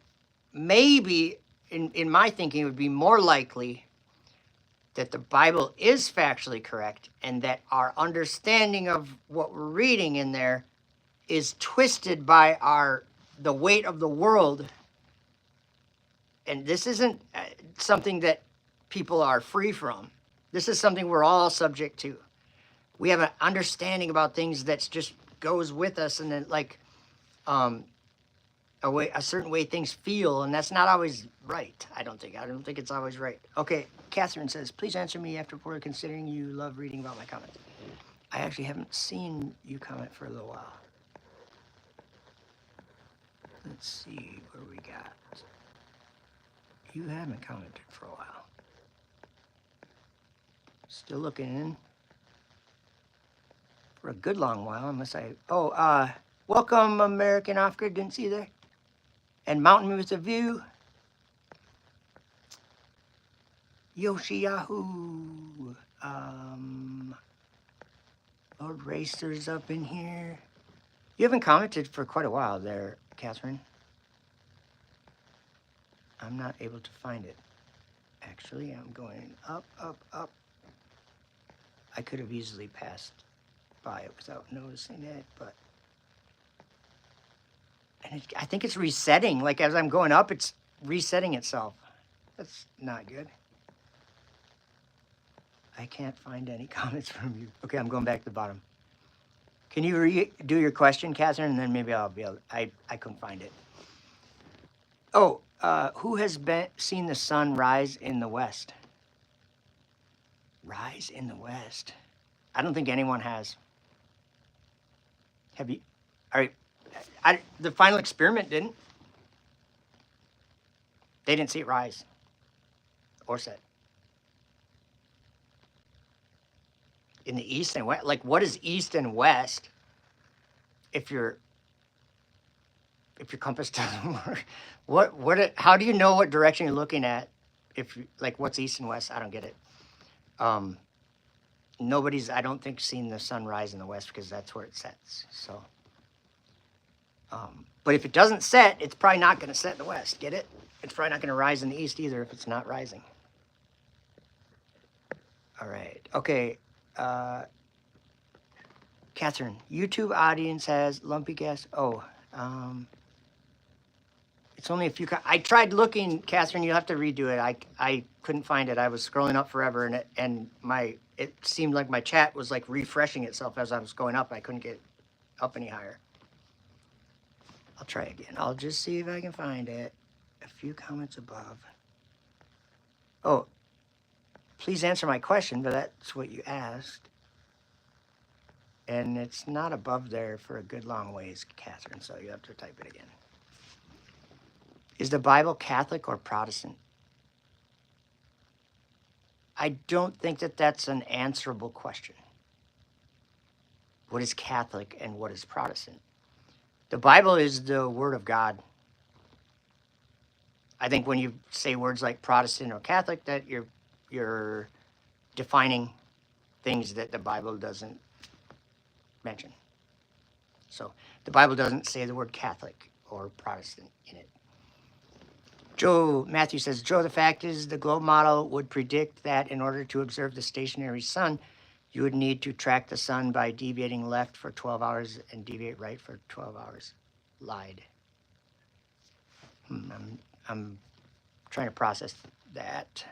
maybe, in my thinking, it would be more likely that the Bible is factually correct and that our understanding of what we're reading in there is twisted by the weight of the world. And this isn't something that people are free from. This is something we're all subject to. We have an understanding about things that just goes with us, and then a certain way things feel, and that's not always right. I don't think it's always right. Okay, Catherine says, please answer me after considering you love reading about my comments. I actually haven't seen you comment for a little while. Let's see what we got. You haven't commented for a while. Still looking in for a good long while, unless welcome American Off-Grid, didn't see you there. And Mountain with a View. Yoshi Yahoo. Lord Racer's up in here. You haven't commented for quite a while there, Catherine. I'm not able to find it. Actually, I'm going up, up, up. I could have easily passed by it without noticing it, but... And I think it's resetting. Like, as I'm going up, it's resetting itself. That's not good. I can't find any comments from you. Okay, I'm going back to the bottom. Can you redo your question, Catherine? And then maybe I'll be able... I couldn't find it. Oh, who has seen the sun rise in the west? Rise in the west? I don't think anyone has. Have you? All right. The final experiment didn't. They didn't see it rise or set. In the east and west, like, what is east and west if your compass doesn't work? How do you know what direction you're looking at if like what's east and west? I don't get it. Nobody's, I don't think, seen the sun rise in the west because that's where it sets. So but if it doesn't set, it's probably not going to set in the west. Get it? It's probably not going to rise in the east either if it's not rising. All right. Okay. Catherine, YouTube audience has lumpy gas. Oh, It's only a few. I tried looking, Catherine. You have to redo it. I couldn't find it. I was scrolling up forever, and it seemed like my chat was like refreshing itself as I was going up. I couldn't get up any higher. I'll try again. I'll just see if I can find it. A few comments above. Oh, please answer my question, but that's what you asked. And it's not above there for a good long ways, Catherine, so you have to type it again. Is the Bible Catholic or Protestant? I don't think that that's an answerable question. What is Catholic and what is Protestant? The Bible is the Word of God. I think when you say words like Protestant or Catholic, that you're defining things that the Bible doesn't mention. So the Bible doesn't say the word Catholic or Protestant in it. Matthew says, Joe, the fact is the globe model would predict that in order to observe the stationary sun, you would need to track the sun by deviating left for 12 hours and deviate right for 12 hours. Lied. I'm trying to process that.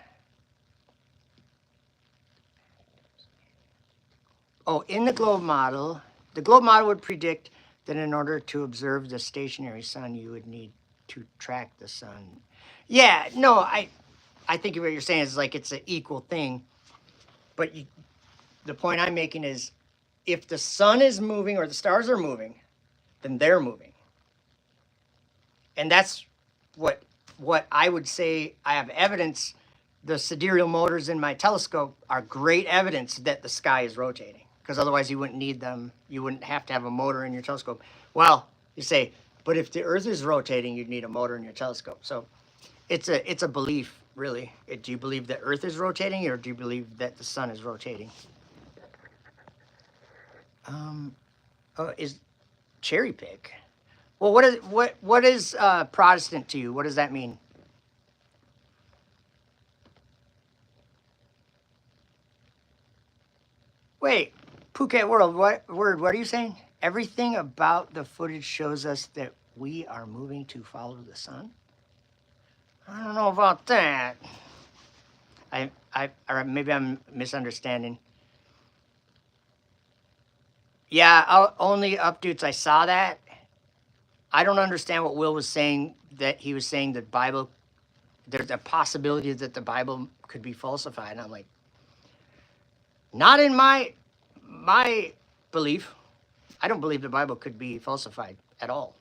Oh, in the globe model would predict that in order to observe the stationary sun, you would need to track the sun. Yeah, no, I think what you're saying is like it's an equal thing. But the point I'm making is if the sun is moving or the stars are moving, then they're moving. And that's what I would say. I have evidence. The sidereal motors in my telescope are great evidence that the sky is rotating, because otherwise you wouldn't need them. You wouldn't have to have a motor in your telescope. Well, you say, but if the Earth is rotating, you'd need a motor in your telescope. So it's a belief, really. Do you believe the Earth is rotating, or do you believe that the sun is rotating? Is cherry pick? Well, what is Protestant to you? What does that mean? Wait, Phuket World, what are you saying? Everything about the footage shows us that we are moving to follow the sun? I don't know about that. Or maybe I'm misunderstanding. Yeah, only updates. I saw that. I don't understand what Will was saying, that he was saying that Bible, there's a possibility that the Bible could be falsified. And I'm like, not in my belief. I don't believe the Bible could be falsified at all.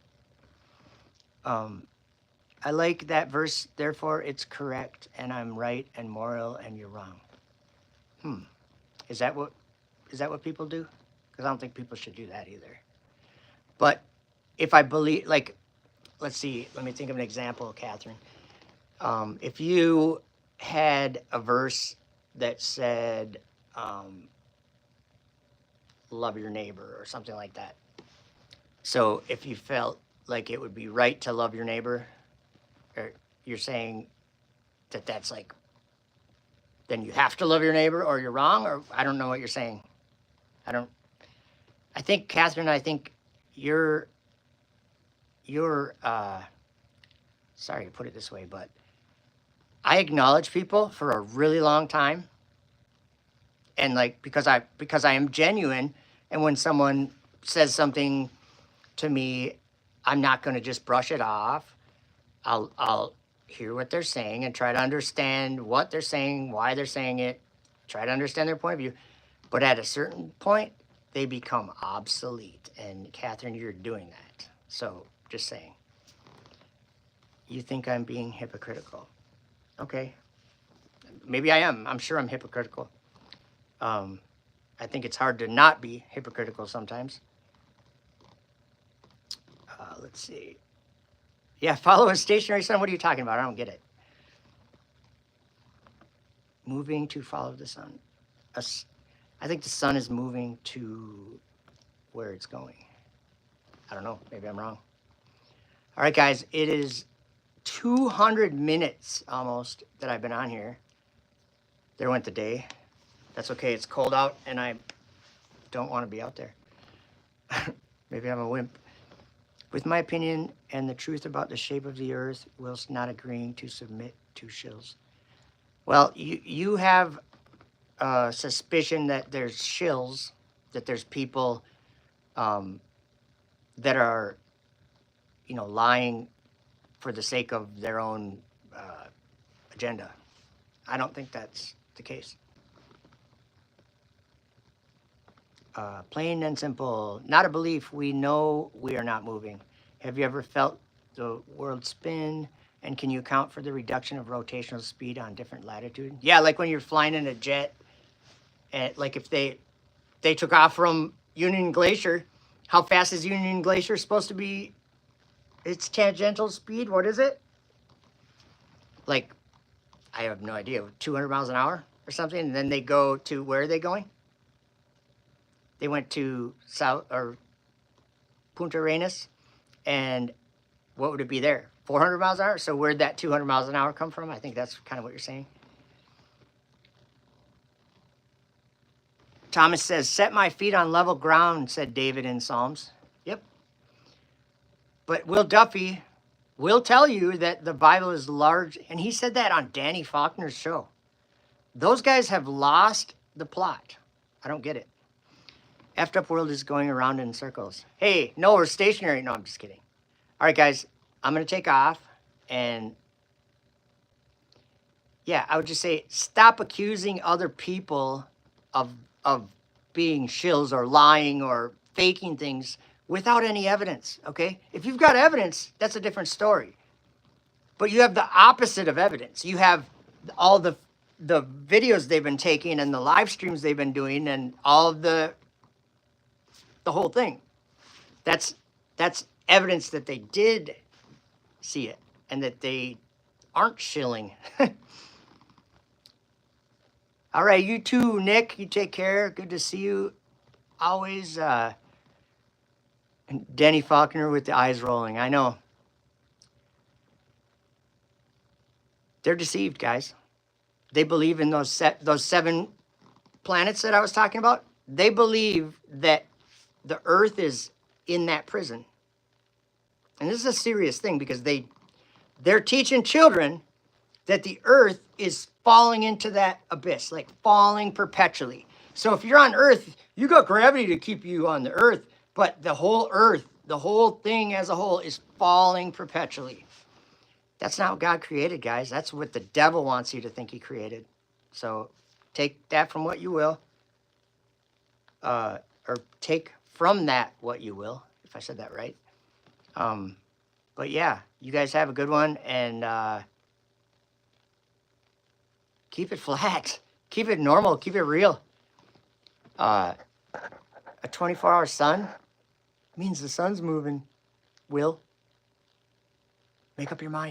I like that verse, therefore it's correct, and I'm right and moral, and you're wrong. Is that what people do? Because I don't think people should do that either. But if I believe, like, let's see, let me think of an example, Catherine. If you had a verse that said, love your neighbor or something like that. So if you felt like it would be right to love your neighbor, or you're saying that that's like, then you have to love your neighbor, or you're wrong, or I don't know what you're saying. I think, Catherine, you're sorry to put it this way, but I acknowledge people for a really long time. And like, because I am genuine, and when someone says something to me, I'm not going to just brush it off. I'll hear what they're saying and try to understand what they're saying, why they're saying it, try to understand their point of view. But at a certain point, they become obsolete. And Catherine, you're doing that. So just saying. You think I'm being hypocritical? Okay. Maybe I am. I'm sure I'm hypocritical. I think it's hard to not be hypocritical sometimes. Let's see. Yeah, follow a stationary sun. What are you talking about? I don't get it. Moving to follow the sun. I think the sun is moving to where it's going. I don't know. Maybe I'm wrong. All right, guys. It is 200 minutes almost that I've been on here. There went the day. That's okay. It's cold out, and I don't want to be out there. Maybe I'm a wimp. with my opinion and the truth about the shape of the earth, whilst not agreeing to submit to shills. Well, you have a suspicion that there's shills, that there's people that are, lying for the sake of their own agenda. I don't think that's the case. Plain and simple, not a belief. We know we are not moving. Have you ever felt the world spin? And can you account for the reduction of rotational speed on different latitude? Yeah, like when you're flying in a jet, and like if they took off from Union Glacier, how fast is Union Glacier supposed to be? Its tangential speed, what is it? Like, I have no idea, 200 miles an hour or something. And then they go to, where are they going? They went to South or Punta Arenas, and what would it be there? 400 miles an hour? So where'd that 200 miles an hour come from? I think that's kind of what you're saying. Thomas says, set my feet on level ground, said David in Psalms. Yep. But Will Duffy will tell you that the Bible is large, and he said that on Danny Faulkner's show. Those guys have lost the plot. I don't get it. Effed up world is going around in circles. Hey, no, we're stationary. No, I'm just kidding. All right, guys, I'm going to take off. And yeah, I would just say stop accusing other people of being shills or lying or faking things without any evidence, okay? If you've got evidence, that's a different story. But you have the opposite of evidence. You have all the videos they've been taking and the live streams they've been doing and all of the whole thing. That's evidence that they did see it and that they aren't shilling. All right, you too, Nick. You take care. Good to see you. Always. And Danny Faulkner with the eyes rolling. I know. They're deceived, guys. They believe in those 7 planets that I was talking about. They believe that the Earth is in that prison. And this is a serious thing because they're teaching children that the Earth is falling into that abyss, like falling perpetually. So if you're on Earth, you got gravity to keep you on the Earth, but the whole Earth, the whole thing as a whole is falling perpetually. That's not what God created, guys. That's what the devil wants you to think he created. So take that from what you will, or take from that what you will, if I said that right. But yeah, you guys have a good one, and keep it flat, keep it normal, keep it real. A 24-hour sun means the sun's moving. Will, make up your mind.